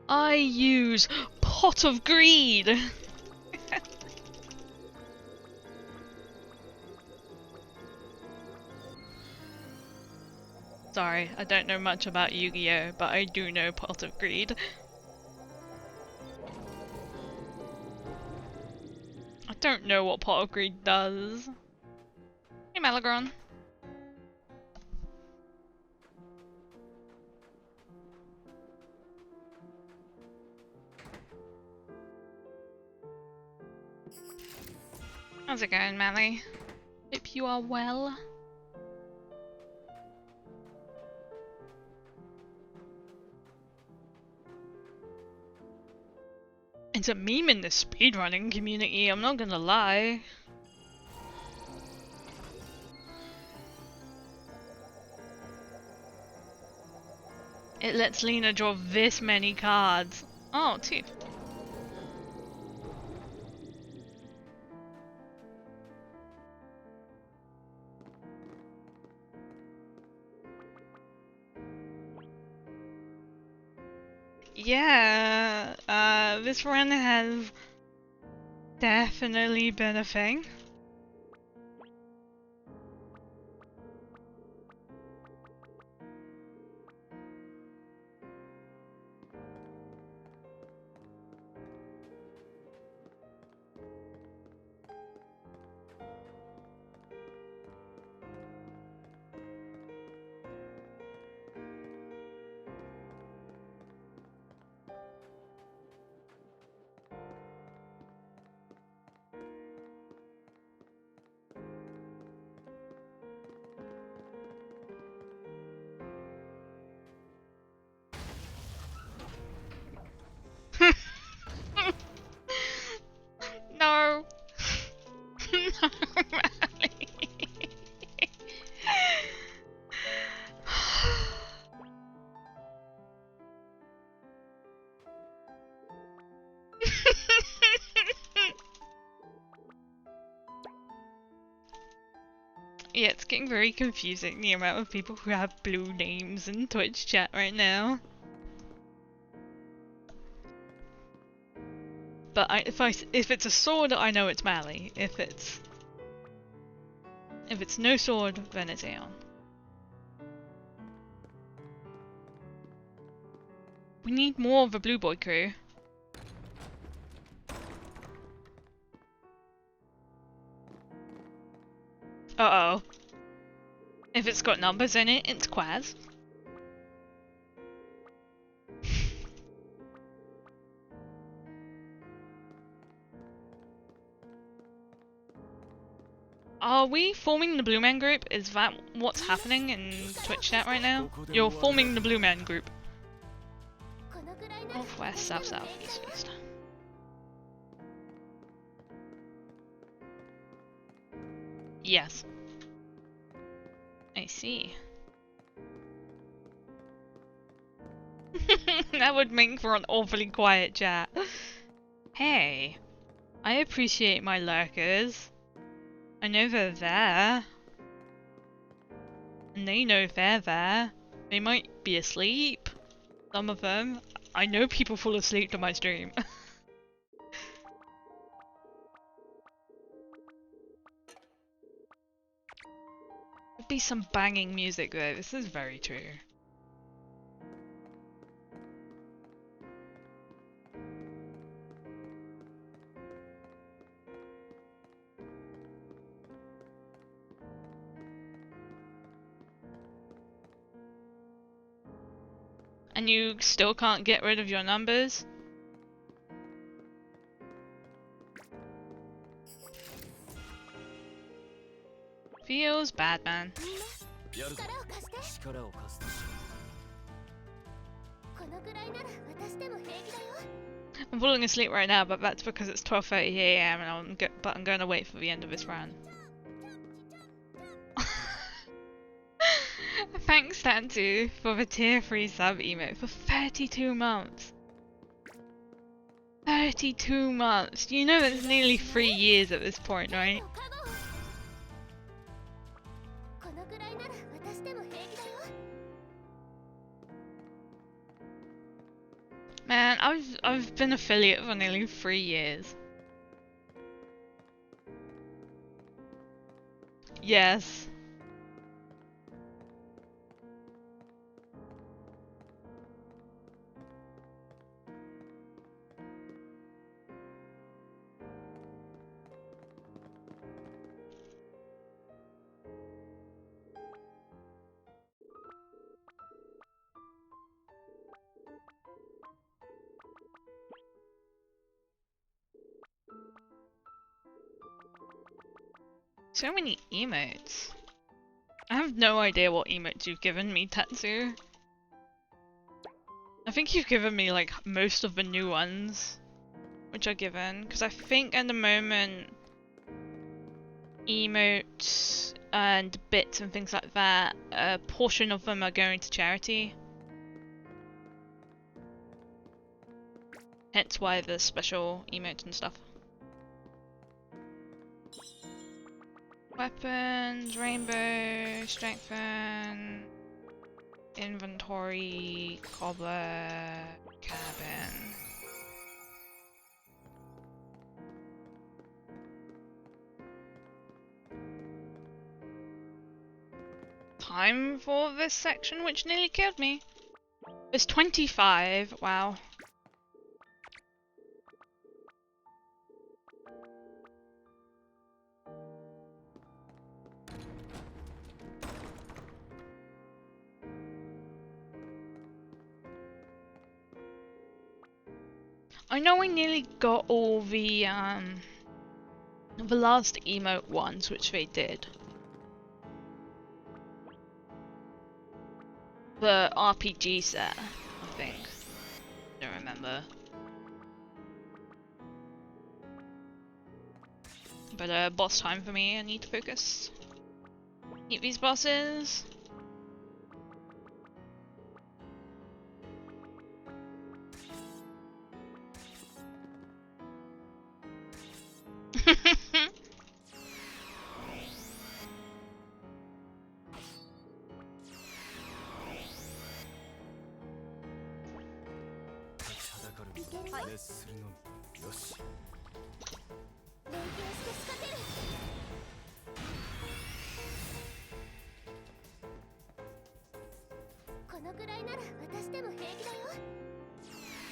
Speaker 1: I use Pot of Greed. Sorry, I don't know much about Yu-Gi-Oh, but I do know Pot of Greed. I don't know what Pot of Greed does. Hey, Malagron. How's it going, Mally? Hope you are well. It's a meme in the speedrunning community, I'm not gonna lie. It lets Lena draw this many cards. Oh, two. Yeah, this run has definitely been a thing. No. No, Mally. Yeah, it's getting very confusing, the amount of people who have blue names in Twitch chat right now. But if it's a sword, I know it's Mally. If it's no sword, then it's Aeon. We need more of a blue boy crew. Uh-oh. If it's got numbers in it, it's Quaz. Are we forming the Blue Man group? Is that what's happening in Twitch chat right now? You're forming the Blue Man group. North, west, south, south, east, east. Yes. I see. That would make for an awfully quiet chat. Hey, I appreciate my lurkers. I know they're there. And they know they're there. They might be asleep. Some of them. I know people fall asleep to my stream. There'd be some banging music though, this is very true. And you still can't get rid of your numbers? Feels bad, man. I'm falling asleep right now, but that's because it's 12:30 AM and I'm going to wait for the end of this run. Thanks, Tantu, for the tier 3 sub emote for 32 months. 32 months. You know it's nearly 3 years at this point, right? Man, I've been affiliate for nearly 3 years. Yes. So many emotes. I have no idea what emotes you've given me, Tatsu. I think you've given me like most of the new ones which are given, because I think at the moment emotes and bits and things like that, a portion of them are going to charity. Hence why there's special emotes and stuff. Weapons, rainbow, strengthen, inventory, cobbler, cabin. Time for this section, which nearly killed me. It's 25, wow. I know we nearly got all the last emote ones, which they did. The RPG set, I think. Don't remember. But boss time for me, I need to focus. Eat these bosses.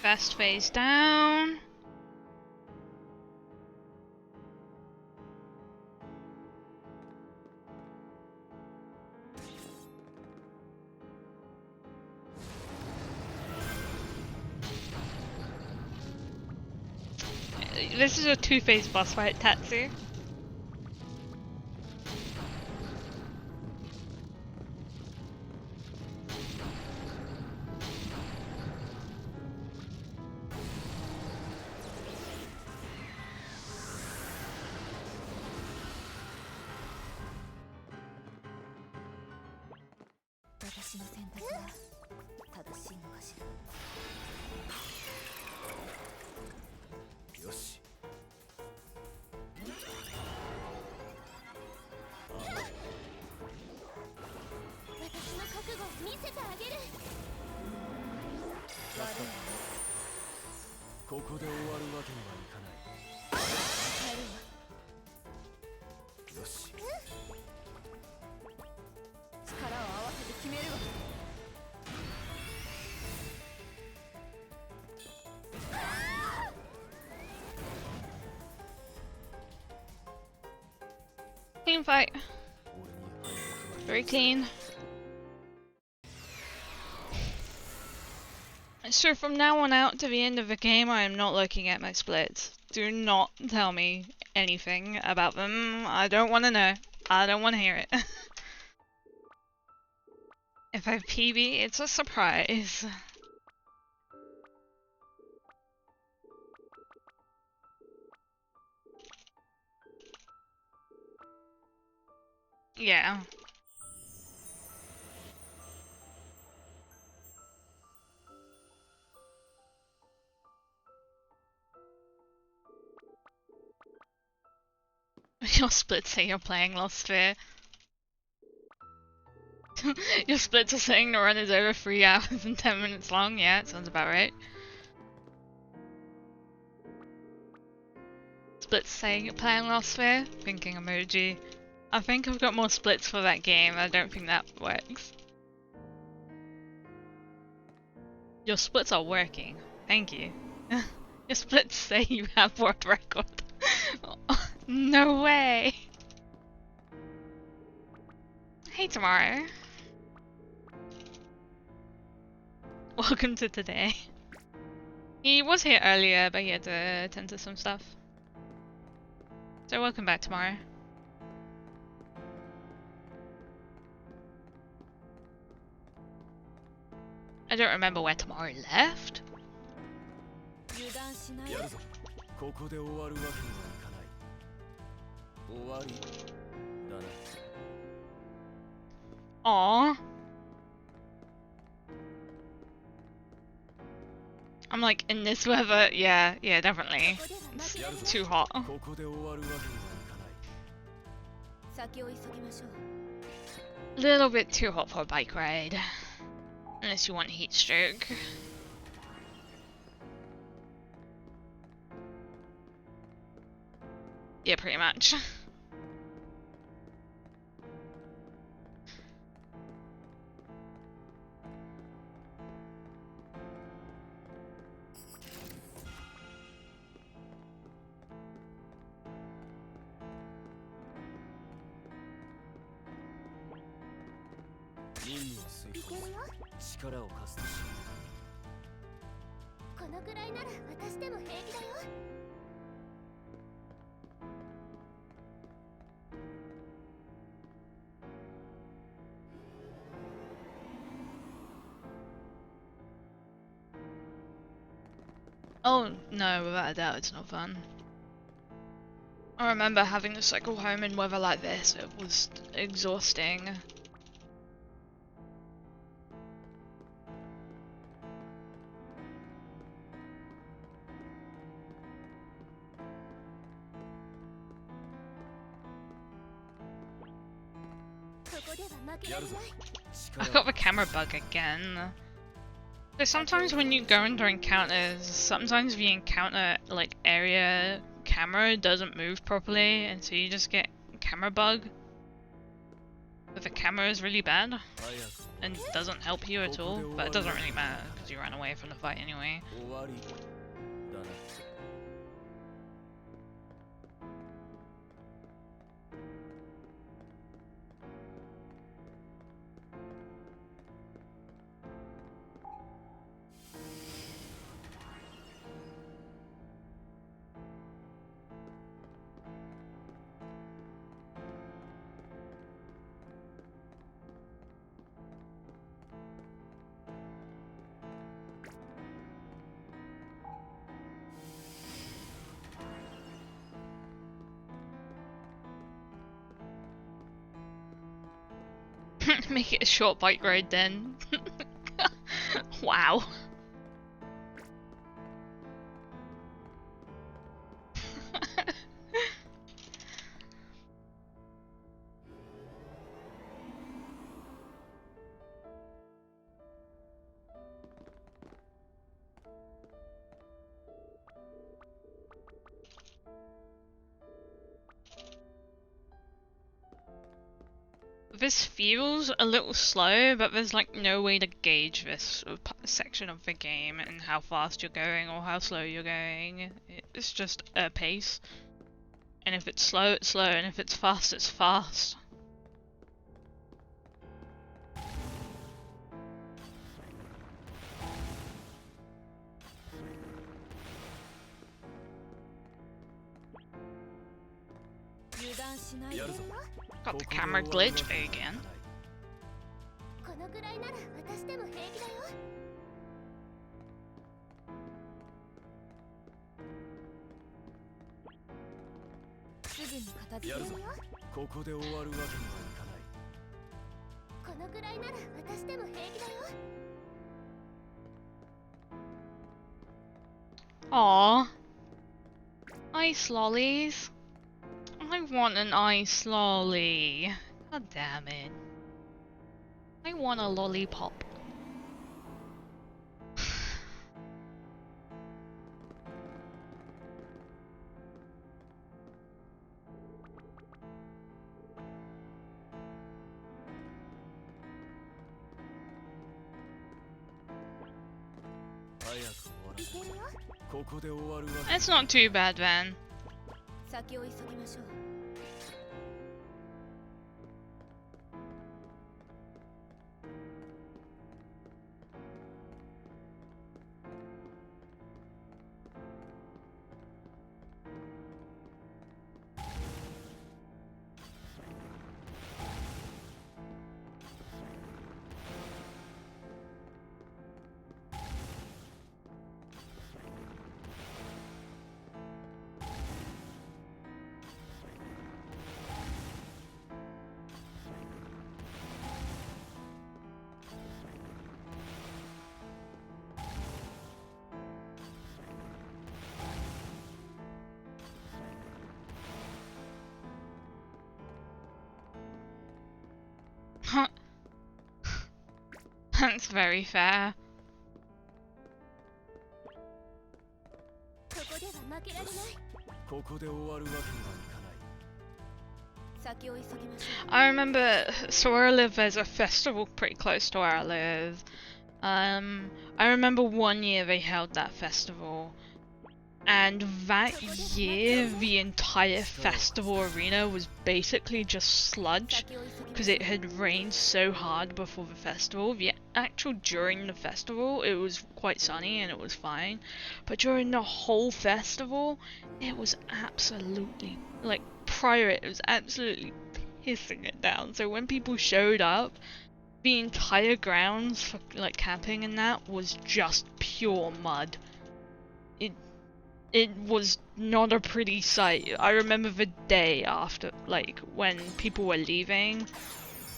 Speaker 1: Fast phase down. This is a two-phase boss fight, Tatsu. Clean fight. Very clean. So from now on out to the end of the game, I am not looking at my splits. Do not tell me anything about them. I don't want to know. I don't want to hear it. If I PB, it's a surprise. Yeah. Your splits say you're playing Lost Sphere. Your splits are saying the run is over 3 hours and 10 minutes long. Yeah, it sounds about right. Splits saying you're playing Lost Sphere. Thinking emoji. I think I've got more splits for that game. I don't think that works. Your splits are working. Thank you. Your splits say you have world record. No way. Hey, Tomorrow. Welcome to today. He was here earlier, but he had to attend to some stuff. So welcome back, Tomorrow. I don't remember where Tamari left.
Speaker 3: 油断しない
Speaker 2: やるぞ。ここで終わるわけにはいかない。終わりだな。
Speaker 1: Aww. I'm like, in this weather, yeah, definitely.
Speaker 3: ここでは負け
Speaker 2: や
Speaker 3: ら
Speaker 2: る
Speaker 3: れ
Speaker 2: ぞ
Speaker 3: ない
Speaker 1: Too hot.
Speaker 2: ここで終わるわけにはいかない。
Speaker 3: 先を急ぎましょう
Speaker 1: Little bit too hot for a bike ride. Unless you want heat stroke. Yeah, pretty much.
Speaker 2: Nin を吸い込む
Speaker 3: いけるよ
Speaker 2: 力を貸すとしよ
Speaker 3: このくらいなら私でも平気だよ
Speaker 1: Oh no, without a doubt it's not fun. I remember having to cycle home in weather like this, it was exhausting. I got the camera bug again. So sometimes when you go into encounters, sometimes the encounter like area camera doesn't move properly, and so you just get camera bug. But the camera is really bad
Speaker 2: 早く
Speaker 1: and doesn't help you at all, but it doesn't really matter because you ran away from the fight anyway.
Speaker 2: 終わりだな。
Speaker 1: Make it a short bike ride then. Wow. This feels a little slow, but there's like no way to gauge this section of the game and how fast you're going or how slow you're going. It's just a pace. And if it's slow, it's slow, and if it's fast, it's fast. Got the camera glitch again.
Speaker 3: このくらいなら私でも平気だよ すぐに片付けるよ
Speaker 2: ここで終わるわけにはいかない。
Speaker 3: このくらいなら私でも平気だよ
Speaker 1: Aww. Ice lollies. I want an ice lolly. God damn it. I want a lollipop. It's not too bad then.
Speaker 3: 先を急ぎましょう
Speaker 2: 早く終わらせてくれ。
Speaker 1: That's very fair.
Speaker 3: ここでは負けられない。
Speaker 2: ここで終わるわけにはいかない
Speaker 3: 先を急ぎましょう。
Speaker 1: I remember, so where I live, there's a festival pretty close to where I live. I remember one year they held that festival, and that year the entire festival arena was basically just sludge,
Speaker 3: 先を急ぎま
Speaker 1: because
Speaker 3: しょう。
Speaker 1: it had rained so hard before the festival. The actual during the festival, it was quite sunny and it was fine, but during the whole festival, it was absolutely, like, prior it was absolutely pissing it down. So when people showed up, the entire grounds for like camping and that was just pure mud. It was not a pretty sight. I remember the day after, like when people were leaving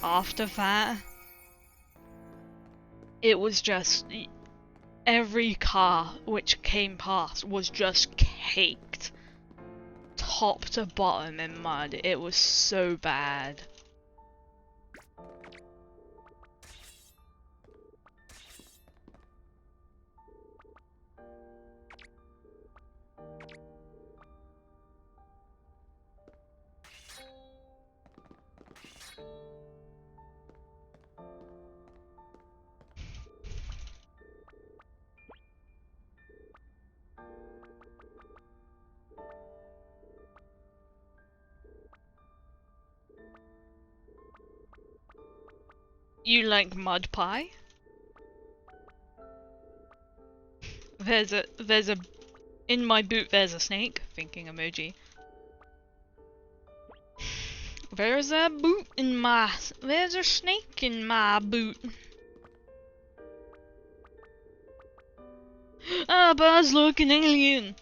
Speaker 1: after that, it was just every car which came past was just caked top to bottom in mud. It was so bad. You like mud pie? There's a in my boot there's a snake, thinking emoji. There's a snake in my boot. Ah, Buzz, look, an alien.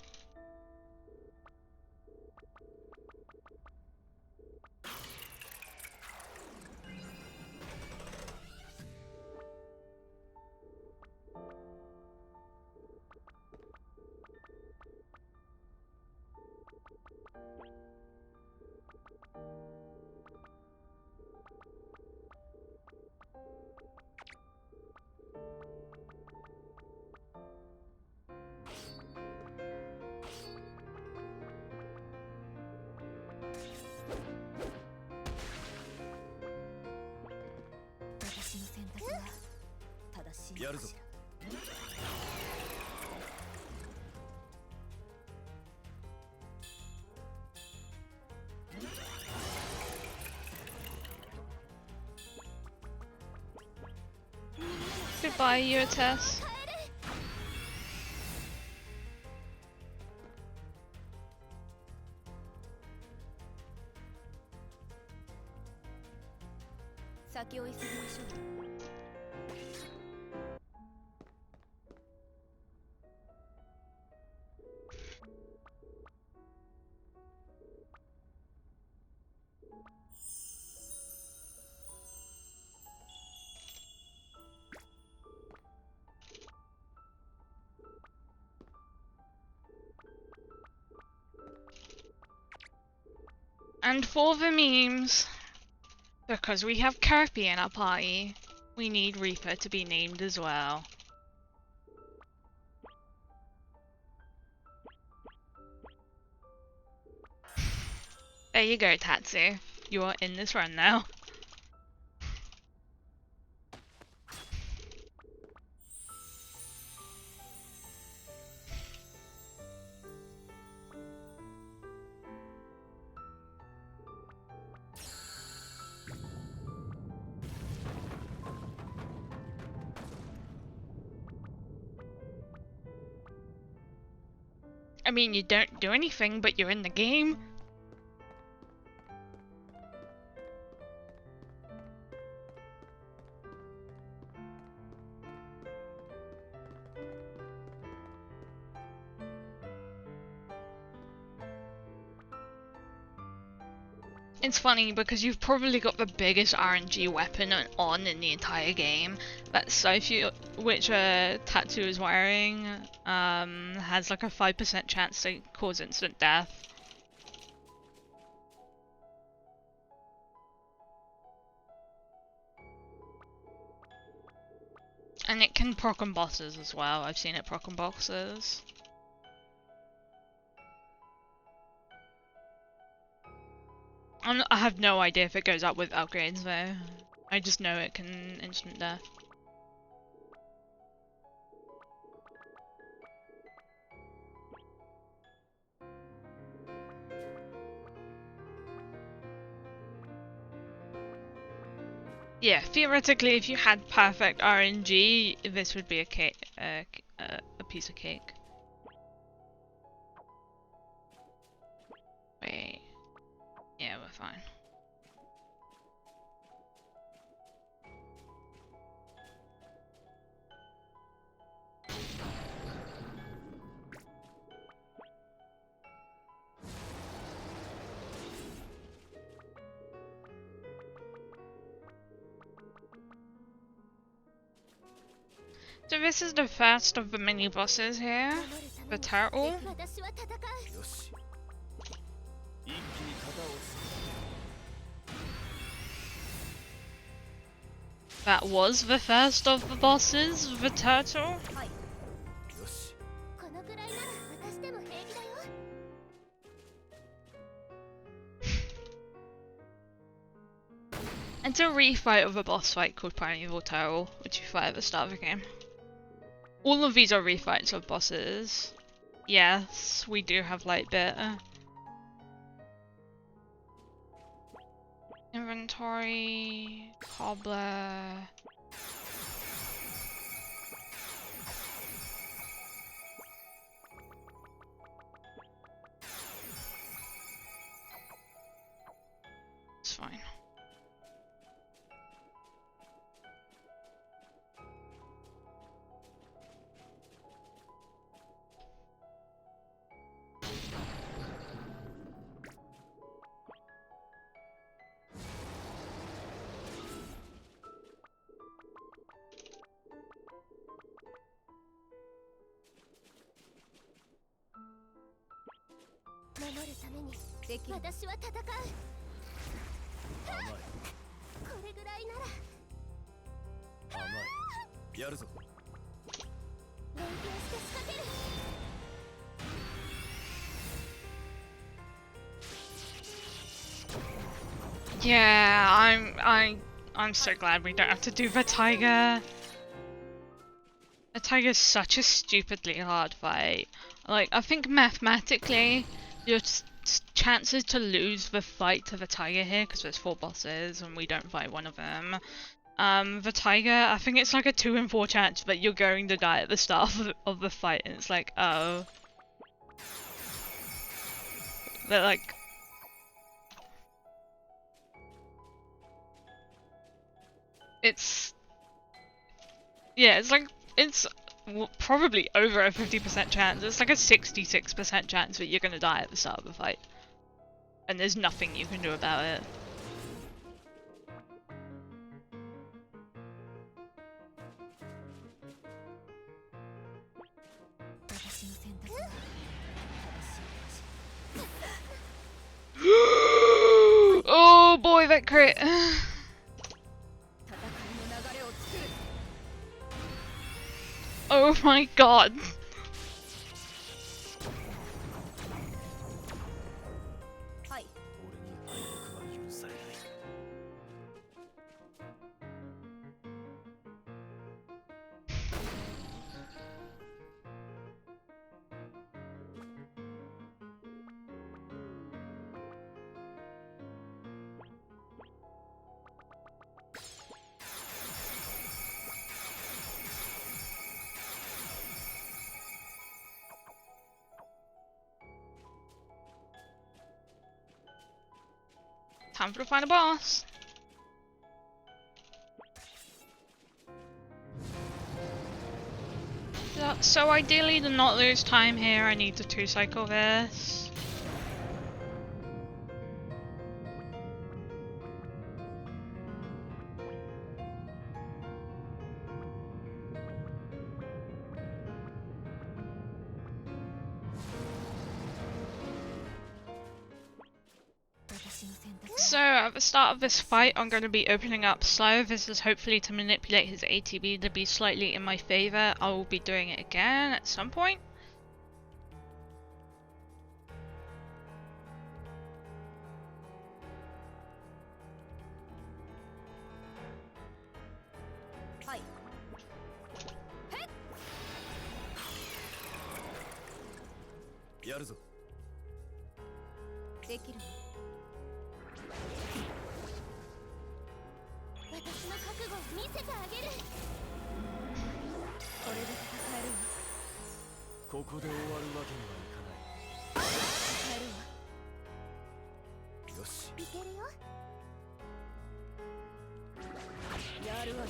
Speaker 1: Goodbye, Tess. And for the memes, because we have Kirby in our party, we need Reaper to be named as well. There you go, Tatsu. You are in this run now. I mean, you don't do anything, but you're in the game. It's funny because you've probably got the biggest RNG weapon on in the entire game. That Scythe, which Tatsu is wearing, has like a 5% chance to cause instant death. And it can proc on bosses as well. I've seen it proc on bosses. I have no idea if it goes up with upgrades though. I just know it can instant death. Yeah, theoretically, if you had perfect RNG, this would be a cake, a piece of cake. Wait, yeah, we're fine. So this is the first of the mini bosses here, the turtle.
Speaker 3: 私は戦う。
Speaker 2: よし一気に型をつ
Speaker 1: That was the first of the bosses, the turtle.
Speaker 3: はい。
Speaker 2: けよし
Speaker 3: このくらいなら私でも平気だよ。
Speaker 1: And a refight of a boss fight called Primeval Turtle, which you fight at the start of the game. All of these are refights of bosses. Yes, we do have light bit. Inventory, cobbler. It's fine.
Speaker 3: 私は戦う。
Speaker 2: 甘い
Speaker 3: これぐらいなら
Speaker 2: 甘いやるぞ
Speaker 3: 連携して仕掛ける。
Speaker 1: Yeah, I'm so glad we don't have to do the tiger. The tiger's such a stupidly hard fight. Like, I think mathematically, your chances to lose the fight to the tiger here, because there's 4 bosses and we don't fight one of them. The tiger, I think it's like a 2 in 4 chance that you're going to die at the start of the fight, and it's like, oh. But like, yeah, it's like, it's probably over a 50% chance. It's like a 66% chance that you're gonna die at the start of the fight. And there's nothing you can do about it. Oh boy, that crit! Oh my god! Time for the final boss. So ideally to not lose time here, I need to 2-cycle this. So at the start of this fight, I'm going to be opening up slow. This is hopefully to manipulate his ATB to be slightly in my favor. I will be doing it again at some point.
Speaker 2: Yaruzo.
Speaker 3: できるの私の覚悟を見せてあげるこれで戦えるわ
Speaker 2: ここで終わるわけにはいかない
Speaker 3: 戦えるわ
Speaker 2: よし
Speaker 3: いけるよやるわよ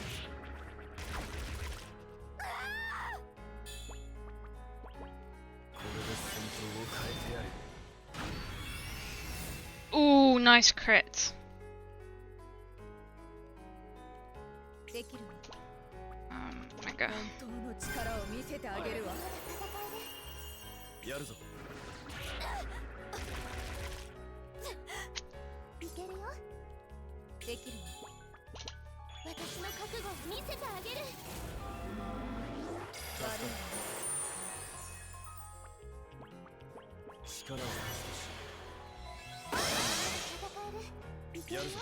Speaker 2: これで戦況を変えてやる
Speaker 1: Ooh, nice crit.
Speaker 3: できるの
Speaker 1: Mega.
Speaker 3: 本当の力を見せてあげるわ
Speaker 2: やるぞ
Speaker 3: いけるよできるの私の覚悟を見せてあげる悪い
Speaker 2: 力を貸す
Speaker 3: 戦えるいけるよ
Speaker 2: やるぞ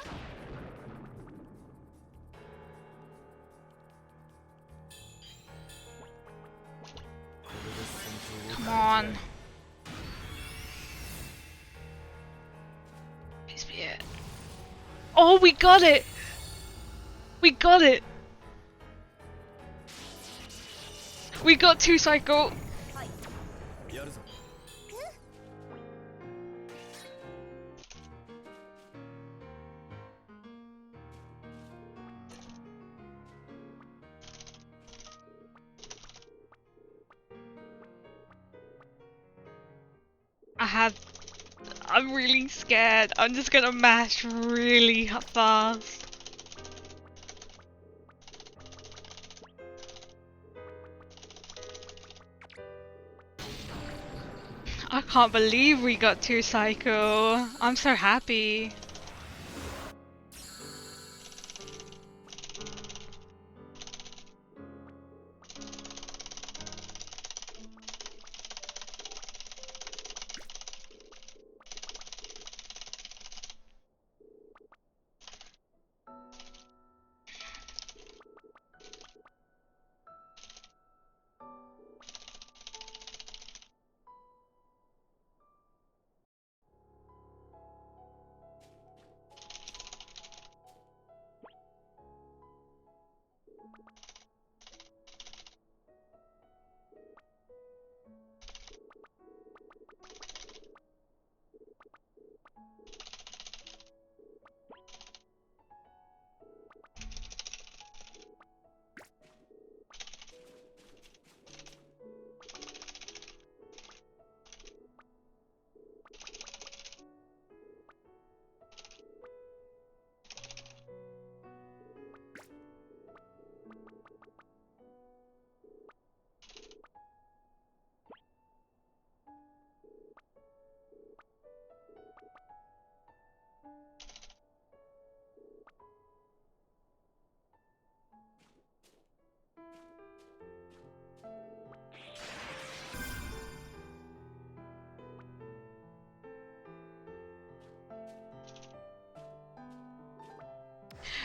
Speaker 1: Come on. Please be it. Oh, we got it! We got it! We got 2 cycle!
Speaker 2: やるぞ
Speaker 1: I'm really scared. I'm just gonna mash really fast. I can't believe we got 2 cycle. I'm so happy.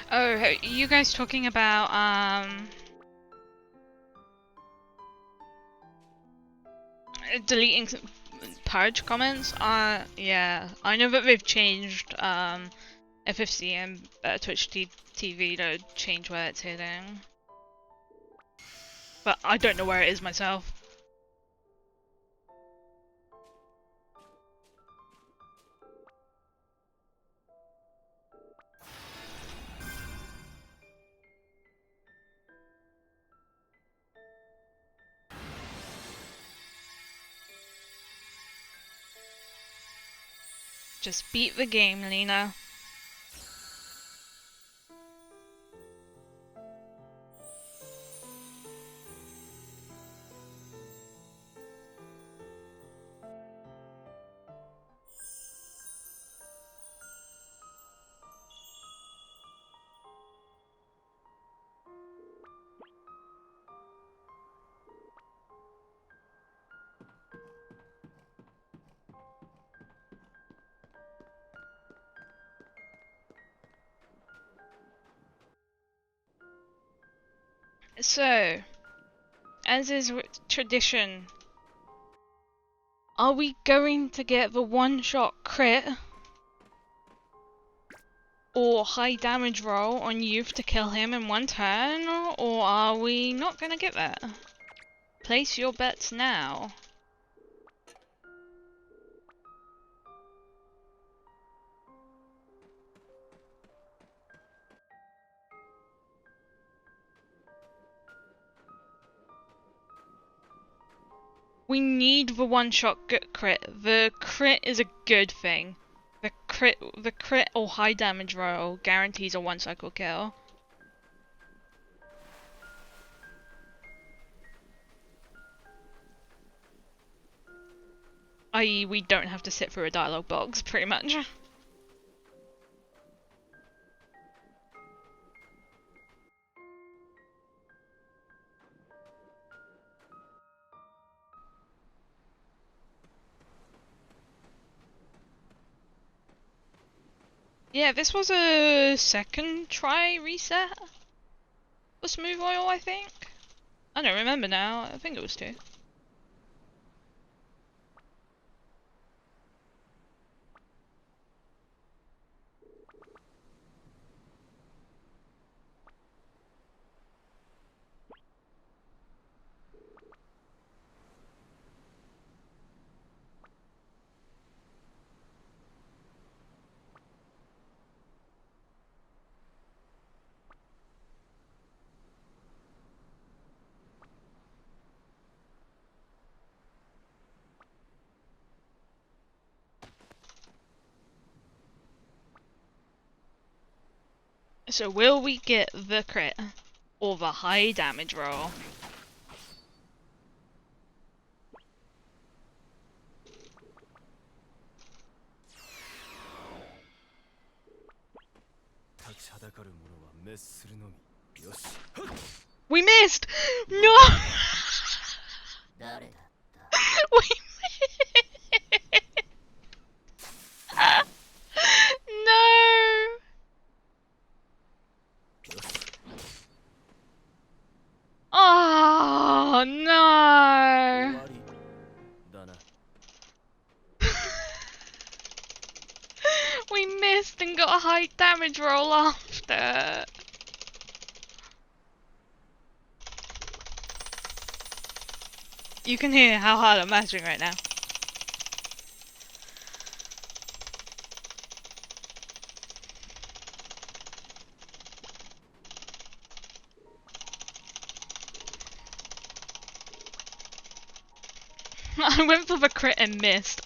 Speaker 1: Oh, are you guys talking about deleting purge comments? Yeah, I know that they've changed FFC and Twitch TV to change where it's hitting, but I don't know where it is myself. Just beat the game, Lena. So, as is tradition, are we going to get the one-shot crit or high damage roll on Youth to kill him in one turn, or are we not going to get that? Place your bets now. We need the one-shot crit. The crit is a good thing. The crit or high damage roll guarantees a one-cycle kill. I.e., we don't have to sit through a dialogue box, pretty much. Yeah, this was a second try reset for Smooth Oil, I think. I don't remember now. I think it was 2. So will we get the crit or the high damage roll? We missed! No! We missed! No! Oh no! We missed and got a high damage roll after. You can hear how hard I'm mashing right now. I went for the crit and missed.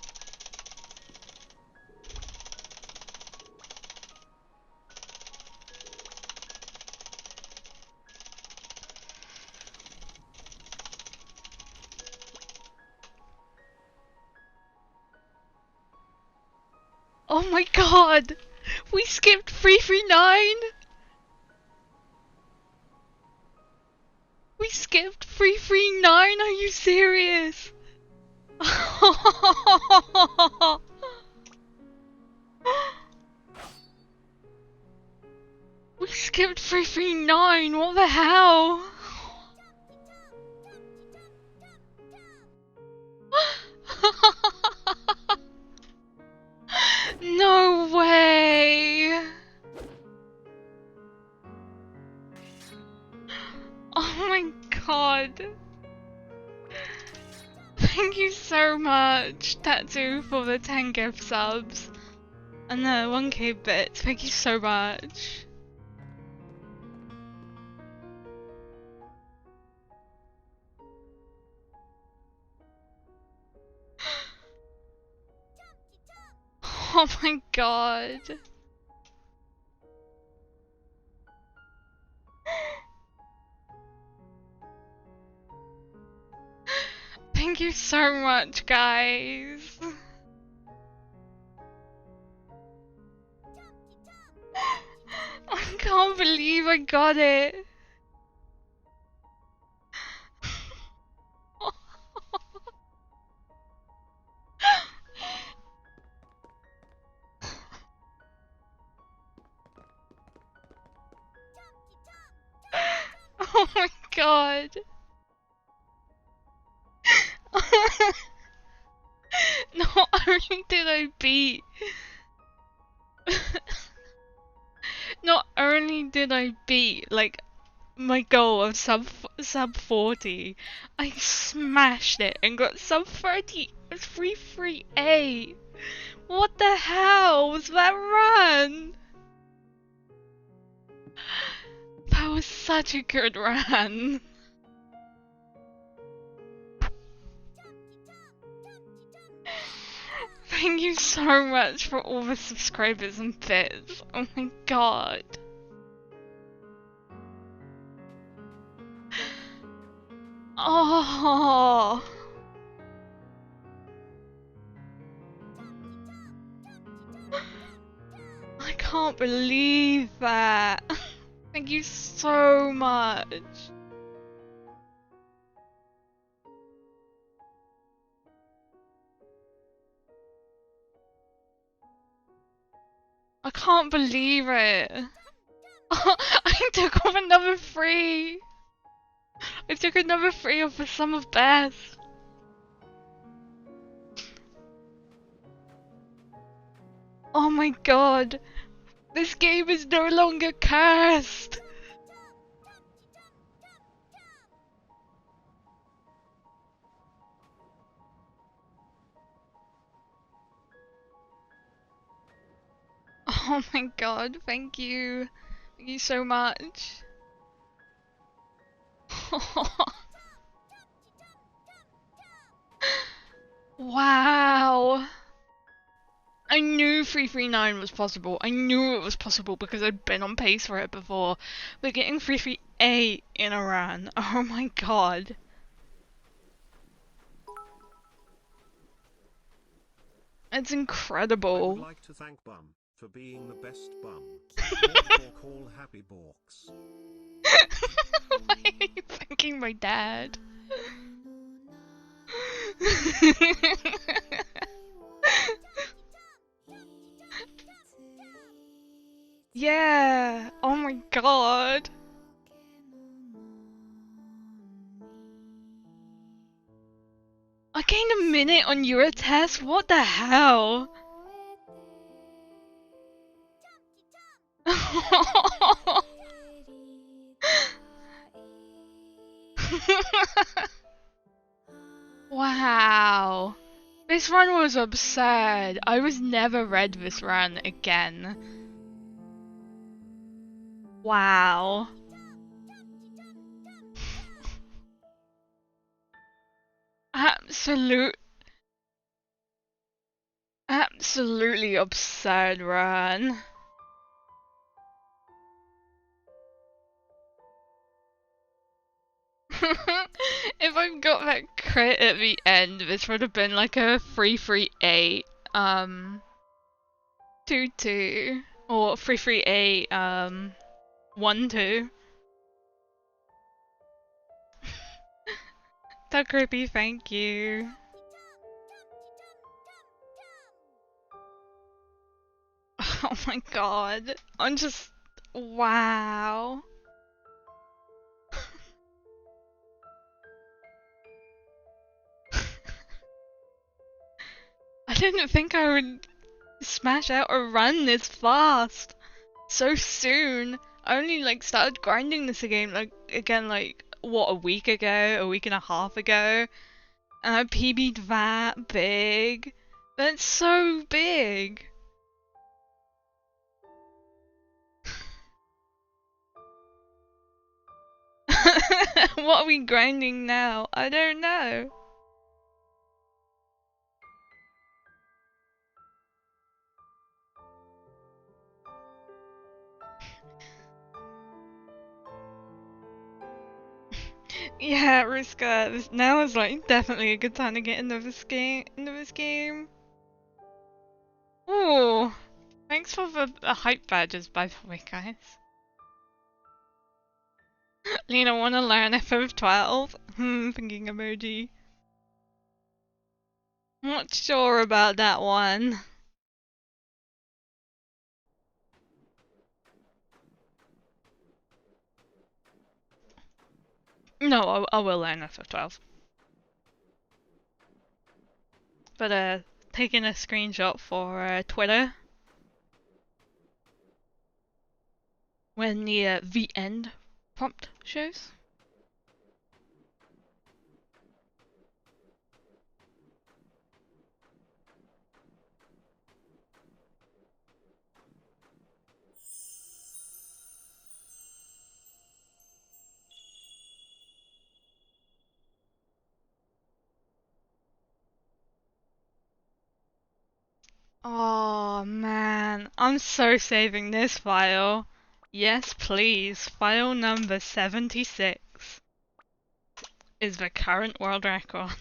Speaker 1: Oh my god! We skipped 339! We skipped 339, are you serious? We skipped 339, what the hell? No way! Oh my god. Thank you so much, Tattoo, for the 10 gift subs. And the 1k bits, thank you so much. Oh my god. Thank you so much, guys. I can't believe I got it. Oh my god. Not only did I beat... Not only did I beat, like, my goal of sub 40, I smashed it and got sub 30, 338. What the hell was that run? That was such a good run. Thank you so much for all the subscribers and bits. Oh my god. Oh. I can't believe that. Thank you so much. I can't believe it. I took off another 3. I took another 3 off the sum of best. Oh my god. This game is no longer cursed. Oh my god, thank you. Thank you so much. Wow. I knew 339 was possible. I knew it was possible because I'd been on pace for it before. But getting 338 in a run, oh my god. It's incredible.
Speaker 4: I would like to thank Bum for being the best bum. Bork all happy borks.
Speaker 1: Why are you thanking my dad? Yeah! Oh my god! I gained a minute on your test? What the hell? Wow. This run was absurd. I was never read this run again. Wow. Absolutely absurd run. If I've got that crit at the end, this would have been like a 338, 2-2, or 338, 1-2. That creepy, thank you. Oh my god, I'm just, wow. I didn't think I would smash out a run this fast, so soon. I only like started grinding this again, like what, a week ago, a week and a half ago, and I PB'd that big. That's so big. What are we grinding now? I don't know. Yeah, Riska, now is like definitely a good time to get into this game. Ooh, thanks for the hype badges, by the way, guys. Lena, wanna learn FF12? Thinking emoji. Not sure about that one. No, I will learn FF12. But taking a screenshot for Twitter when the end prompt shows. Oh man, I'm so saving this file. Yes, please. File number 76 is the current world record.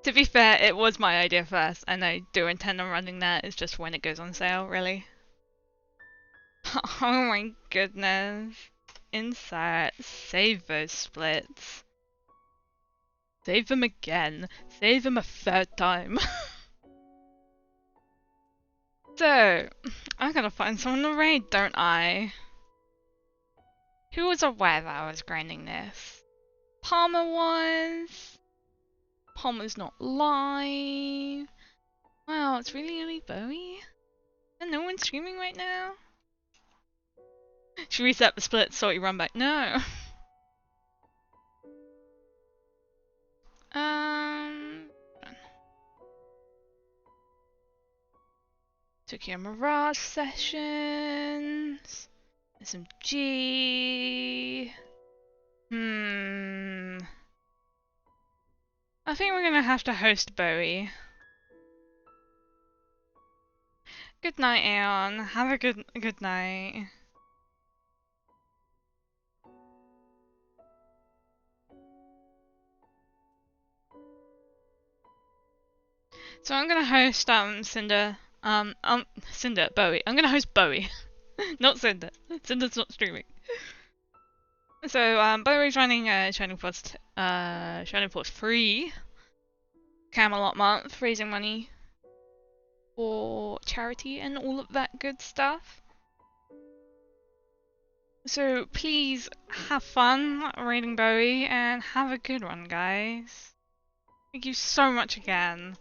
Speaker 1: To be fair, it was my idea first, and I do intend on running that. It's just when it goes on sale, really. Oh my goodness. Insert. Save those splits. Save them again. Save them a third time. So, I gotta find someone to raid, don't I? Who was aware that I was grinding this? Palmer was. Palmer's not live. Wow, it's really only Bowie? And no one's streaming right now? Should we reset the split so you run back? No. Tokyo Mirage sessions. SMG. I think we're gonna have to host Bowie. Good night, Aeon. Have a good night. So I'm gonna host Cinder. Cinder, Bowie. I'm gonna host Bowie. Not Cinder. Cinder's not streaming. So Bowie's running Shining Force 3 Camelot month, raising money for charity and all of that good stuff. So please have fun raiding Bowie and have a good one, guys. Thank you so much again.